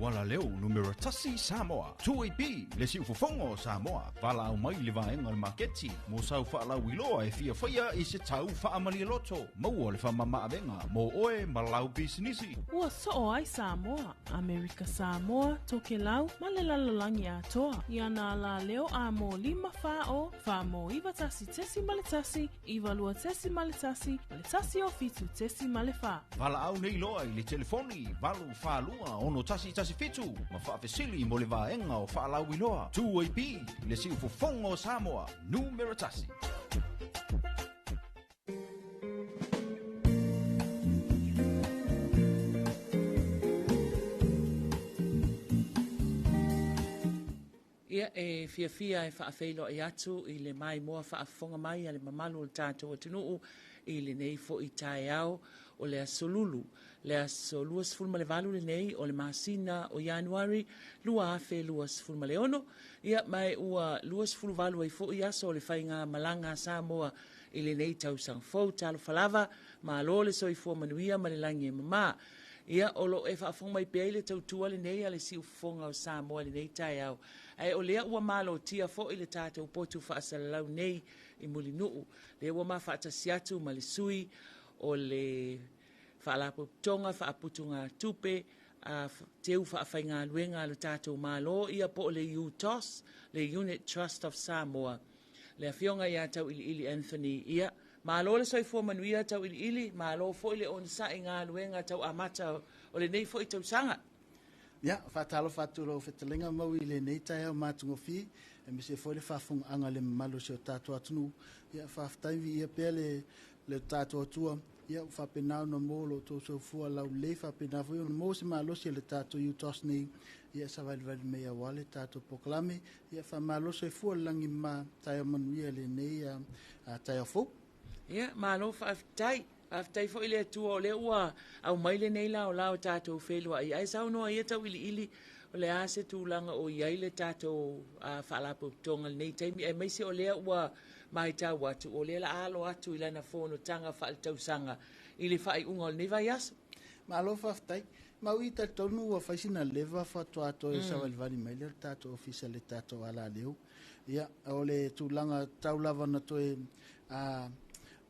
Speaker 5: wala leo numero tasi Samoa. Tuipi le si ufofongo Samoa. Vala au mai le vaenga le maketi. Mo sau whaala wiloa e fia whaia i se tau whaamali loto. Maua le whamama avenga. Mo oe malau bisinisi.
Speaker 6: Ua so ai Samoa, Amerika Samoa, toke lau, malelalolangi atoa. Ia na la leo a mo 5 fao, fa mo iwa tasi tesi maletasi, iwa lua tesi maletasi, maletasi o fitu tesi malefa.
Speaker 5: Vala au nei loa i le telefoni. Valu whaalua ono tasi fitu. Ma whaafesili mo le vaenga o whaalau wiloa. Tuipi le si ufofongo Samoa. Numero tasi.
Speaker 17: Ia e fia e whaafeilo e atu i le mai moa whaafonga mai a le mamalu o tātou atunuu i le nei fo i tae au o le asolulu. Le asolua sfulma le valu le nei o le masina o Januari lua afe lua sfulma le ono. Ia mai ua lua sfulu valu ai fo i aso o le whainga malanga Samoa i le nei tau sang fau talo falava ma lo le soifua manuia ma le langi e mama. Ia o lo e whaafonga mai pia i le tautua le nei a le si ufonga o Samoa le nei tae au. Ai o lea ua malo tia fo i le tātou potu whaasalalau nei i muli nuu. Lea ua maa whaatasiatu ma le sui o le whaalapotonga, whaaputunga tupe, teu whaafainga luenga le tātou malo ia po le UTOS, le Unit Trust of Samoa. Lea fionga ia tau ili Anthony ia. Malo le soifua manuia tau ili, malo fo i le onsa i ngā luenga tau amata o le nei fo i tau sanga.
Speaker 8: Ya, fatalo fatulo fetelenga mau i le nei tae au mātungo fi, e mi se foi le whafunga anga le malo se o tātua atunu. Ia, whaaftaivi ia pia le tātua atua. Ia, whapenau na mōlo tō so fua lau le whapenau fui. Ona mō se malo se le tātua UTOS nei. Ia, sa wali mea wale tātua poklame. Ia, whamalo se fua langi mā tae manuia le nei tae au fō.
Speaker 17: Ia, malo whaaftai. Aftai fo ile tua o le ua au maile nei la o lao tātou whelua i ai sau noa ia tau ili o le ase tūlanga o iai le tātou whaalapu tonga nei taimi e meisi o lea ua mai tau atu o lea la alo atu i lana whono tanga whaal tau sanga i le whai unga o le nevai aso.
Speaker 8: Ma alo whaftai, mau i tonu ua whaisina lewa whatua ato e sawalivani mai le tātou ofisa le tātou ala leo. Ia, o le tūlanga tau lava na toe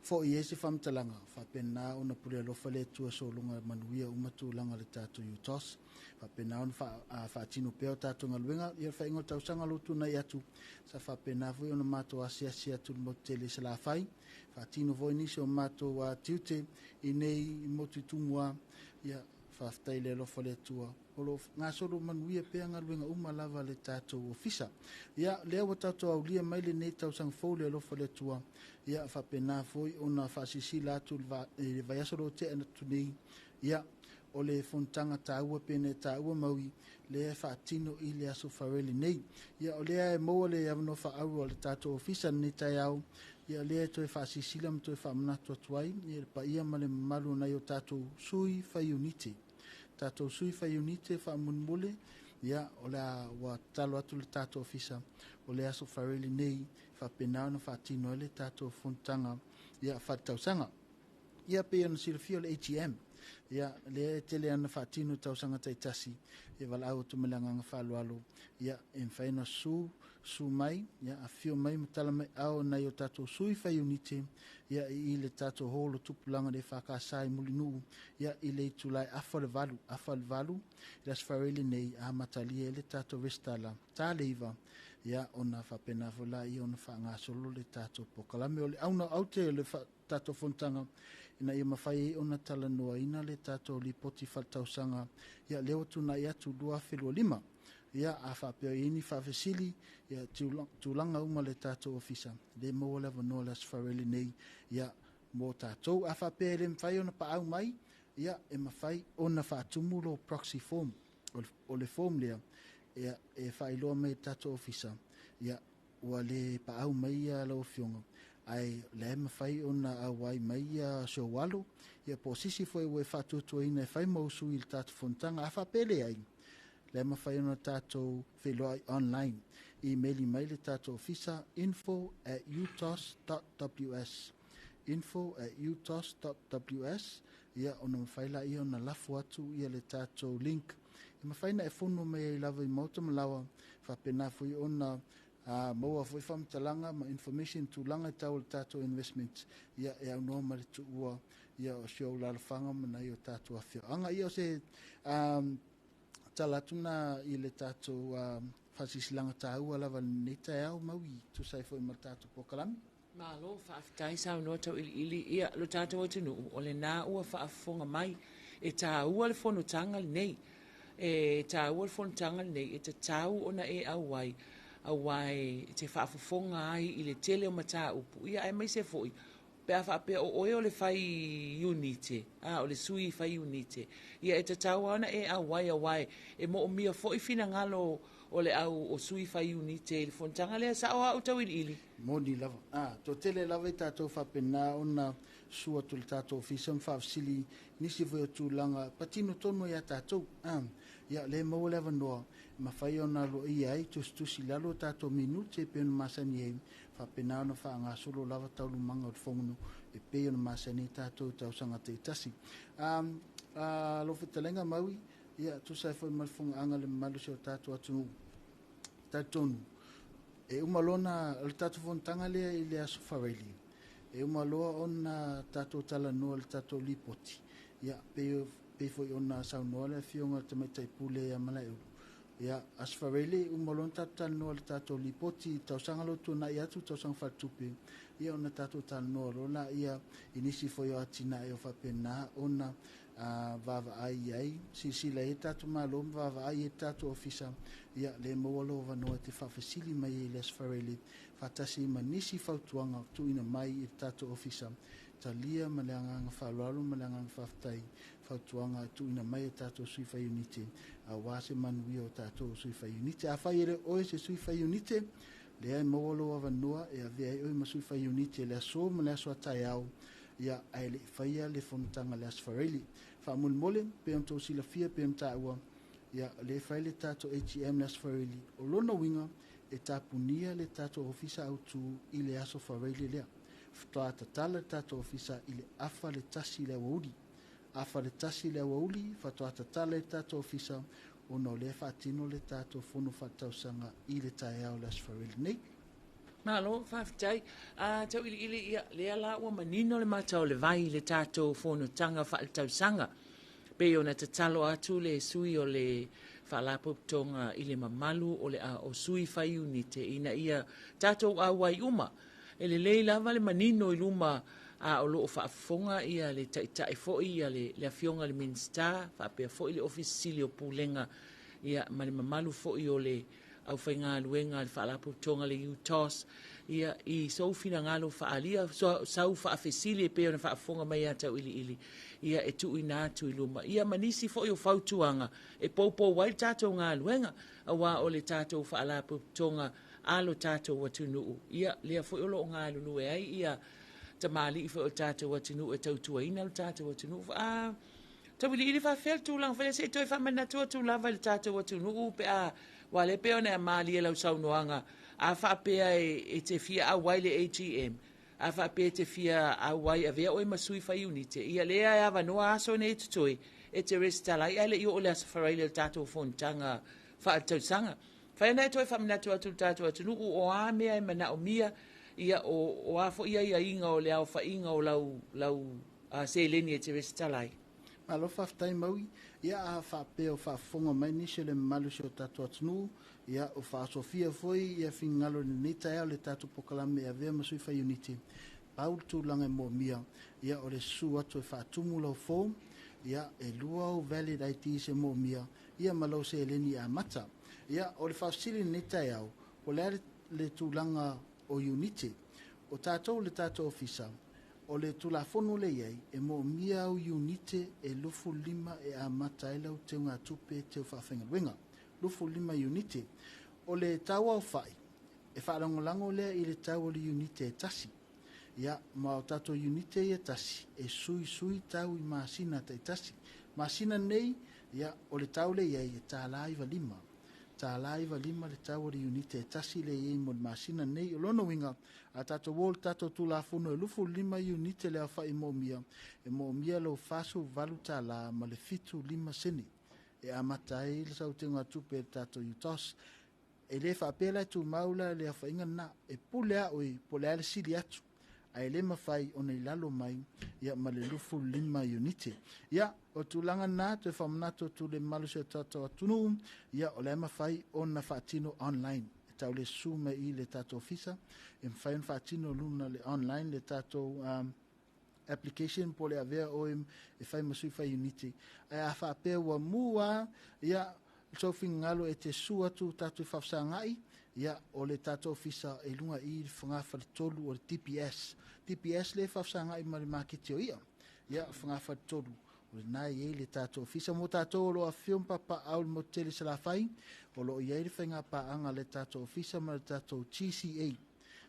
Speaker 8: fo i ese whamtalanga, whapena ona pule alofa le tua solunga manuia umatulanga le tātou UTOS, whapena ona whaatino peo tātou ngaluenga, ia whaingo tau sanga lotu na i atu, sa whapena vui ona mātou asiasi atu motele sa la whai, whaatino voi nisi o mātou tiute i nei motu tumua, ia whaftai le alofa le tua, olo ngā solo manuia pea ngaluenga umalava le tātou ofisa. Ia lea wa tātou au lia mai le nei tau sang fau le alofa le tua, ia whapena foi ona whaasisila atu le vaiasolo te anatu nei, ia o le fontanga tāua pene tāua maui, le whaatino i le aso whareli nei. Ia o lea e maua le avano whaau o le tātou ofisa nei tai au, ia lea toi whaasisila ma toi whaamanatu atuai, ia le pa ia ma le malu nei o tātou sui whaiunite. Tātou sui whaiunite whaamunmule, ia o lea wa talo atu le tātou ofisa, o le aso whareli nei, whapenau na whaatino ele tātou fontanga, ia whaatausanga. Ia pe ana silafia le ATM, ia le tele ana whaatino tausanga taitasi, ia wala au tumelanga nga whalualo, ia whaina su mai, ia a fio mai matala mai au na i o tātou sui whaiunite, ia i le tātou holo tupulanga le whakasai mulinu, ia i le itulai afa le valu, ia sfarele nei a matalia le tātou restala, tā leiva, ia ona whapena whala i ona whaanga solo le tātou pokalame o le auna aute le tātou fontanga, ina ia mawhai ona tala noa ina le tātou li poti whaltausanga, ia leo tuna i atu 2.5, ia a whapeo ini whawesili, ia tūlanga uma le tātou ofisa, le maua lewa noa le asfarele nei, ia mō tātou, a whapeo le mwhai ona pa au mai, ia e mawhai ona whaatumu lo proxy form, o le form lea, ia e whailoa mai tātou ofisa, ia ua le pa au mai ia lau fionga, ai le mawhai ona awai mai ia so walo, ia po sisi foi ue whatutua ina e whai mausu i le tātou fontanga, a whapele ai, le mawhai ona tātou wheloa online, e-maili mai le tātou ofisa, info@utos.ws, info@utos.ws, ia ona mawhaila ia ona lafu atu ia le tātou link, mawhaina e whono me lava I mauta malawa whapena fui ona maua fui whamtalanga ma information tūlanga tau le tātou investments ia e au noa mare tu ua ia o sio lalawhanga mana I o tātou awhio. Anga ia o se talatuna I le tātou whasisilanga tāua lava neta e au maui tu sai fui ma tātou pokalami.
Speaker 17: Malo whaafitai sau noa tau ili ia lo tātou atinu o le nā ua whaafonga mai e tā ua le whono tanga le nei e tā ua le whono tanga le nei e ta tau ona e awai te whaafonga ai I le tele o mata upu ia e mai se foi pea whaapea o oe o le whai unite o le sui whai unite ia e ta tau ona e awai e mo o mia foi fina ngalo o le au o sui whai unite le whono tanga lea sa o au tau ili
Speaker 8: Moni lava. To tele lava I tātou whapena ona sua tu le tātou fisam whaafsili nisi foi o tūlanga patino tono ia tātou. Ia le mau lewa noa ma whai ona lo I ai tusi lalo tātou minute pe ona masani e whapena ona wha solo lava taulu manga o te whongono e pe ona masani tātou tau sanga te tasi. Lo whetalenga maui ia tu sai foi malfunga anga le malusi o tātou atunu. Tātonu. E umalona le tātou fontanga lea I le aso whaweli. E umaloa ona tātou tala noa le tātou lipoti. Ia, pe foi ona sau noa le fionga te mai taipule ia mana euro. Ia, aso whaweli, umalona tātou tala noa le tātou lipoti, tau sangalo tu na iatu, tau sang whatupe. Ia ona tātou tala noa rona, ia inisi foi o atina e o whapena, ona vava ai, si la e tātou malom, vava ai e tātou ofisa, ia le mawalo vanoa te whawhasili mai e les wharele, whatasi ma nisi whautuanga tu ina mai e tātou ofisa, ta lia ma leanganga whalalo, ma leanganga whaftai, whautuanga tu ina mai e tātou sui whai unite, a wase manui o tātou sui whai unite, a whai ere oe se sui whai unite, le ai mawalo vanoa e a vea oe ma sui whai unite, le aso ma le aso atai au, ia ai le whaia le whanutanga le asfareli. Whamulmole, pe am tō sila fia, pe am tāua, ia le whai le tātou ATM le asfareli. O lona winga, e tāpunia le tātou ofisa au tū I le aso whareli lea. Whatoa tatala le tātou ofisa I le afa le tasi le wauli. Afa le tasi le wauli, whatoa tatala le tātou ofisa, o no le whaatino le tātou whono whatausanga I le tāiao le asfareli nei.
Speaker 17: Malo, whaafitai, tau ili ia lea la ua manino le matau le vai le tātou whono tanga whaatausanga. Pe ona te talo atu le sui o le whaalapotonga I le mamalu o le o sui whai unite ina ia tātou awai uma. E le lava le manino I luma o loo whaafonga ia le taitai foi ia le afionga le minsta, whaapea foi le ofisili o pulenga ia ma le mamalu foi o le au whai ngā luenga le whaalapu tonga le UTOS ia I soufina ngalo whaalia sau whaafesili e peo na whaafonga mai atau ili ia e tu ina atu I luma ia manisi fo I o whautuanga e popo wai tātou ngā luenga a wā o le tātou whaalapu tonga alo tātou watunuu ia lea fo I o lo ngā lulu e ai ia tamali I fo o tātou watunuu e tautua ina lo tātou watunuu tau ili whawhel tūlang whele se toi whamanatua tūlava le tātou watunuu pe wale peo na mali e lau sau noanga a whaapea e te fia awai le AGM a whaapea te fia awai a vea oi masui whai unite ia lea e awa noa aso ne tutoi e te restala ia le I o le asa wharai le tātou whontanga whaatausanga whaena e toi whaminatu atu tātou atu nuku o a mea e mana o mia ia o afo ia inga o le au whainga o lau se leni e te restalai
Speaker 8: Malo whaftai maui, ia a whapea o whafonga mai nisi le malusi o tātou atunu, ia o whaasofia foi, ia whingalo ni nita ea o le tātou pokalame a vea masui whai unite. Paul tūlanga mo mia, ia o le su atu e whaatumu lau fō, ia e lua o valid IT se mo mia, ia malau se eleni a mata. Ia o le whaasili nita ea o le tūlanga o unite, o tātou le tātou ofisa, o le tulafono le iai e mo mia au unite e lufu lima e amata e lau te unga tupe te whawhenga wenga. Lufu lima unite. O le taua o whai e wharangolango lea I le taua le unite e tasi. Ia ma o tato unite e tasi e sui tau I maasina te tasi. Maasina nei ia o le tau le iai e tālaiva lima. Tālaiva lima le taua le unite e tasi le iai mo le maasina nei o lono winga a tato wol tato tulafono e lufu lima unite le awha I mo mia. E mo mia lo faso valu tāla ma le fitu lima sene.
Speaker 18: e amatai le sau tenga tupe tato yutos e le whaapela tu maula le awhainga na e pulea oi pulea le sili atu ai le mawhai o nei lalo mai ia ma le lufu 5 uniti ia o tulanga na te whamanato tu le malu se tato atunu ia o le mawhai o na whaatino online tau le sume i le tato ofisa e mwhai on whaatino luna le online le tato application po le avea o e whai masui whai uniti ai a whaapea ua mua ia sofi ngalo e te sua tu tato i whafsa ngai ia o le tato ofisa e lunga i whangafa le tolu o le TPS le whafsa ngai ma le makiti o ia whangafa le tolu o le nai e le tato ofisa mo tato o lo a film papa au le motele sa la whai o lo i e le whainga pa anga le tato ofisa ma le tato GCA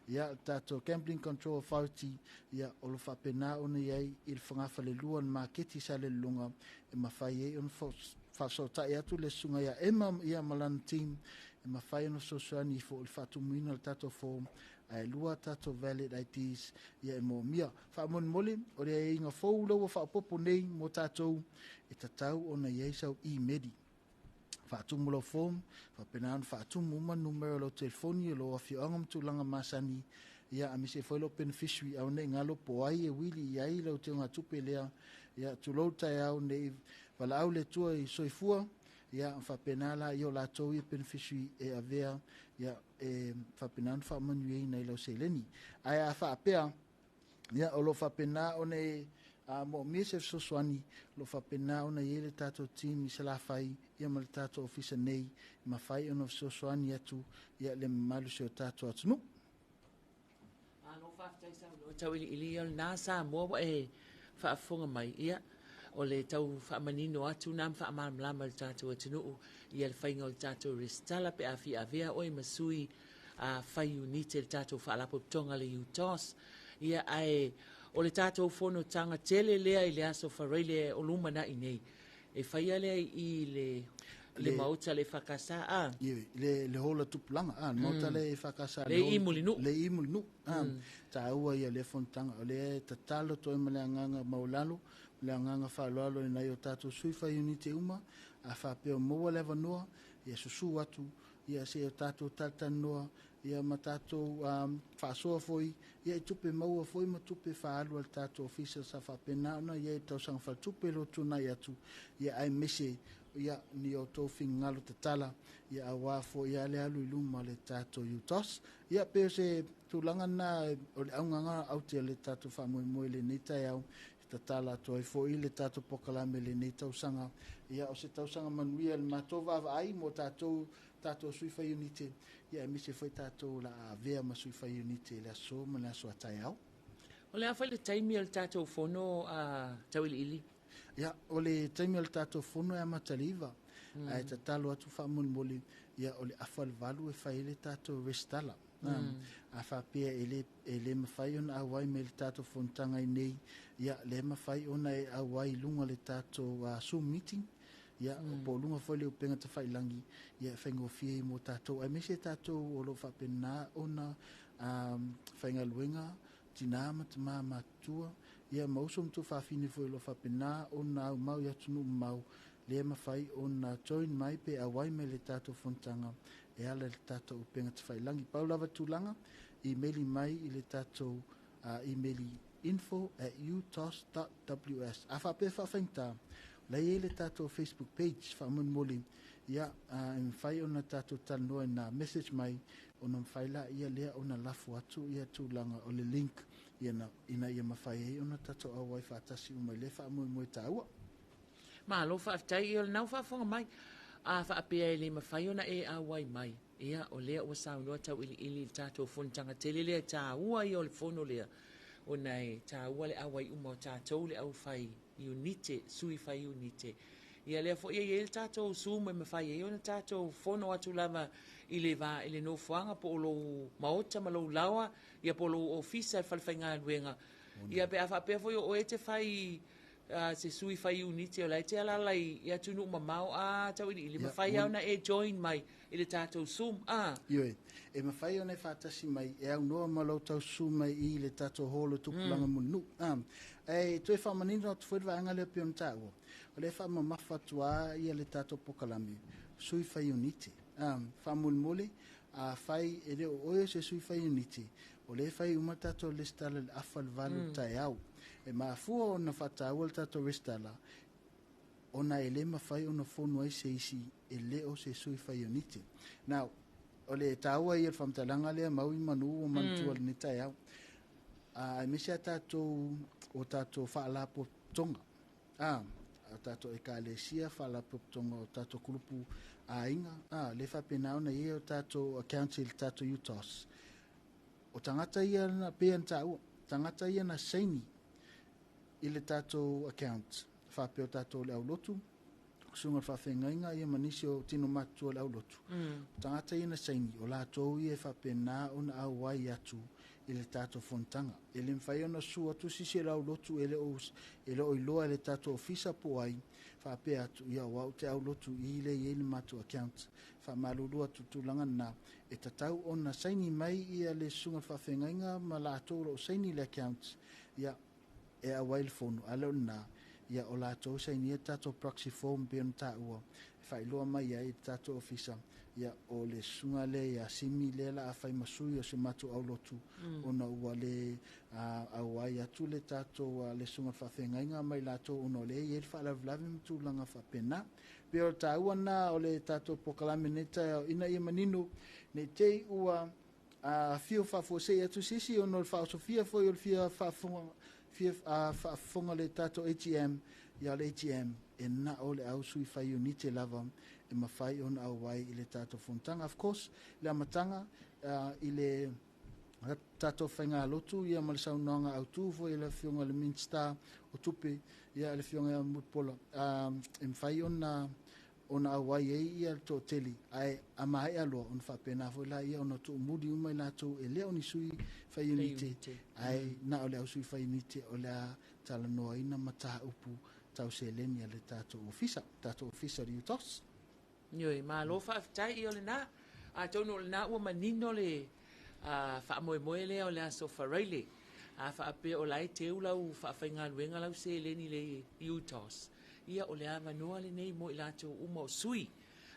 Speaker 18: ia tato Gambling Control Authority ia o lo whapena o nei ai i le whangafa le lua na makiti sa le lunga e mawhai e on whasota e atu le sunga ia ema ia malan team e mawhai no sosuani fo le whatumina le tato form ai lua tato valid IDs ia e mo mia whamon mole o le e inga fau lau a whapopo nei mo tato e tatau o na iei sau e-medi whaatumu lo form whapenan whaatumu uma numero lo telefoni lo a whioangam tūlanga masani ia a mise whailo beneficiary au ne ngalo po ai e wili iai lau te unga tupe lea ia tulou tai au ne wala au le tua i soifua ia whapenala i o la tau i beneficiary e avea ia e whapenan whamanu ei nei lau seleni ai a whapea ia o lo whapena o ne mo mise soswani lo whapena o na iele tato team i sala whai ia ma le tato ofisa nei ma whai ono soswani atu ia le malu se o tato atunu
Speaker 17: ano whaftai sa lo tau ili o na sa mo e whaafonga mai ia o le tau whaamanino atu nam whaamalamlama le tato atunu ia le whainga o le tato restala pe awhi avea o e masui a whai unite le tato whaalapo tonga le utos ia ai o le tātou whono tanga tele lea i le aso whareile o lumana i nei. E whaia lea i le mauta le whakasa a?
Speaker 18: Le hola tupulanga, mauta le whakasa.
Speaker 17: Le imulinu.
Speaker 18: Le imulinu. Tā ua ia le fontanga. O le tatalo toi ma le anganga maulalo, le anganga whaaloalo i nei o tātou suifa unite uma, a whapeo moa lewa noa, ia susu atu, ia se o tātou tatan noa, ia ma tātou whaasoa foi, ia i tupe maua foi ma tupe whaalu al tātou ofisa sa whapena ona, ia i tausanga whatupe lo tunai atu, ia ai mese, ia ni o tōwhi ngalo te tala, ia a wafo, ia le alu i luma le tātou utos, ia peo se tūlanga na o le aunganga autia le tātou whamoe le neitai au, ta tala to ai fo ile tato pokalame le nei tausanga ia o se tausanga manuia le matova ai mo tato suifa unite ia mi se foi tato la avea ma suifa unite le so ma le so atai au
Speaker 17: o le afa le taimi al tato fono a tawili ili
Speaker 18: ia o le taimi al tato fono e mataliva ai ta talo atu fa moli ia o le afa le valu e fa ile tato restala a whapea ele mawhai ona awai me le tātou fontanga i nei ia le mawhai ona e awai lunga le tātou Zoom meeting ia po lunga foi le upenga te whailangi ia whaingo fie mo tātou ai mese tātou o lo whapena ona whainga luenga tina matama matua ia mausom tu whawhine foi lo whapena ona au mau iatunu mau le mawhai ona join mai pe awai me le tātou fontanga e ala le tātou upenga te whailangi. Paulawa tūlanga, e-maili mai i le tātou e-maili info@utos.ws. A whape whawhaingta, lai e le tātou Facebook page, whamun moli, ia whai ona tātou tanoa na message mai, ona mwhaila ia lea ona lafu atu, ia tūlanga o le link, ina ia mawhai e ona tātou awai whatasi umai le whaamui moe tāua.
Speaker 17: Ma lo whaftai i o le nau whafonga mai, a whaapea e le mawhai ona e awai mai. Ia o lea ua saunua tau ili tātou fontanga tele lea tā ua i o le fono lea. O nei tā ua le awai uma o tātou le au whai unite, sui whai unite. Ia lea fo ia i le tātou sumo e mawhai e ona tātou fono atu lava i le no fuanga po o lo maota ma lo lawa, ia po lo ofisa e whalwhai ngā luenga. Ia pe a whaapea fo i o e te whai se sui fai uniti o lai te alala ia tunu mamau tau ili
Speaker 18: Ia,
Speaker 17: mawhai au na e join mai i le tātou Zoom
Speaker 18: Ioi, e mawhai o nei whātasi mai, e au noa malau tau su mai i le tātou holo tupulanga munu. E toi whamanino atu whaiwa anga leo pion tāua. O le wha mamafa tua ia le tātou pokalami, sui whai uniti. Whamulmuli, a whai e reo oio se sui whai uniti. O le whai umatato le stala le awhal valu tai au. E maafua o na whataua le tātou restala, ona e le mawhai o na whonu ai se isi e leo se sui whai uniti. Now, o le tāua i al whamtalanga lea maui manu o mantua le nitai au. E mese a tātou o tātou whaalapo tonga. O tātou e ka le sia whaalapo tonga o tātou kulupu a inga. Le whapena ona i o tātou accounti le tātou UTOS. O tangata ia na pean tāua. Tangata ia na seini i le tātou account. Whapeo tātou le au lotu. Sunga whawhengainga ia manisi o tino matua le au lotu. Tangata ia na seini o lātou i e whapena ona au wai atu i le tātou fontanga. E le mwhai ona su atu sisi le au lotu e le o iloa le tātou ofisa po ai. Whapea atu ia wau te au lotu i le i le matua account. Whamalulua tutulanga na e tatau ona seini mai ia le sunga whawhengainga ma lātou o seini le account. Ia e a wail phone alo na ia o lātou seini e tātou proxy form pe on tāua. Whailoa mai ia i tātou ofisa. Ia o le sunga le ia simi le la a whai masui o se matu au lotu. Ona ua le au ai atu le tātou le sunga whawhengainga mai lātou ono le i e whalavlavi mtu langa whapena. Pe o tāua na o le tātou pokalame neta ina i manino ne te ua fio whafose atu sisi ono le whaosofia foi o le fia whafonga le tātou ATM ia le ATM e na o le au sui whai unite lava e mawhai on au wai i le tātou fontanga. Of course, le amatanga i le tātou whainga lotu ia ma le saunanga au tūfo i le fionga le Minster o tupe ia le fionga mutpola. E mwhai ona au wai e ia to teli ai amai aloa on whapena fo la ia ona tu mudi umai lātou e leo ni sui whai unite ai na o le au sui whai unite o le tala noa ina mataha upu tau se leni a le tātou ofisa ri utos.
Speaker 17: Ioi, ma lo whaafitai i o le nā. A tono le nā ua manino le whaamoemoe le o le aso whareile. A whaape o lai te ulau whaawhainga luenga lau se leni le UTOS. Ia o le awa noa le nei mo i lātou uma o sui.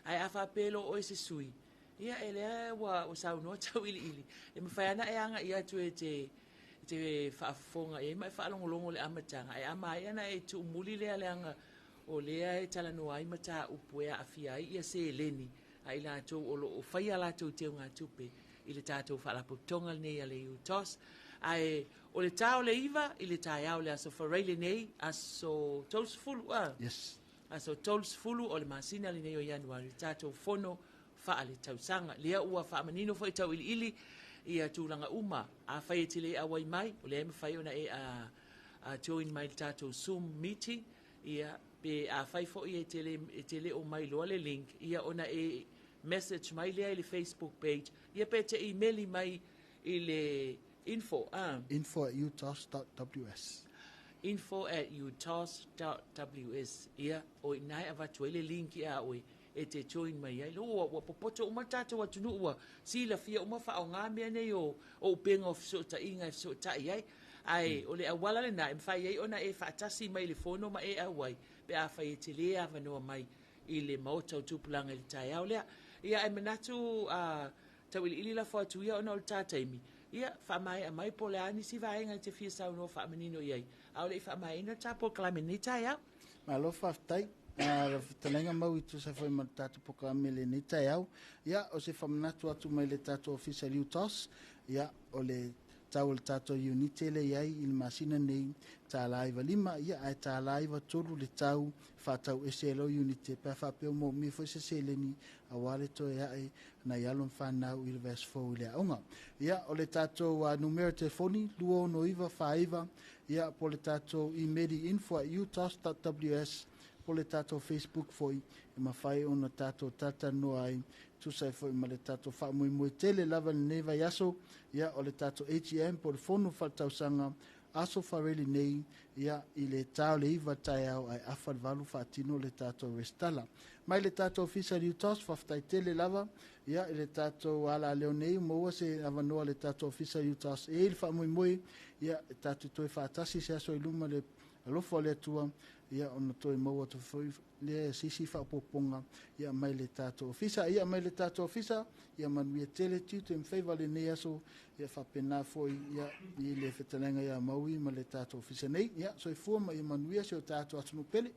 Speaker 17: Ai a whaape lo o se sui. Ia e lea wa o sau noa tau ili ili. E mawhaiana e anga ia tu e te whaafonga e mai whaalongolongo le amatanga. Ai ama ai ana e tu umuli lea le anga o lea e tala noa ai mata upu e a fia ia se leni. Ai lātou o whaia lātou teo ngā tupe i le tātou whaalapotonga nei a le UTOS. Ai o le tāo le iwa i le tāi au le aso whareile nei aso tolsfulu.
Speaker 18: Yes.
Speaker 17: Aso tolsfulu o le masina le nei o Januari. Tātou fono wha le tausanga. Lea ua wha manino fo i tau ili ili ia tūlanga uma. A whai e tele awai mai. O le ema whai ona e a join mai le tātou Zoom meeting. Ia pe a whai fo i e tele o mai loa le link. Ia ona e message mai lea i le Facebook page. Ia pe te emaili mai i le info
Speaker 18: at utos.ws
Speaker 17: info@utos.ws ia o inai avatu ele link ia oi e te join mai ai lo wa popoto o matata wa tunu wa sila fia uma fa nga me nei o penga of so ta inga so ta ai o le awala le na mfai ai ona e fa tasi mai le fono ma e awai pe a fa te le ava no mai i le mauta tupulanga le tai au le ia e manatu tawili ili la fa tu ia ona o tataimi ia fa mai a mai pole ani si vai nga te fia sau no fa menino iai au le fa mai no tapo klaminita ia
Speaker 18: ma lo fa tai talenga mau i tu sa foi matatu poka mele ni tai au ia o se famnatu atu mai le tatu official UTOS ia o le tau le tatu unite le iai il masina nei ta live lima ia ai ta live tolu le tau fa tau SLO unite pa fa pe mo mi fo se seleni a wale to ia ai na yalon fa na il verse 4 le onga ia o le tatu numero telefoni luo no iva fa iva ia po le tatu email info@utos.ws po le tato Facebook foi e mawhai ona tato tata no ai tu sai foi ma le tato wha mui tele lava neva yaso ia o le tato ATM po le fono whatausanga aso whareli nei ia i le tau le iwa tai au ai awha valu whaatino le tātou restala. Mai le tātou fisa riutos whaftai tele lava ia i le tātou ala leo nei maua se avanoa le tātou fisa riutos e il wha mui ia tātou toi whaatasi se aso i luma le alofo le atua ia ona toi maua to foi le sisi fa poponga ia mai le tato ofisa ia mai le tato ofisa ia manuia tele tutu in favor le nei aso ia fa pena foi ia i le fetelenga ia maui ma le tato ofisa nei ia so i forma ia manuia se o tato atunu pele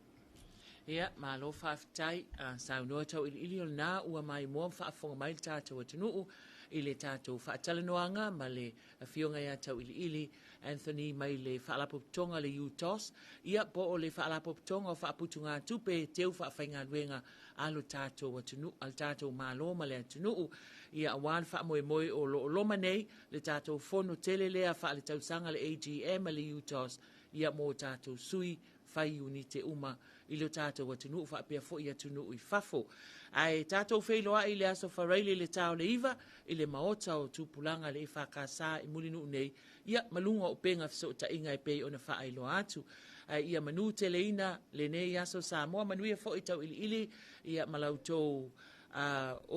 Speaker 17: ia malo faafetai sa no tau ili o na ua mai mo fa fonga mai tato atunu i le tato faatalanoanga ma le afionga ia tau ili Anthony mai le whaalapotonga le UTOS, ia po o le whaalapotonga o whaaputunga tupe teu whaafainga luenga alo tātou atunu, al tātou mālo ma le atunu, ia awan whaamoe o loma nei, le tātou fono tele lea wha le tausanga le AGM le UTOS, ia mō tātou sui, whai unite uma, i lo tātou atunu, whaapea fo i atunu i whafo. Ai tātou whailoa i le aso whareile le tāo le iwa, i le maota o tūpulanga le whakasa i mulinu nei, ia malunga o penga fiso ta inga e pei o na whaailoa atu. Ia manu teleina le nei aso Samoa, manuia fo i tau ili, ia malautou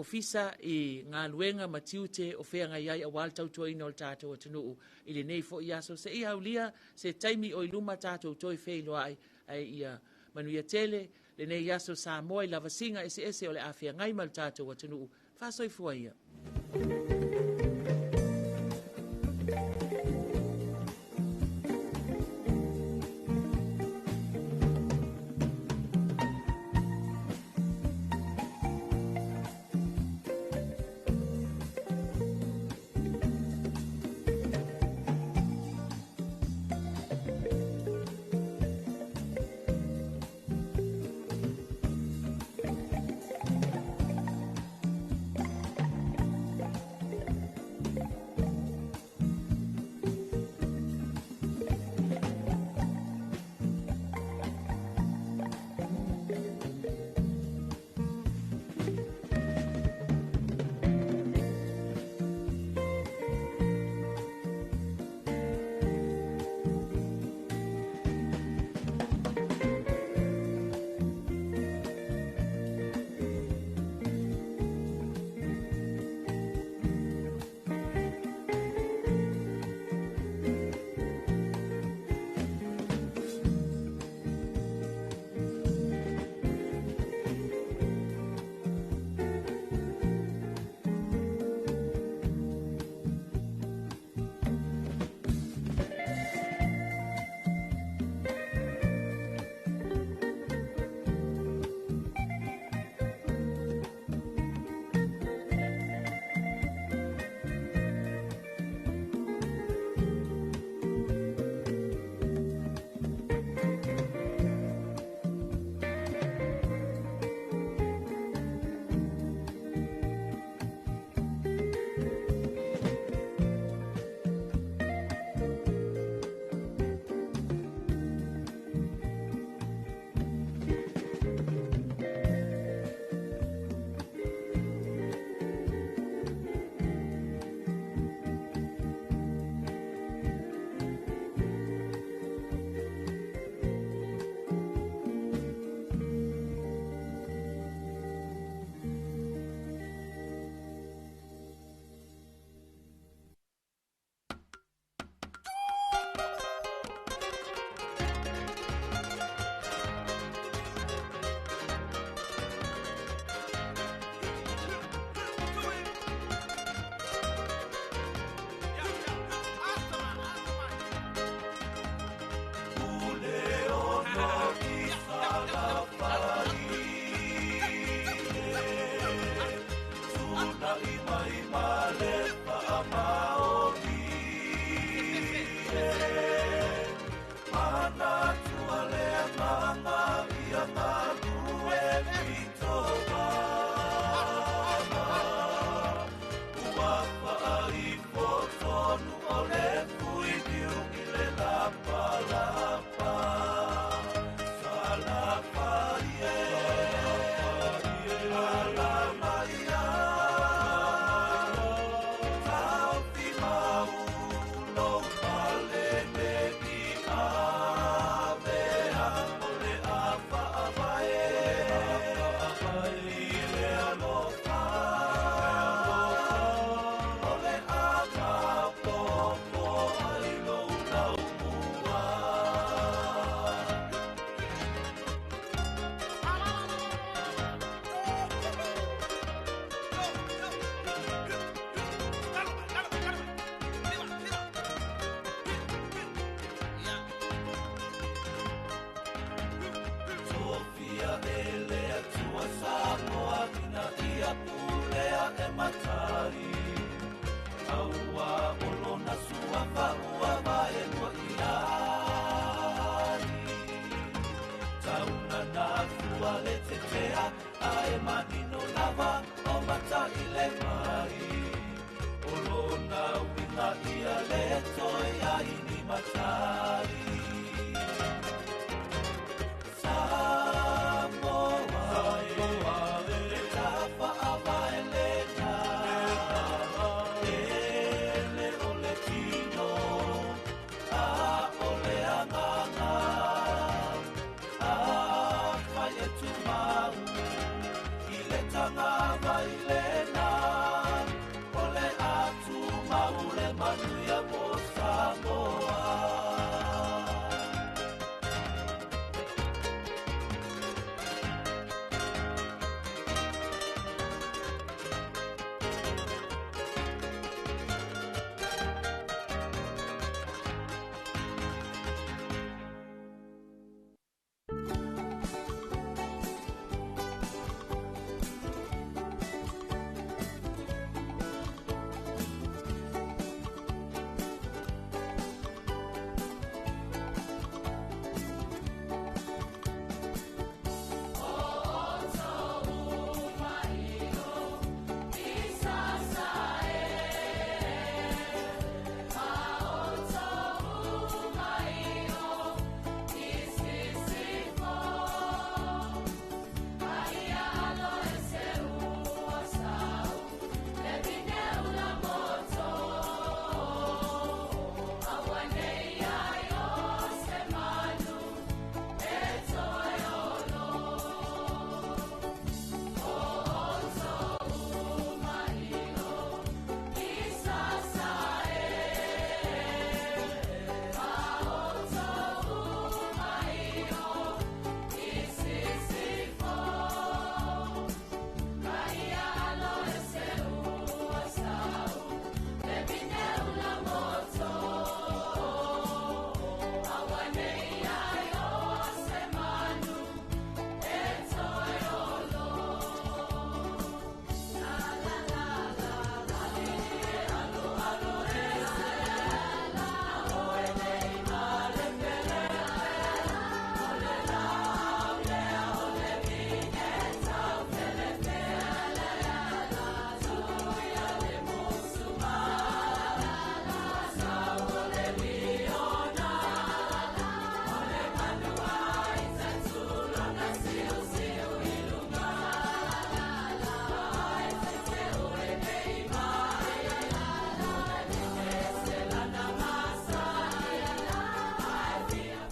Speaker 17: ofisa i ngā luenga matiute o whenga iai a wal tau tua ina o tātou atunu i le nei fo i aso. Se i haulia, se taimi o iluma tātou toi whailoa ai ia manuia tele, le nei aso Samoa i lava singa ese o le awhia ngai mal tātou atunu. Whasoi fua ia.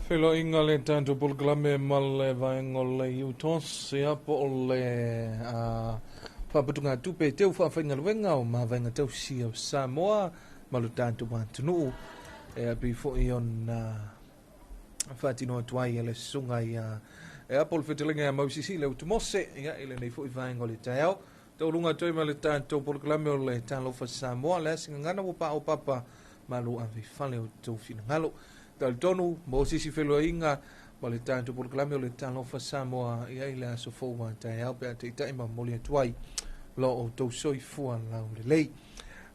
Speaker 1: Felo inga le tanto polglame mal vaengol le utos ia po le papatunga tupe teu whawhainga luenga o ma vaenga teu si o Samoa malu tanto wantunu e before ion whatino tuai le sunga ia e apol fetelinga mausisi le utumose ia ile nei fo i vaenga le tau tau lunga toi ma le tanto polglame o le talo fa Samoa le singa ngana o papa malu avi fale o tau fina ngalo tal tonu mo sisi felo inga ma le tanto polglame o le talo fa Samoa ia ile aso fo wa tau pe te taima moli tuai lo o tau soi fua la le lei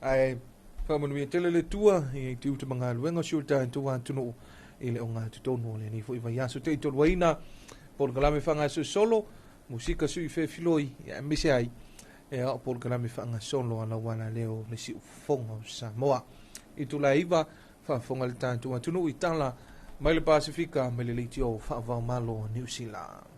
Speaker 1: ai fa mo mi tele le tua i tu te manga luenga siu tanto wa tunu ile onga tu tonu le ni fo i va yaso te to waina polglame fanga so solo musika sui fe filoi ya misi ai e o polglame fanga solo ala wana leo le si fonga o Samoa i tu la iva fa fonga le tanto wa tunu i tala mai le Pasifika mai le litio fa va malo New Zealand